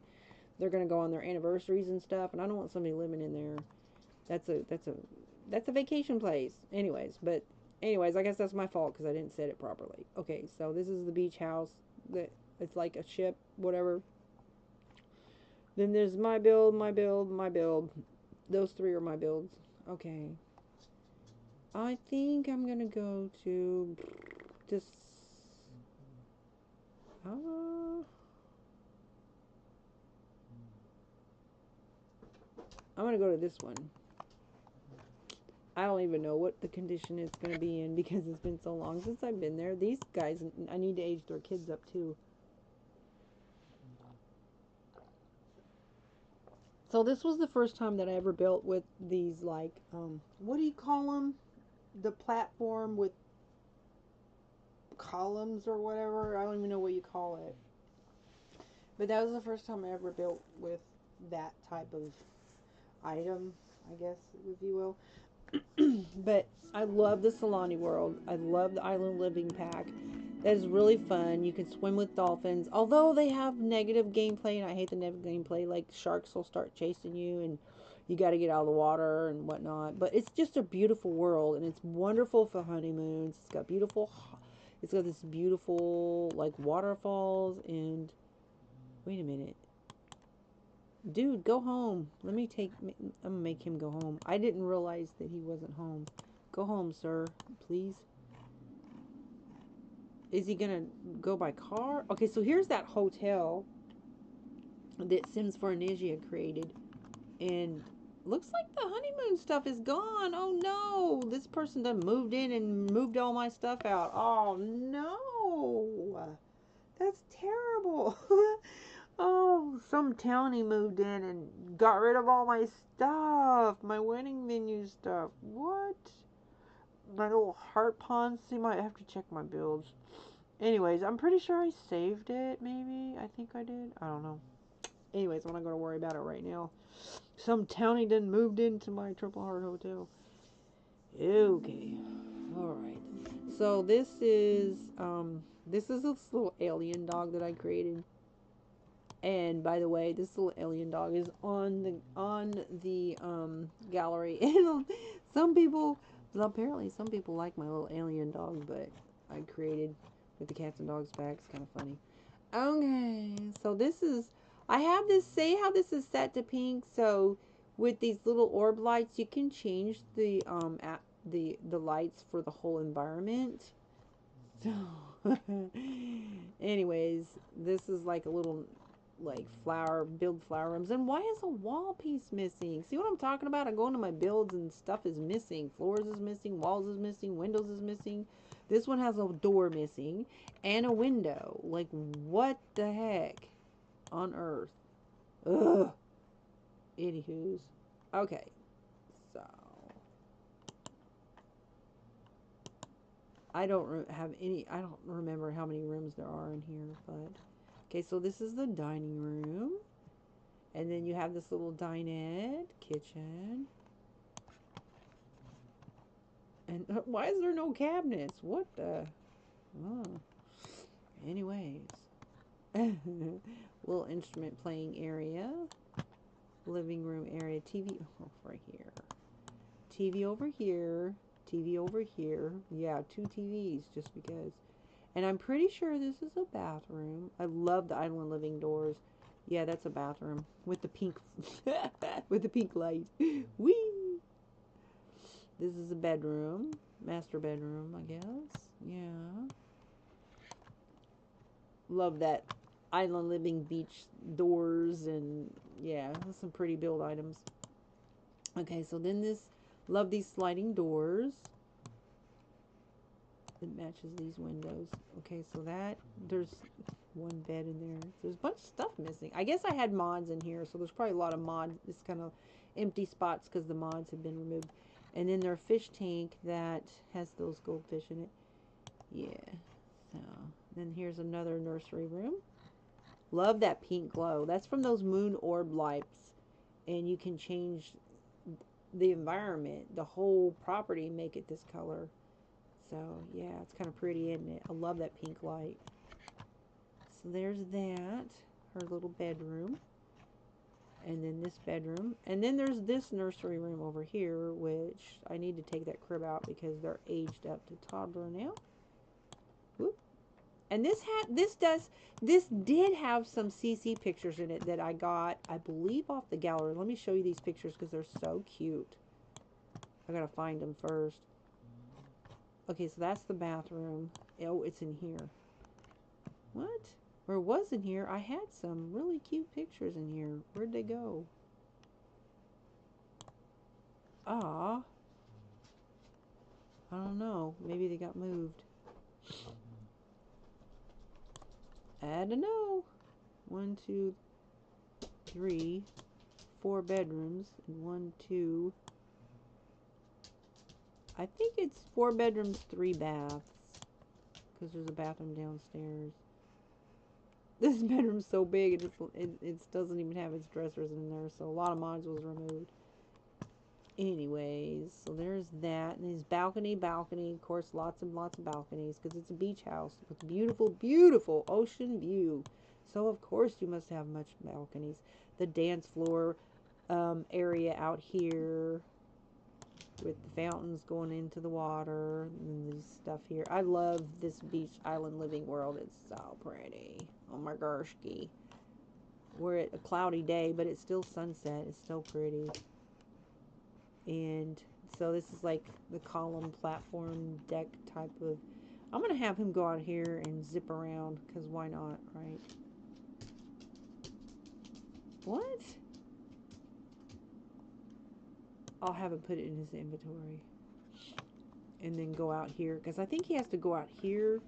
they're going to go on their anniversaries and stuff, and I don't want somebody living in there. That's a vacation place. Anyways, I guess that's my fault because I didn't set it properly. Okay, so this is the beach house. It's like a ship, whatever. Then there's my build, my build, my build. Those three are my builds. Okay. I think I'm gonna go to this. I'm gonna go to this one. I don't even know what the condition it's gonna be in because it's been so long since I've been there. These guys, I need to age their kids up too. So this was the first time that I ever built with these, like, what do you call them? The platform with columns or whatever. I don't even know what you call it. But that was the first time I ever built with that type of item, I guess, if you will. But I love the Solani World. I love the Island Living pack. That is really fun. You can swim with dolphins. Although they have negative gameplay, and I hate the negative gameplay, like sharks will start chasing you and you got to get out of the water and whatnot. But it's just a beautiful world, and it's wonderful for honeymoons. It's got this beautiful, like, waterfalls, and wait a minute. Dude, go home. I'm gonna make him go home. I didn't realize that he wasn't home. Go home, sir, please. Is he gonna go by car? Okay, so here's that hotel that Sims for Amnesia created. And looks like the honeymoon stuff is gone. Oh no, this person done moved in and moved all my stuff out. Oh no, that's terrible. Oh, some townie moved in and got rid of all my stuff, my wedding venue stuff. What? My little heart pond. See, might have to check my builds. Anyways, I'm pretty sure I saved it. Maybe I think I did. I don't know. Anyways, I'm not gonna worry about it right now. Some townie done moved into my Triple Heart Hotel. Okay. Alright. So this is this little alien dog that I created. And by the way, this little alien dog is on the gallery. And some people apparently some people like my little alien dog, but I created with the cats and dogs back. It's kind of funny. Okay, so this is, I have this, say how this is set to pink. So with these little orb lights, you can change the the lights for the whole environment. So anyways, this is like a little like build flower rooms. And why is a wall piece missing? See what I'm talking about? I go into my builds and stuff is missing. Floors is missing, walls is missing, windows is missing. This one has a door missing and a window. Like, what the heck on earth? Ugh. Anywho's. Okay. So. I don't remember how many rooms there are in here, but. Okay, so this is the dining room. And then you have this little dinette, kitchen. And why is there no cabinets? What the? Oh. Anyways. Little instrument playing area. Living room area. TV over here. TV over here. TV over here. Yeah, 2 TVs just because. And I'm pretty sure this is a bathroom. I love the island living doors. Yeah, that's a bathroom with the pink with the pink light. Whee! This is a bedroom, master bedroom, I guess. Yeah. Love that island living beach doors, and yeah, some pretty build items. Okay, so then love these sliding doors. It matches these windows. Okay, so there's one bed in there. So there's a bunch of stuff missing. I guess I had mods in here, so there's probably a lot of mods. It's kind of empty spots because the mods have been removed. And then their fish tank that has those goldfish in it. Yeah. So then here's another nursery room. Love that pink glow. That's from those moon orb lights. And you can change the environment, the whole property, make it this color. So, yeah, it's kind of pretty, isn't it? I love that pink light. So, there's that. Her little bedroom. And then this bedroom. And then there's this nursery room over here, which I need to take that crib out because they're aged up to toddler now. Whoop. And this did have some CC pictures in it that I got, I believe, off the gallery. Let me show you these pictures because they're so cute. I gotta find them first. Okay, so that's the bathroom. Oh, it's in here. What? Or it was in here. I had some really cute pictures in here. Where'd they go? Ah. I don't know. Maybe they got moved. I don't know. 1, 2, 3, 4 bedrooms. And 1, 2. I think it's 4 bedrooms, 3 baths. Because there's a bathroom downstairs. This bedroom's so big, it doesn't even have its dressers in there. So a lot of mods was removed. Anyways, so there's that. And there's balcony. Of course, lots and lots of balconies. Because it's a beach house with beautiful, beautiful ocean view. So, of course, you must have much balconies. The dance floor area out here. With the fountains going into the water and this stuff here. I love this beach island living world. It's so pretty. Oh my gosh. we're at a cloudy day, but it's still sunset. It's still pretty. And so this is like the column platform deck type of. I'm going to have him go out here and zip around, because why not, right? What? I'll have him put it in his inventory. And then go out here, because I think he has to go out here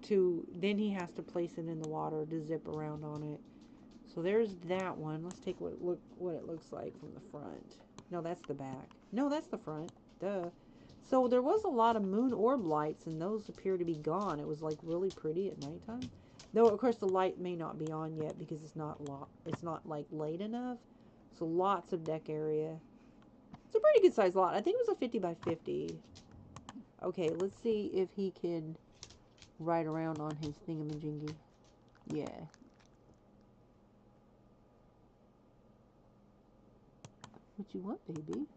to, then he has to place it in the water to zip around on it. So there's that one. Let's take what it looks like from the front. No, that's the back. No, that's the front. Duh. So there was a lot of moon orb lights, and those appear to be gone. It was like really pretty at nighttime. Though of course the light may not be on yet because it's not like late enough. So lots of deck area. It's a pretty good sized lot. I think it was a 50 by 50. Okay, let's see if he can ride around on his thingamajiggy. Yeah. What you want, baby?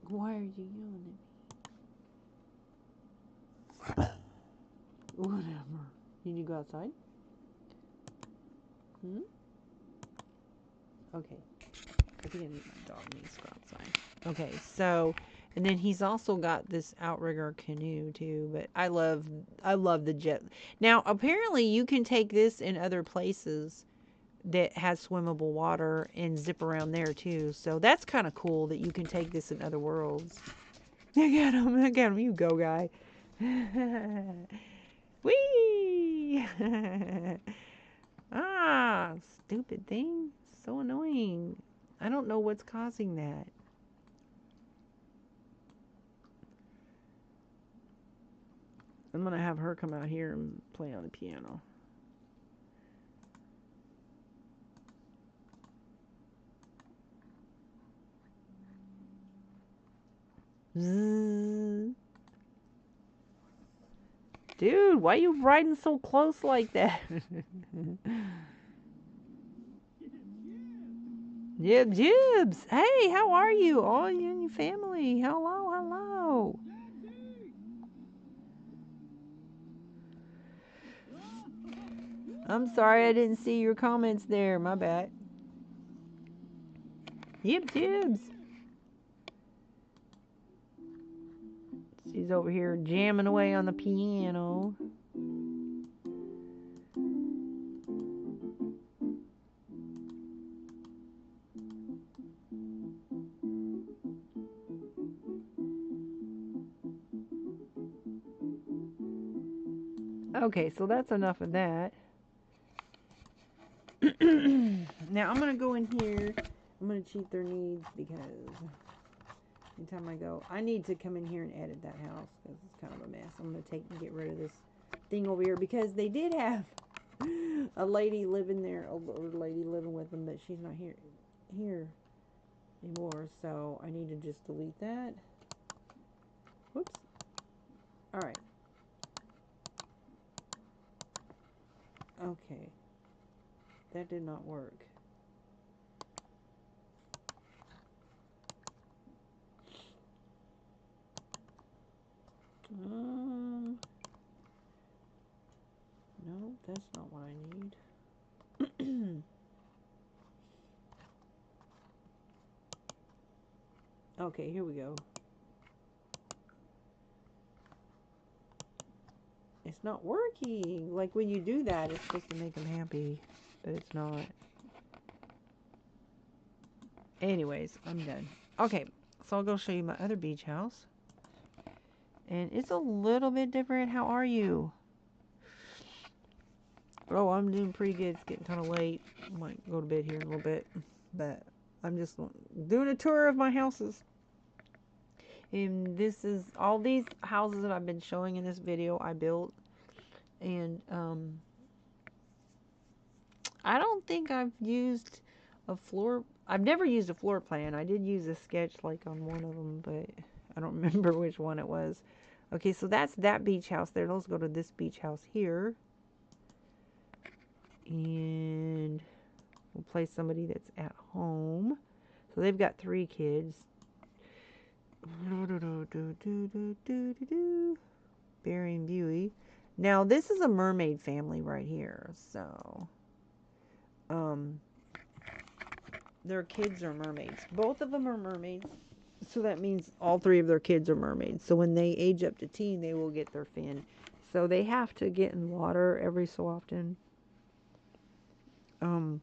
Why are you yelling at me? Whatever. You need to go outside? Okay. I think I need my dog needs to go outside. Okay, so, and then he's also got this outrigger canoe too, but I love the jet. Now, apparently you can take this in other places that has swimmable water and zip around there too. So that's kind of cool that you can take this in other worlds. Look at him, you go, guy. Whee! Ah, stupid thing. So annoying. I don't know what's causing that. I'm going to have her come out here and play on the piano. Zzz. Dude, why are you riding so close like that? Jibs. Hey, how are you? All you and your family. Hello, hello. I'm sorry I didn't see your comments there. My bad. Jibs. She's over here jamming away on the piano. Okay, so that's enough of that. Now I'm going to go in here. I'm going to cheat their needs because anytime I go, I need to come in here and edit that house because it's kind of a mess. I'm going to get rid of this thing over here because they did have a lady living there, a older lady living with them, but she's not here anymore. So I need to just delete that. Whoops. All right. Okay. That did not work. No, that's not what I need. Okay, here we go. It's not working. Like when you do that, it's supposed to make them happy, but it's not. Anyways, I'm done. Okay, so I'll go show you my other beach house. And it's a little bit different. How are you? Oh, I'm doing pretty good. It's getting kind of late. I might go to bed here in a little bit. But I'm just doing a tour of my houses. And this is all these houses that I've been showing in this video I built. And I don't think I've used a floor. I've never used a floor plan. I did use a sketch like on one of them, but I don't remember which one it was. Okay, so that's that beach house there. Let's go to this beach house here. And We'll play somebody that's at home. So they've got 3 kids. Barry and Buey. Now this is a mermaid family right here. So their kids are mermaids. Both of them are mermaids. So that means all 3 of their kids are mermaids. So when they age up to teen, they will get their fin. So they have to get in water every so often. And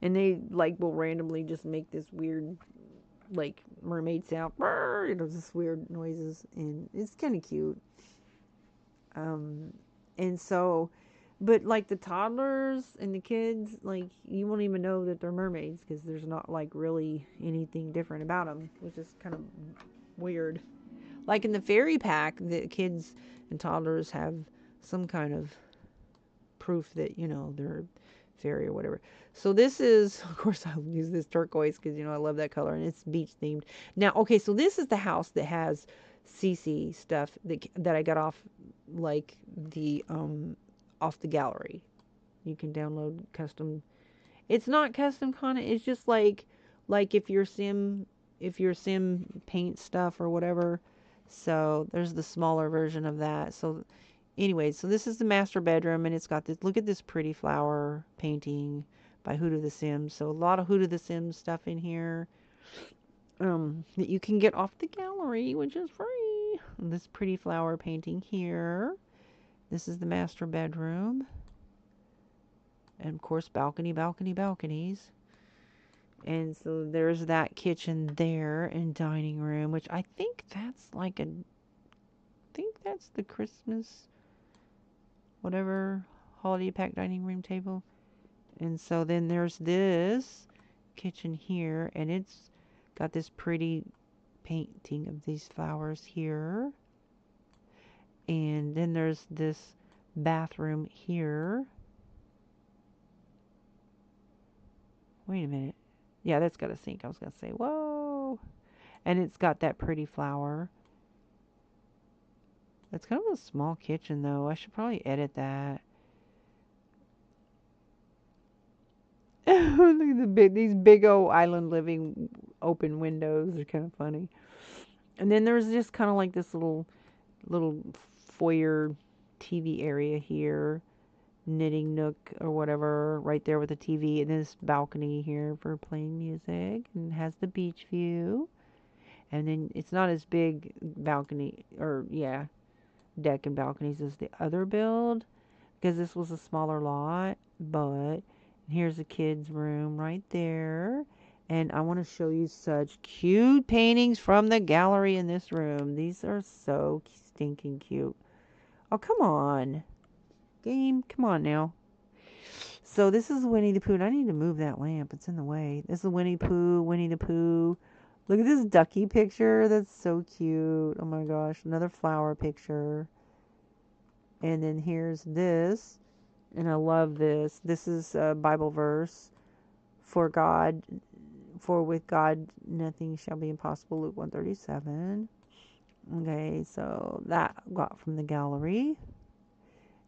they like will randomly just make this weird like mermaid sound, just weird noises, and it's kind of cute. And so, but like the toddlers and the kids, like you won't even know that they're mermaids because there's not like really anything different about them, which is kind of weird. Like in the fairy pack, the kids and toddlers have some kind of proof that they're fairy or whatever. So this is, of course, I'll use this turquoise because I love that color and it's beach themed. Now, okay, so this is the house that has CC stuff that I got off like the off the gallery. You can download custom. It's not custom content. It's just like if your sim paint stuff or whatever. So there's the smaller version of that. So anyway, so this is the master bedroom, and it's got this, look at this pretty flower painting by Who to the Sims. So a lot of Who to the Sims stuff in here that you can get off the gallery, which is free. And this pretty flower painting here. This is the master bedroom. And of course, balconies. And so there's that kitchen there and dining room, which I think that's the Christmas whatever holiday pack dining room table. And so then there's this kitchen here, and it's got this pretty painting of these flowers here. And then there's this bathroom here. Wait a minute. Yeah, that's got a sink. I was going to say, whoa. And it's got that pretty flower. It's kind of a small kitchen, though. I should probably edit that. Look at these big old island living open windows. They're kind of funny. And then there's just kind of like this little foyer TV area here. Knitting nook or whatever right there with the TV. And this balcony here for playing music. And it has the beach view. And then it's not as big balcony deck and balconies as the other build because this was a smaller lot. But here's a kid's room right there. And I want to show you such cute paintings from the gallery in this room. These are so stinking cute. Oh, come on. Game, come on now. So this is Winnie the Pooh. And I need to move that lamp. It's in the way. This is Winnie the Pooh. Look at this ducky picture. That's so cute. Oh my gosh. Another flower picture. And then here's this. And I love this. This is a Bible verse. For with God nothing shall be impossible. Luke 1:37. Okay, so that got from the gallery.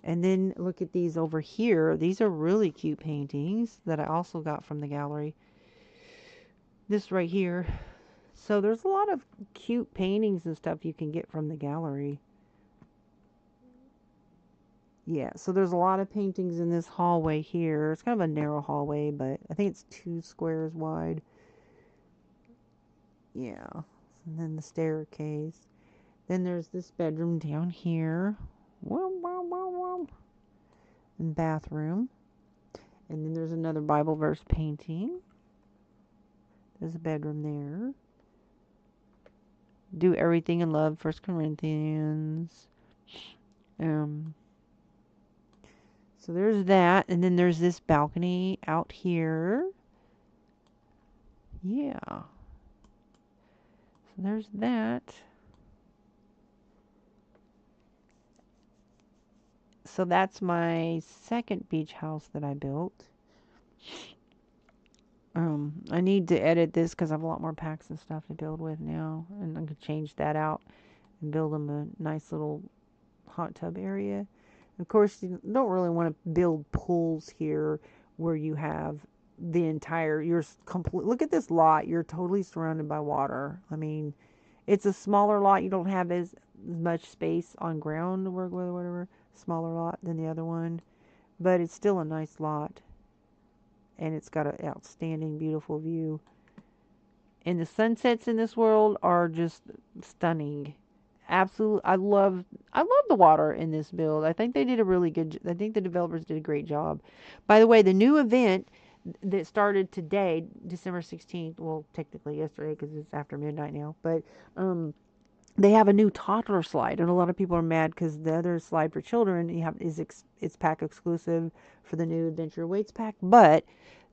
And then look at these over here. These are really cute paintings that I also got from the gallery. This right here. So there's a lot of cute paintings and stuff you can get from the gallery. Yeah, so there's a lot of paintings in this hallway here. It's kind of a narrow hallway, but I think it's 2 squares wide. Yeah. And then the staircase. Then there's this bedroom down here. And bathroom. And then there's another Bible verse painting. There's a bedroom there. Do everything in love, 1 Corinthians. So there's that. And then there's this balcony out here. Yeah. So there's that. So that's my second beach house that I built. I need to edit this because I have a lot more packs and stuff to build with now. And I could change that out and build them a nice little hot tub area. Of course, you don't really want to build pools here where you have the entire, you're complete, look at this lot, you're totally surrounded by water. I mean, it's a smaller lot, you don't have as much space on ground or whatever, smaller lot than the other one, but it's still a nice lot, and it's got an outstanding, beautiful view. And the sunsets in this world are just stunning. Absolutely, I love the water in this build. I think they did a really good. I think the developers did a great job. By the way, the new event that started today, December 16th. Well, technically yesterday because it's after midnight now. But they have a new toddler slide, and a lot of people are mad because the other slide for children it's pack exclusive for the new Adventure Awaits pack, but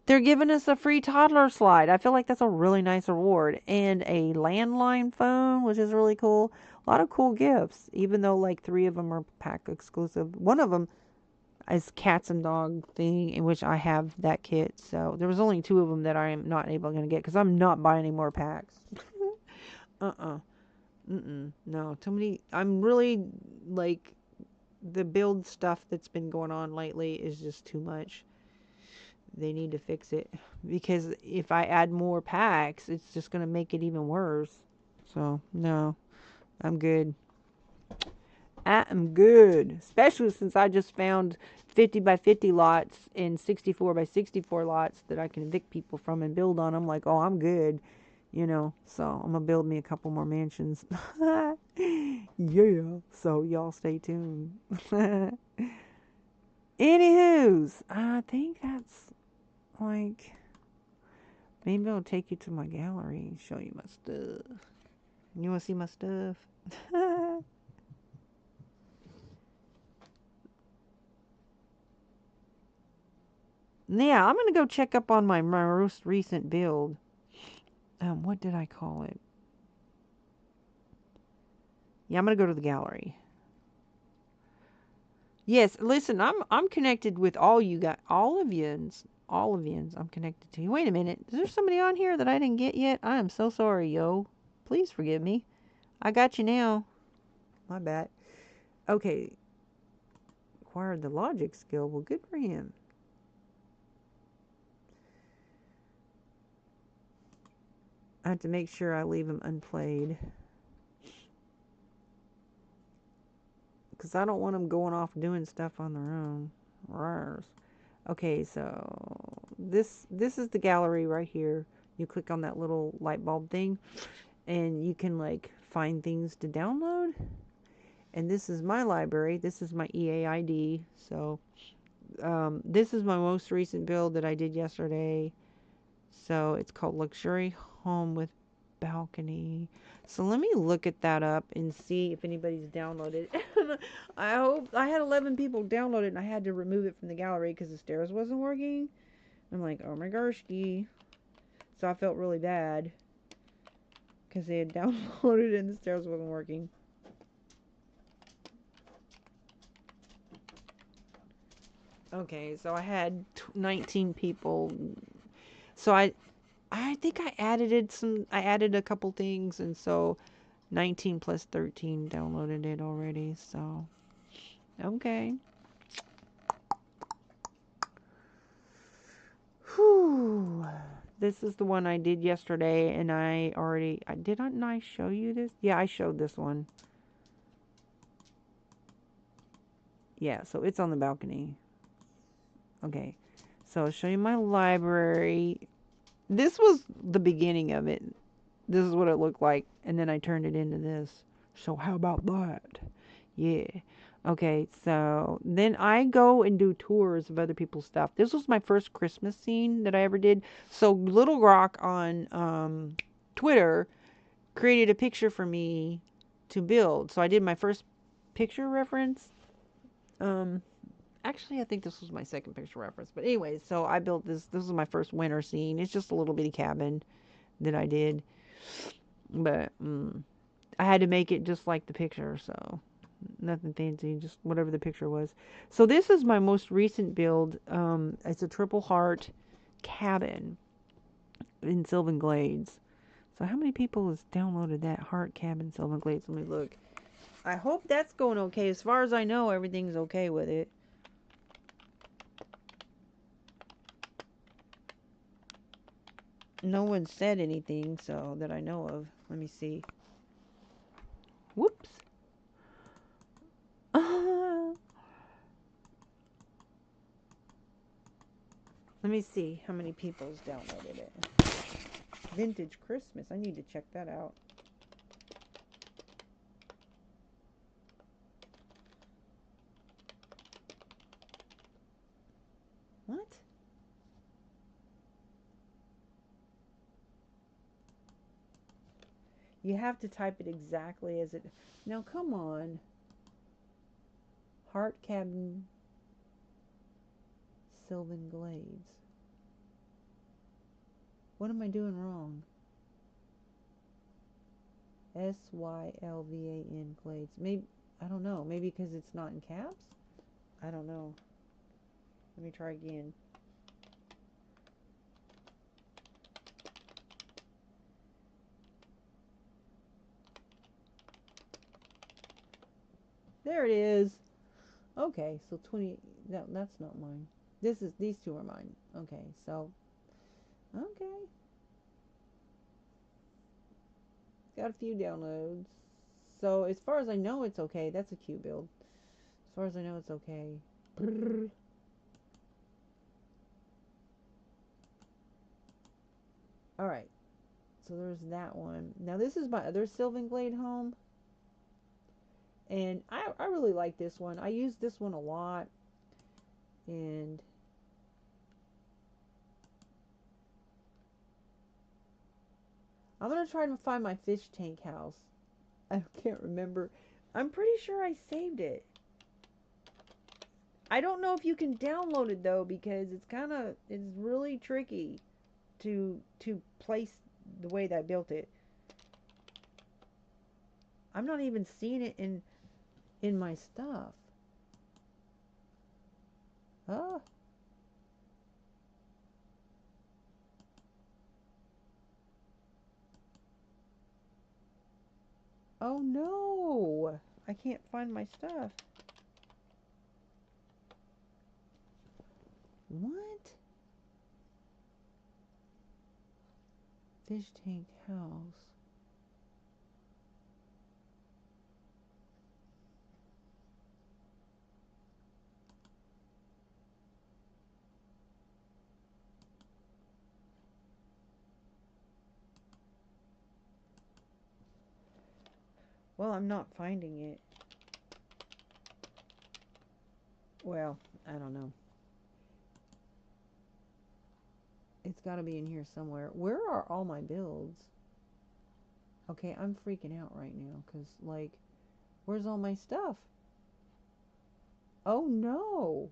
they're giving us a free toddler slide. I feel like that's a really nice reward. And a landline phone, which is really cool. A lot of cool gifts, even though like 3 of them are pack exclusive. One of them is cats and dog thing, in which I have that kit. So there was only 2 of them that I am not able to get because I'm not buying any more packs. No, too many. I'm really like, the build stuff that's been going on lately is just too much. They need to fix it, because if I add more packs, it's just going to make it even worse. So, no, I'm good. I am good, especially since I just found 50 by 50 lots and 64 by 64 lots that I can evict people from and build on. I'm like, oh, I'm good, so I'm going to build me a couple more mansions. Yeah, so y'all stay tuned. Anywho's, I think that's, like, maybe I'll take you to my gallery and show you my stuff. You want to see my stuff? Yeah, I'm going to go check up on my most recent build. What did I call it? Yeah, I'm going to go to the gallery. Yes, listen, I'm connected with all you guys, all of yins. I'm connected to you. Wait a minute. Is there somebody on here that I didn't get yet? I am so sorry, yo. Please forgive me. I got you now. My bad. Okay. Acquired the logic skill. Well, good for him. I have to make sure I leave them unplayed, because I don't want them going off doing stuff on their own. Rars. Okay, so this is the gallery right here. You click on that little light bulb thing, and you can like find things to download. And this is my library. This is my EA ID. So this is my most recent build that I did yesterday. So it's called Luxury Home with Balcony. So let me look at that up and see if anybody's downloaded. I hope. I had 11 people download it, and I had to remove it from the gallery because the stairs wasn't working. I'm like, oh my gosh. So I felt really bad because they had downloaded it and the stairs wasn't working. Okay, so I had 19 people. So I think I added a couple things, and so 19 plus 13 downloaded it already. So okay. Whew. This is the one I did yesterday, and didn't I show you this? Yeah, I showed this one. Yeah, so it's on the balcony. Okay, so I'll show you my library. This was the beginning of it. This is what it looked like, and then I turned it into this. So how about that? Yeah. Okay, so then I go and do tours of other people's stuff. This was my first Christmas scene that I ever did. So Little Rock on Twitter created a picture for me to build. So I did my first picture reference. Actually, I think this was my second picture reference. But anyway, so I built this. This was my first winter scene. It's just a little bitty cabin that I did. But I had to make it just like the picture, so nothing fancy, just whatever the picture was. So this is my most recent build. It's a triple heart cabin in Sylvan Glades. So how many people has downloaded that heart cabin Sylvan Glades? Let me look. I hope that's going okay. As far as I know, everything's okay with it. No one said anything, so that I know of. Let me see. Whoops. Let me see how many people's downloaded it. Vintage Christmas. I need to check that out. What? You have to type it exactly as it... Now, come on. Heart Cabin, Sylvan Glades. What am I doing wrong? Sylvan Glades. Maybe, I don't know. Maybe because it's not in caps? I don't know. Let me try again. There it is. Okay, so 20. No, that's not mine. These two are mine. Okay, so. Okay. Got a few downloads. So, as far as I know, it's okay. That's a cute build. As far as I know, it's okay. Brrr. Alright. So, there's that one. Now, this is my other Sylvan Glade home. And I really like this one. I use this one a lot. And I'm going to try to find my fish tank house. I can't remember. I'm pretty sure I saved it. I don't know if you can download it though, because it's really tricky to place the way that I built it. I'm not even seeing it in my stuff. Oh. Oh no. I can't find my stuff. What? Fish tank house. Well, I'm not finding it. Well, I don't know. It's got to be in here somewhere. Where are all my builds? Okay, I'm freaking out right now because, like, where's all my stuff? Oh no.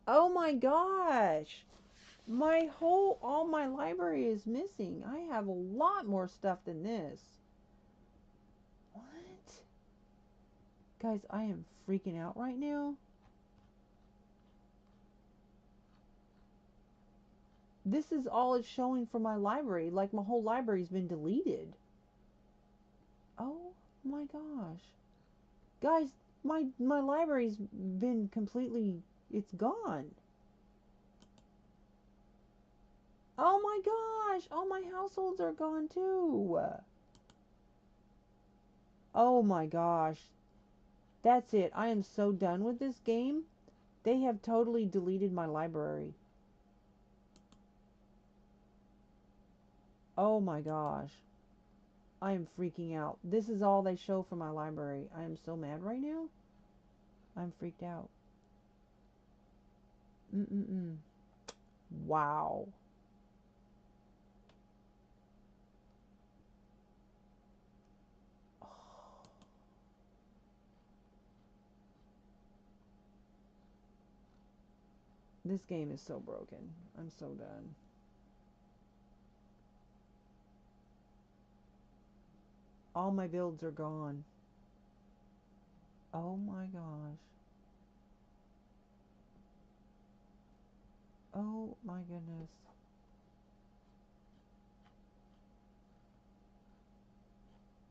Oh my gosh. All my library is missing. I have a lot more stuff than this. What? Guys, I am freaking out right now. This is all it's showing for my library. Like, my whole library's been deleted. Oh my gosh. Guys, my library's been completely... It's gone. Oh my gosh. All my households are gone too. Oh my gosh. That's it. I am so done with this game. They have totally deleted my library. Oh my gosh. I am freaking out. This is all they show for my library. I am so mad right now. I'm freaked out. Wow. This game is so broken. I'm so done. All my builds are gone. Oh my gosh. Oh my goodness.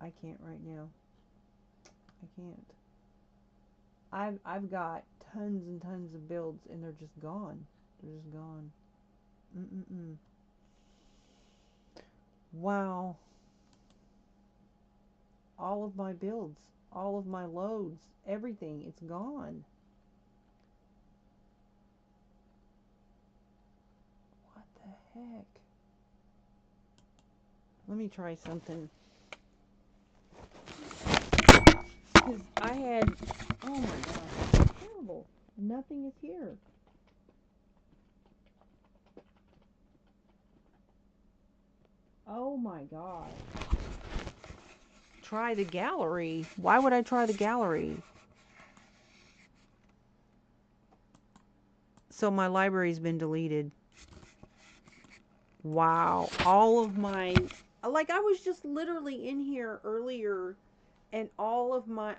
I can't right now. I can't. I've got tons and tons of builds and they're just gone. They're just gone. Wow. All of my builds, all of my loads, everything, it's gone. What the heck? Let me try something. Because I had, oh my gosh, it's terrible. Nothing is here. Oh my god. Try the gallery. Why would I try the gallery? So my library's been deleted. Wow. All of my, like I was just literally in here earlier and all of my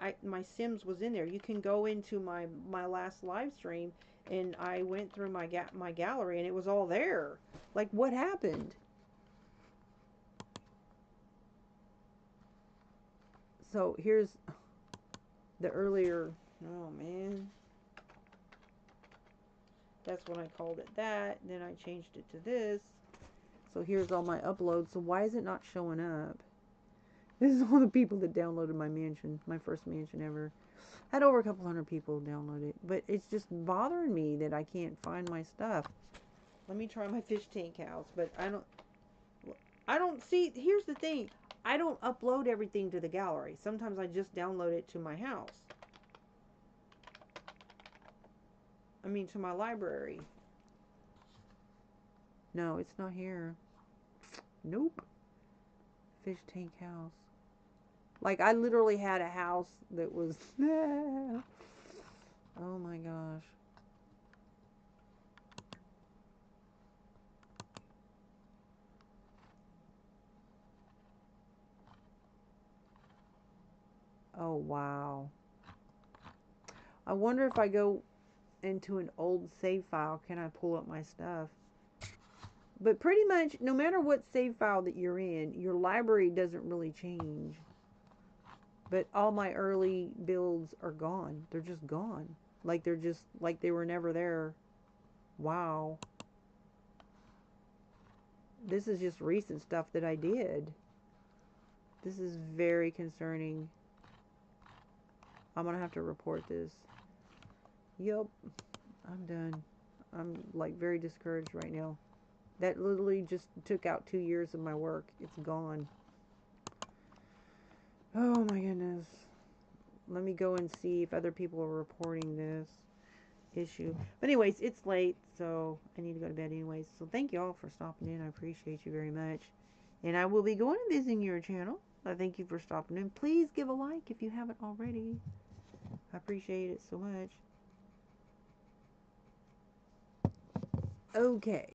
Sims was in there. You can go into my last live stream and I went through my gallery and it was all there. Like what happened? So here's the earlier, oh man. That's when I called it that. Then I changed it to this. So here's all my uploads. So why is it not showing up? This is all the people that downloaded my mansion, my first mansion ever. Had over a couple hundred people download it, but it's just bothering me that I can't find my stuff. Let me try my fish tank house, but I don't see. Here's the thing: I don't upload everything to the gallery. Sometimes I just download it to my house. I mean, to my library. No, it's not here. Nope. Fish tank house. Like, I literally had a house that was... oh my gosh. Oh, wow. I wonder if I go into an old save file, can I pull up my stuff? But pretty much, no matter what save file that you're in, your library doesn't really change. But all my early builds are gone. They're just gone. Like they're just, like they were never there. Wow. This is just recent stuff that I did. This is very concerning. I'm gonna have to report this. Yup. I'm done. I'm like very discouraged right now. That literally just took out 2 years of my work. It's gone. Oh my goodness. Let me go and see if other people are reporting this issue. But anyways, it's late, so I need to go to bed anyways. So thank you all for stopping in. I appreciate you very much. And I will be going and visiting your channel. I thank you for stopping in. Please give a like if you haven't already. I appreciate it so much. Okay.